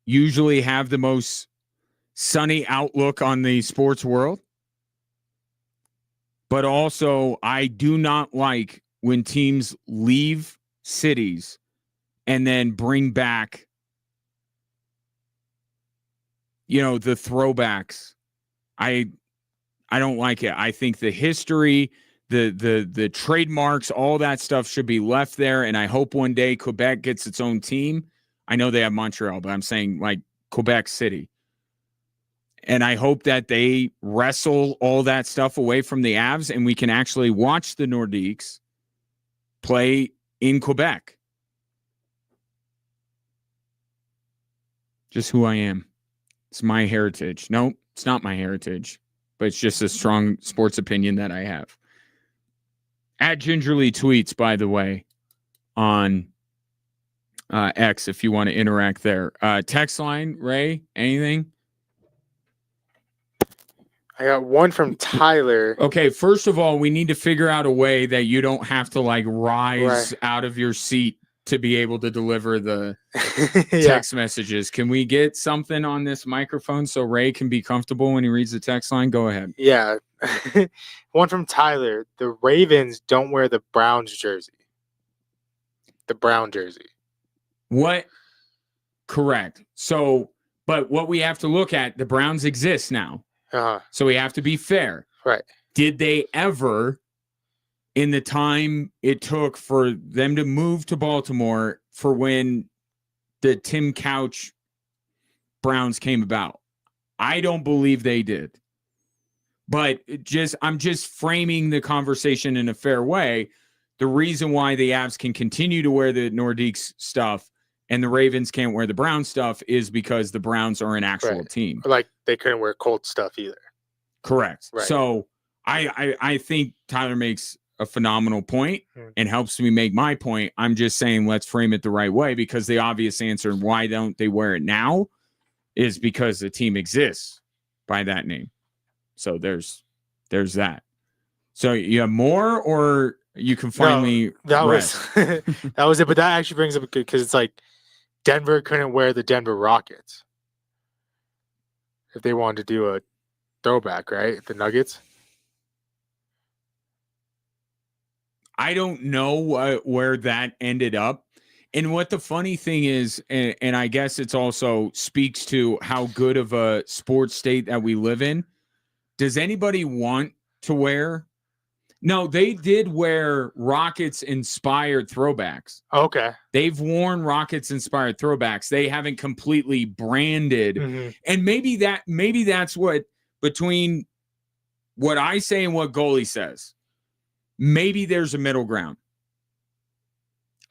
usually have the most sunny outlook on the sports world. But also, I do not like when teams leave cities and then bring back, the throwbacks. I don't like it. I think the history, the trademarks, all that stuff should be left there. And I hope one day Quebec gets its own team. I know they have Montreal, but I'm saying like Quebec City. And I hope that they wrestle all that stuff away from the Avs and we can actually watch the Nordiques play in Quebec. Just who I am. It's my heritage. No, it's not my heritage, but it's just a strong sports opinion that I have. At Gingerly Tweets, by the way, on X, if you want to interact there. Text line, Ray, anything? I got one from Tyler. Okay, first of all, we need to figure out a way that you don't have to like rise out of your seat to be able to deliver the text messages. Can we get something on this microphone so Ray can be comfortable when he reads the text line? Go ahead. Yeah. One from Tyler. The Ravens don't wear the Browns jersey. The brown jersey. What? Correct. So, but what we have to look at, the Browns exist now. So we have to be fair. Right. Did they ever, in the time it took for them to move to Baltimore for when the Tim Couch Browns came about? I don't believe they did. But I'm just framing the conversation in a fair way. The reason why the Avs can continue to wear the Nordiques stuff and the Ravens can't wear the Brown stuff is because the Browns are an actual team. Like they couldn't wear Colts stuff either. Correct. Right. So I think Tyler makes a phenomenal point and helps me make my point. I'm just saying let's frame it the right way, because the obvious answer why don't they wear it now is because the team exists by that name. So there's that. So you have more, or you can finally that rest? was that was it. But that actually brings up good, because it's like Denver couldn't wear the Denver Rockets if they wanted to do a throwback, right? The Nuggets. I don't know where that ended up. And what the funny thing is, and I guess it's also speaks to how good of a sports state that we live in. Does anybody want to wear? No, they did wear Rockets-inspired throwbacks. Okay. They've worn Rockets-inspired throwbacks. They haven't completely branded. And maybe that's what, between what I say and what goalie says, maybe there's a middle ground.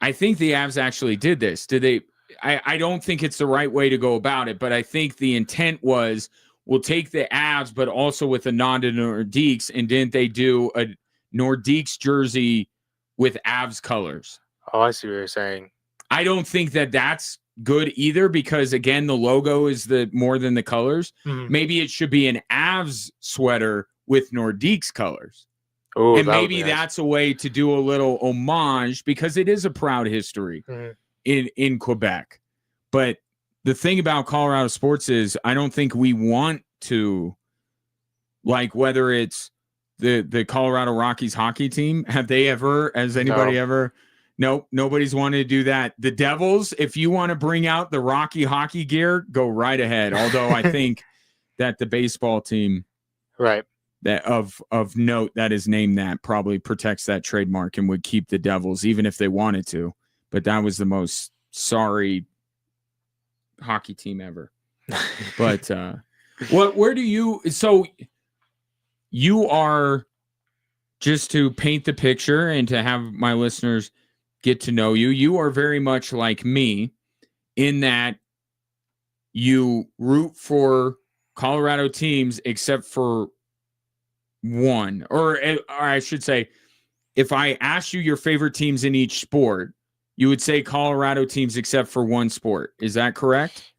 I think the Avs actually did this. Did they? I don't think it's the right way to go about it, but I think the intent was we'll take the Avs, but also with a nod to Nordiques. And didn't they do a Nordiques jersey with Avs colors? Oh, I see what you're saying. I don't think that that's good either, because again, the logo is the more than the colors. Maybe it should be an Avs sweater with Nordiques colors. Ooh, and maybe that's a way to do a little homage, because it is a proud history in Quebec. But the thing about Colorado sports is I don't think we want to, like, whether it's the Colorado Rockies hockey team, has anybody ever? Nope, nobody's wanted to do that. The Devils, if you want to bring out the Rocky hockey gear, go right ahead. Although I think that the baseball team, right, that of note that is named that, probably protects that trademark and would keep the Devils even if they wanted to. But that was the most sorry hockey team ever. But where do you, so you are, just to paint the picture and to have my listeners get to know you, you are very much like me in that you root for Colorado teams except for one, or I should say, if I asked you your favorite teams in each sport, you would say Colorado teams except for one sport. Is that correct?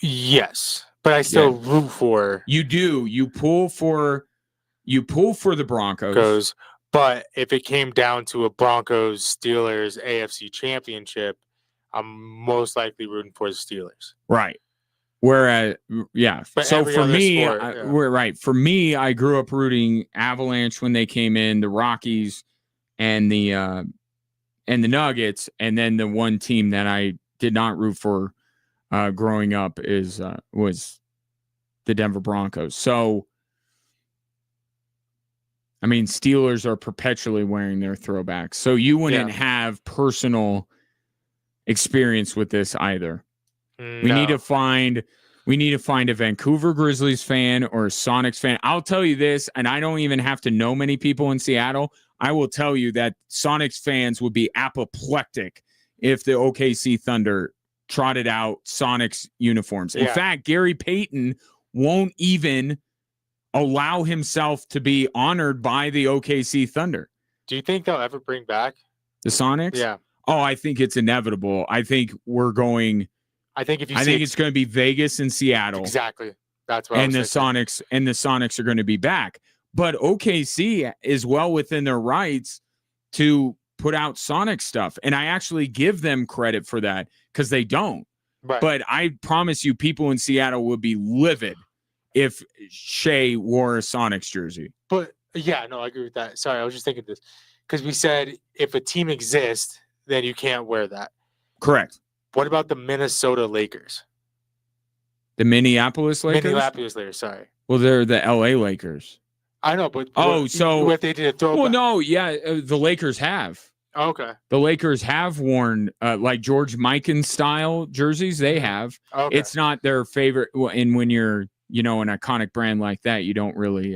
Yes, but I still root for. You do. You pull for the Broncos. But if it came down to a Broncos-Steelers AFC championship, I'm most likely rooting for the Steelers. Right. Whereas, yeah. But So every for other me, sport, yeah. we're right. For me, I grew up rooting Avalanche when they came in, the Rockies, and the Nuggets, and then the one team that I did not root for growing up was the Denver Broncos. So, I mean, Steelers are perpetually wearing their throwbacks. So you wouldn't have personal experience with this either. No. We need to find a Vancouver Grizzlies fan or a Sonics fan. I'll tell you this, and I don't even have to know many people in Seattle. I will tell you that Sonics fans would be apoplectic if the OKC Thunder trotted out Sonics uniforms. In fact, Gary Payton won't even allow himself to be honored by the OKC Thunder. Do you think they'll ever bring back the Sonics? Yeah. Oh, I think it's inevitable. I think we're going. I think it's going to be Vegas and Seattle. Exactly. That's what. And the Sonics are going to be back. But OKC is well within their rights to put out Sonic stuff, and I actually give them credit for that because they don't. Right. But I promise you, people in Seattle would be livid if Shea wore a Sonics jersey. But yeah, no, I agree with that. Sorry, I was just thinking this because we said if a team exists, then you can't wear that. Correct. What about the Minnesota Lakers? The Minneapolis Lakers? Minneapolis Lakers, sorry. Well, they're the LA Lakers. I know, but what they did a throwback? Well, no, yeah, the Lakers have. Oh, okay. The Lakers have worn like George Mikan style jerseys. They have. Okay. It's not their favorite. And when you're, an iconic brand like that, you don't really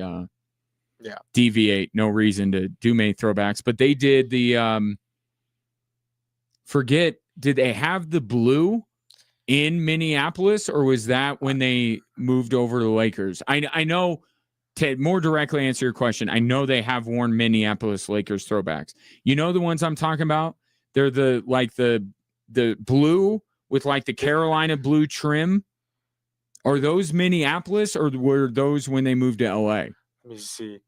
deviate. No reason to do many throwbacks. But they did the did they have the blue in Minneapolis, or was that when they moved over to the Lakers? I know, to more directly answer your question, I know they have worn Minneapolis Lakers throwbacks. You know the ones I'm talking about? They're the blue with like the Carolina blue trim. Are those Minneapolis, or were those when they moved to LA? Let me see.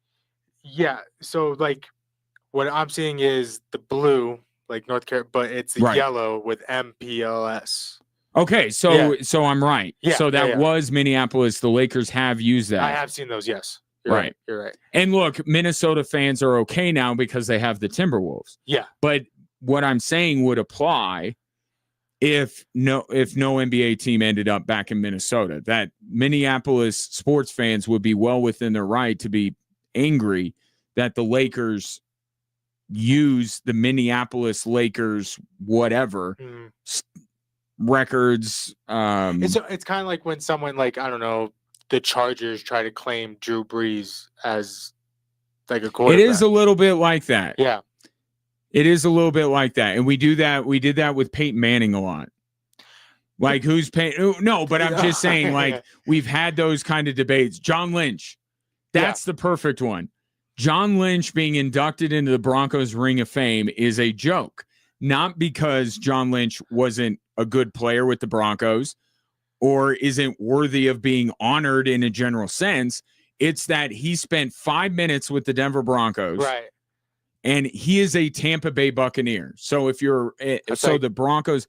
Yeah, so like what I'm seeing is the blue, like North Carolina, but it's the yellow with MPLS. Okay, so I'm right. Yeah, so that was Minneapolis. The Lakers have used that. I have seen those, yes. Right. You're right. And look, Minnesota fans are okay now because they have the Timberwolves. Yeah. But what I'm saying would apply if no NBA team ended up back in Minnesota. That Minneapolis sports fans would be well within their right to be angry that the Lakers use the Minneapolis Lakers whatever records. It's kind of like when someone like, I don't know, the Chargers try to claim Drew Brees as like a quarterback. It is a little bit like that. Yeah. It is a little bit like that. And we do that. We did that with Peyton Manning a lot. Like who's Peyton? No, but I'm just saying, like, we've had those kind of debates. John Lynch. That's the perfect one. John Lynch being inducted into the Broncos Ring of Fame is a joke. Not because John Lynch wasn't a good player with the Broncos or isn't worthy of being honored in a general sense. It's that he spent 5 minutes with the Denver Broncos. Right. And he is a Tampa Bay Buccaneer. So if you're the Broncos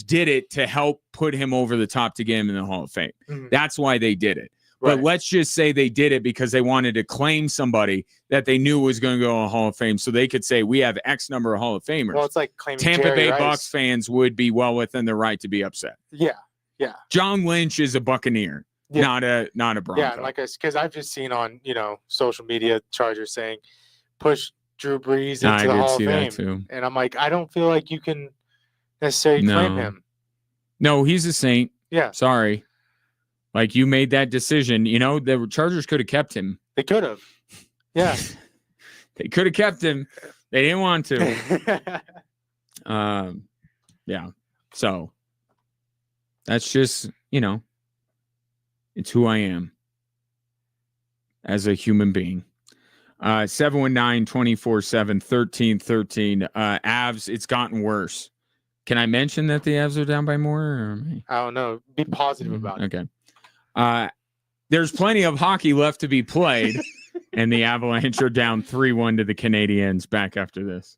did it to help put him over the top to get him in the Hall of Fame. Mm-hmm. That's why they did it. Right. But let's just say they did it because they wanted to claim somebody that they knew was going to go in Hall of Fame, so they could say we have X number of Hall of Famers. Well, it's like claiming Tampa Jerry Bay Rice. Bucs fans would be well within their right to be upset. Yeah, yeah. John Lynch is a Buccaneer, not a Bronco. Yeah, like because I've just seen on social media Chargers saying push Drew Brees into the Hall of Fame, too. And I'm like, I don't feel like you can necessarily claim him. No, he's a saint. Yeah, sorry. Like, you made that decision. The Chargers could have kept him. They could have. Yeah. They could have kept him. They didn't want to. Yeah. So that's just, it's who I am as a human being. 719-247-1313. Avs, it's gotten worse. Can I mention that the Avs are down by more? Or... I don't know. Be positive about it. Okay. There's plenty of hockey left to be played, and the Avalanche are down 3-1 to the Canadiens. Back after this.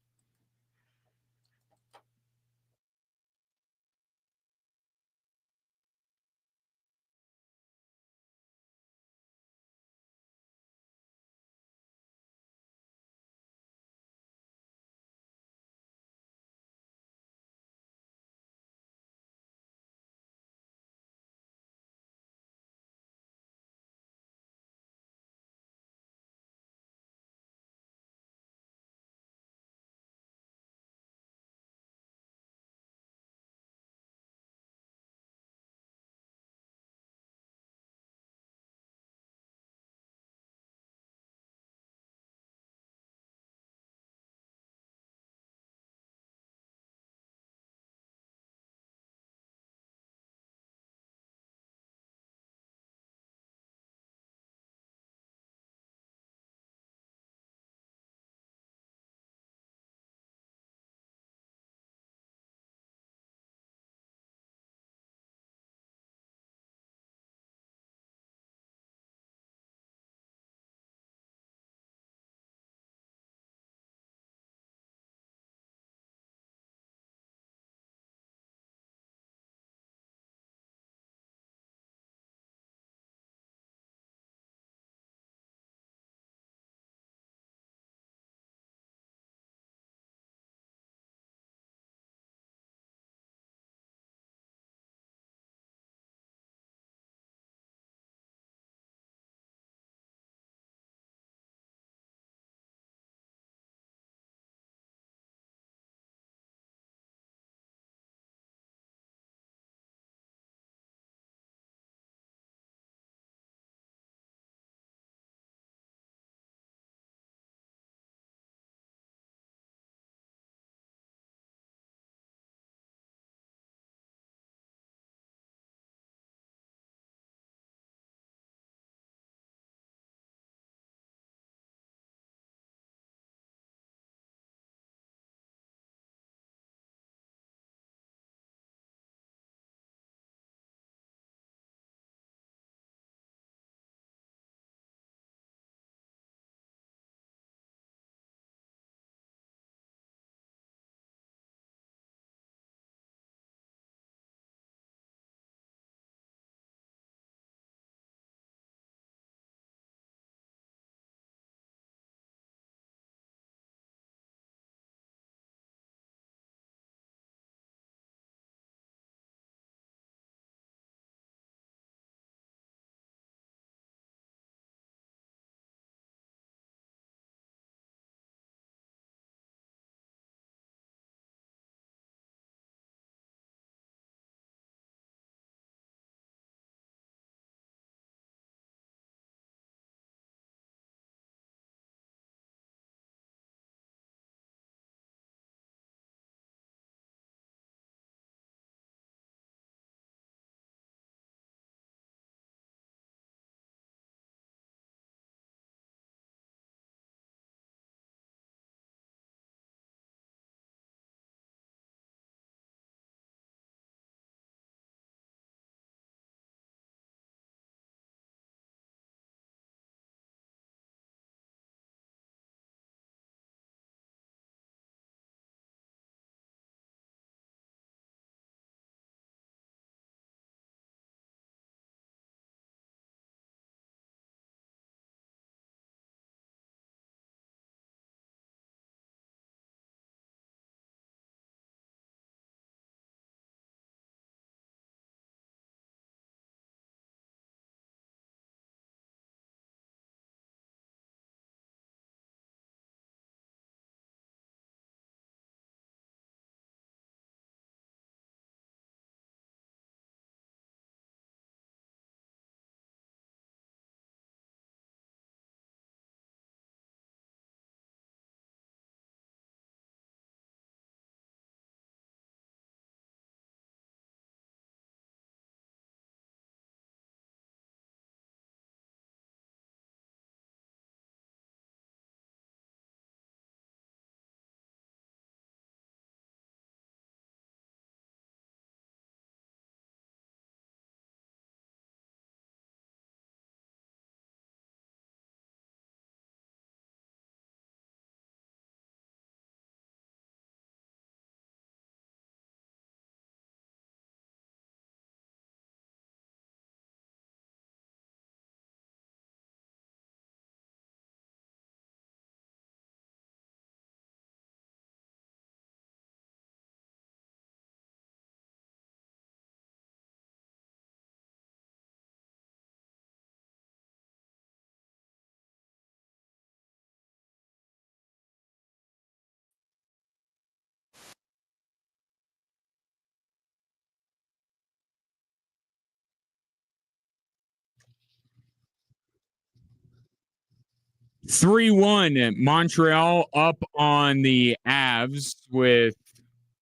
3-1. Montreal up on the Avs with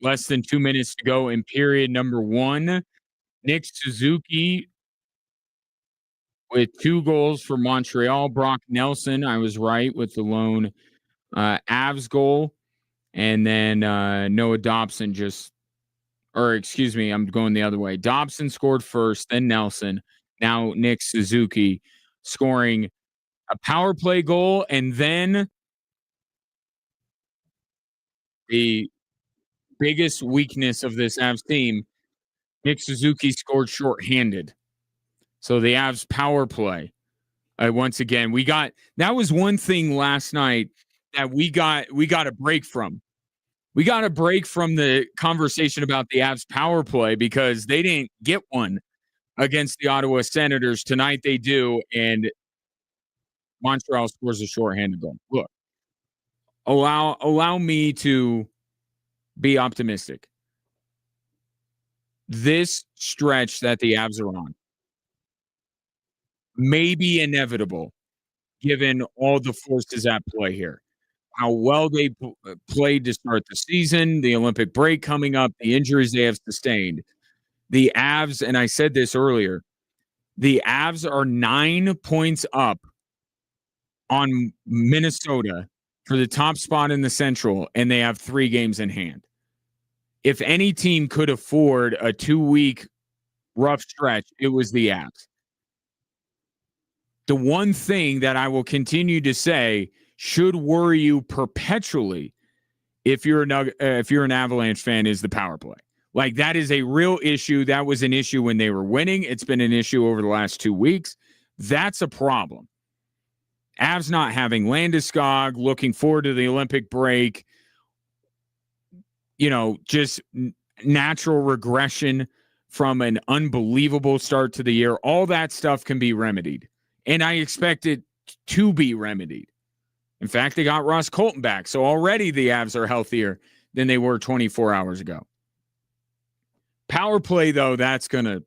less than 2 minutes to go in period number 1. Nick Suzuki with 2 goals for Montreal. Brock Nelson, I was right with the lone Avs goal. And then Noah Dobson I'm going the other way. Dobson scored first, then Nelson. Now Nick Suzuki scoring a power play goal, and then the biggest weakness of this Avs team, Nick Suzuki scored shorthanded. So the Avs power play. Once again, that was one thing last night that we got a break from. We got a break from the conversation about the Avs power play because they didn't get one against the Ottawa Senators. Tonight they do, and Montreal scores a shorthanded goal. Look, allow me to be optimistic. This stretch that the Avs are on may be inevitable given all the forces at play here. How well they played to start the season, the Olympic break coming up, the injuries they have sustained. The Avs, and I said this earlier, the Avs are 9 points up on Minnesota for the top spot in the Central, and they have 3 games in hand. If any team could afford a 2-week rough stretch, it was the Avs. The one thing that I will continue to say should worry you perpetually if you're an Avalanche fan is the power play. Like, that is a real issue. That was an issue when they were winning. It's been an issue over the last 2 weeks. That's a problem. Avs not having Landeskog, looking forward to the Olympic break, just natural regression from an unbelievable start to the year. All that stuff can be remedied. And I expect it to be remedied. In fact, they got Ross Colton back. So already the Avs are healthier than they were 24 hours ago. Power play, though, that's going to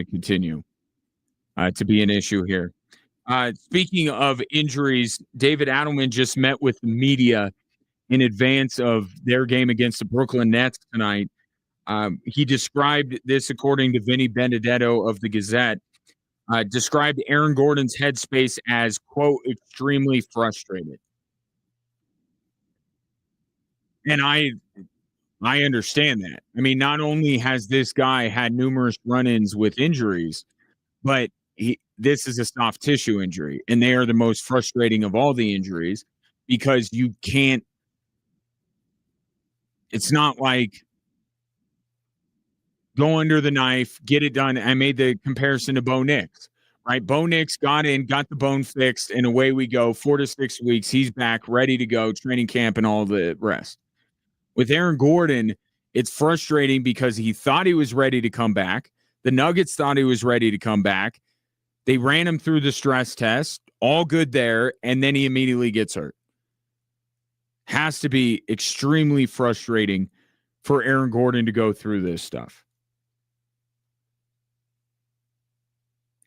continue to be an issue here. Speaking of injuries, David Adelman just met with the media in advance of their game against the Brooklyn Nets tonight. He described this, according to Vinny Benedetto of the Gazette, described Aaron Gordon's headspace as, quote, extremely frustrated. And I understand that. I mean, not only has this guy had numerous run-ins with injuries, but this is a soft tissue injury, and they are the most frustrating of all the injuries because you can't. It's not like go under the knife, get it done. I made the comparison to Bo Nix, right? Bo Nix got the bone fixed, and away we go. 4 to 6 weeks, he's back, ready to go, training camp and all the rest. With Aaron Gordon, it's frustrating because he thought he was ready to come back. The Nuggets thought he was ready to come back. They ran him through the stress test, all good there, and then he immediately gets hurt. Has to be extremely frustrating for Aaron Gordon to go through this stuff.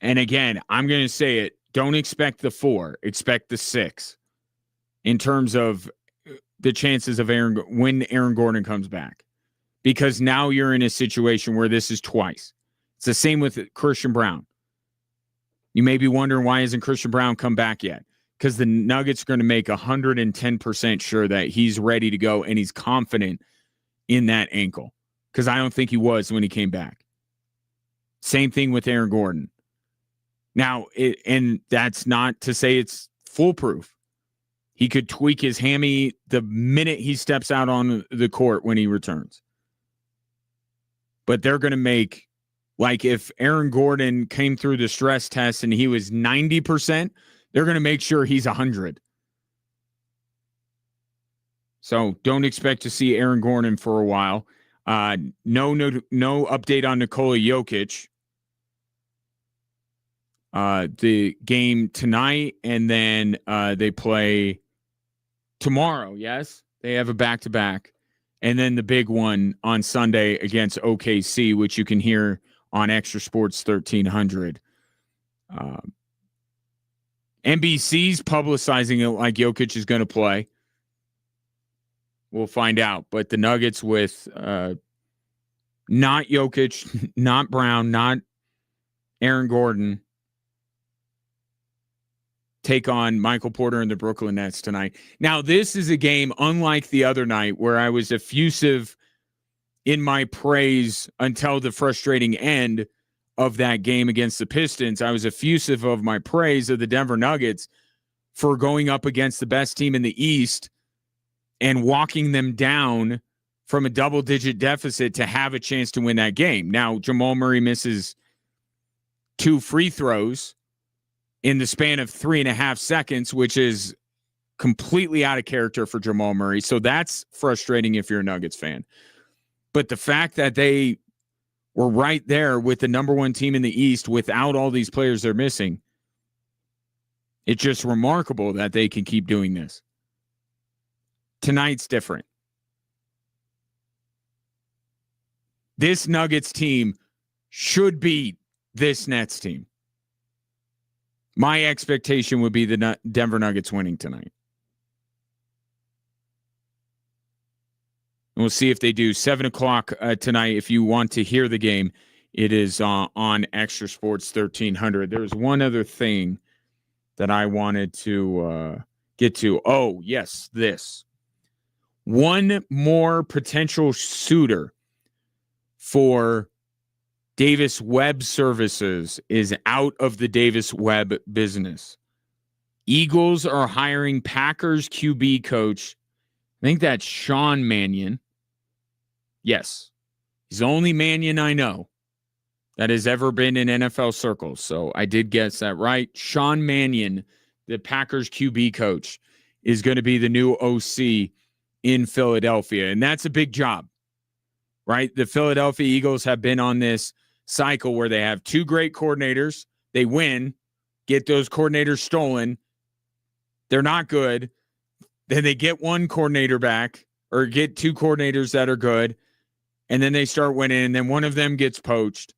And again, I'm going to say it, don't expect the 4, expect the 6 in terms of the chances of when Aaron Gordon comes back. Because now you're in a situation where this is twice. It's the same with Christian Brown. You may be wondering, why hasn't Christian Brown come back yet? Because the Nuggets are going to make 110% sure that he's ready to go and he's confident in that ankle. Because I don't think he was when he came back. Same thing with Aaron Gordon. Now, and that's not to say it's foolproof. He could tweak his hammy the minute he steps out on the court when he returns. But they're going to make, like, if Aaron Gordon came through the stress test and he was 90%, they're going to make sure he's 100. So don't expect to see Aaron Gordon for a while. No update on Nikola Jokic. The game tonight, and then they play tomorrow. Yes, they have a back-to-back, and then the big one on Sunday against OKC, which you can hear on Extra Sports 1300. NBC's publicizing it like Jokic is going to play. We'll find out. But the Nuggets with not Jokic, not Brown, not Aaron Gordon, take on Michael Porter and the Brooklyn Nets tonight. Now, this is a game unlike the other night where I was effusive in my praise until the frustrating end of that game against the Pistons. I was effusive of my praise of the Denver Nuggets for going up against the best team in the East and walking them down from a double-digit deficit to have a chance to win that game. Now, Jamal Murray misses 2 free throws in the span of 3.5 seconds, which is completely out of character for Jamal Murray. So that's frustrating if you're a Nuggets fan. But the fact that they were right there with the number 1 team in the East without all these players they're missing, it's just remarkable that they can keep doing this. Tonight's different. This Nuggets team should beat this Nets team. My expectation would be the Denver Nuggets winning tonight. And we'll see if they do. 7 o'clock tonight. If you want to hear the game, it is on Extra Sports 1300. There's one other thing that I wanted to get to. Oh, yes, this. One more potential suitor for Davis Webb Services is out of the Davis Webb business. Eagles are hiring Packers QB coach. I think that's Sean Mannion. Yes. He's the only Mannion I know that has ever been in NFL circles. So I did guess that right. Sean Mannion, the Packers QB coach, is going to be the new OC in Philadelphia. And that's a big job, right? The Philadelphia Eagles have been on this cycle where they have 2 great coordinators. They win, get those coordinators stolen. They're not good. Then they get 1 coordinator back or get 2 coordinators that are good. And then they start winning. And then one of them gets poached.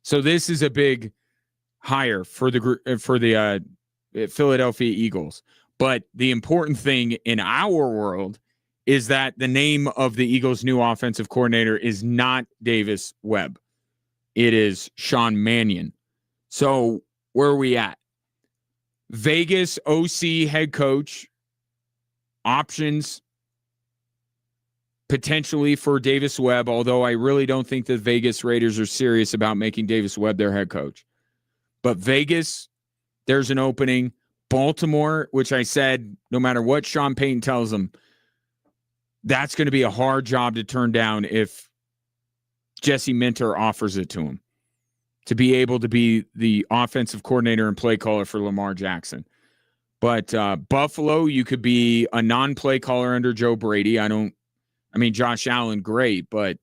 So this is a big hire for the Philadelphia Eagles. But the important thing in our world is that the name of the Eagles' new offensive coordinator is not Davis Webb. It is Sean Mannion. So where are we at? Vegas OC head coach options potentially for Davis Webb, although I really don't think the Vegas Raiders are serious about making Davis Webb their head coach. But Vegas, there's an opening. Baltimore, which I said, no matter what Sean Payton tells them, that's going to be a hard job to turn down if Jesse Minter offers it to him, to be able to be the offensive coordinator and play caller for Lamar Jackson. But Buffalo, you could be a non-play caller under Joe Brady. Josh Allen, great, but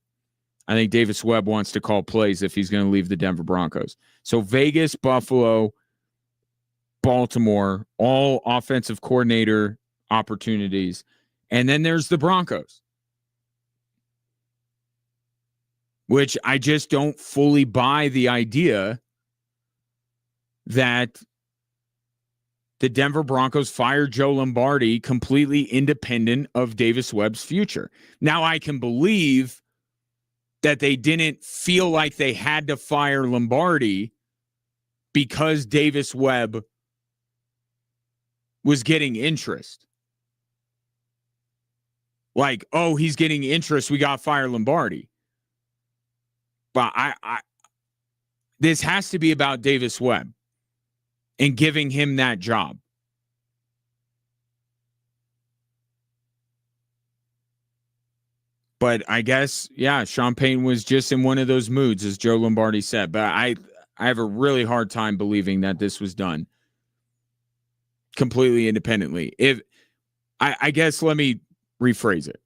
I think Davis Webb wants to call plays if he's going to leave the Denver Broncos. So Vegas, Buffalo, Baltimore, all offensive coordinator opportunities. And then there's the Broncos, which I just don't fully buy the idea that the Denver Broncos fired Joe Lombardi completely independent of Davis Webb's future. Now, I can believe that they didn't feel like they had to fire Lombardi because Davis Webb was getting interest. Like, oh, he's getting interest, we got to fire Lombardi. But this has to be about Davis Webb and giving him that job. But I guess, yeah, Sean Payton was just in one of those moods, as Joe Lombardi said. But I have a really hard time believing that this was done completely independently. I guess let me rephrase it.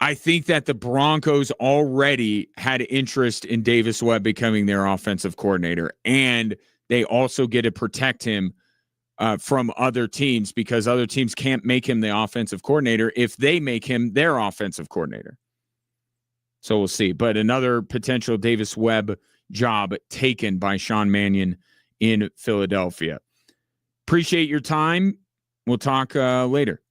I think that the Broncos already had interest in Davis Webb becoming their offensive coordinator, and they also get to protect him from other teams because other teams can't make him the offensive coordinator if they make him their offensive coordinator. So we'll see. But another potential Davis Webb job taken by Sean Mannion in Philadelphia. Appreciate your time. We'll talk later.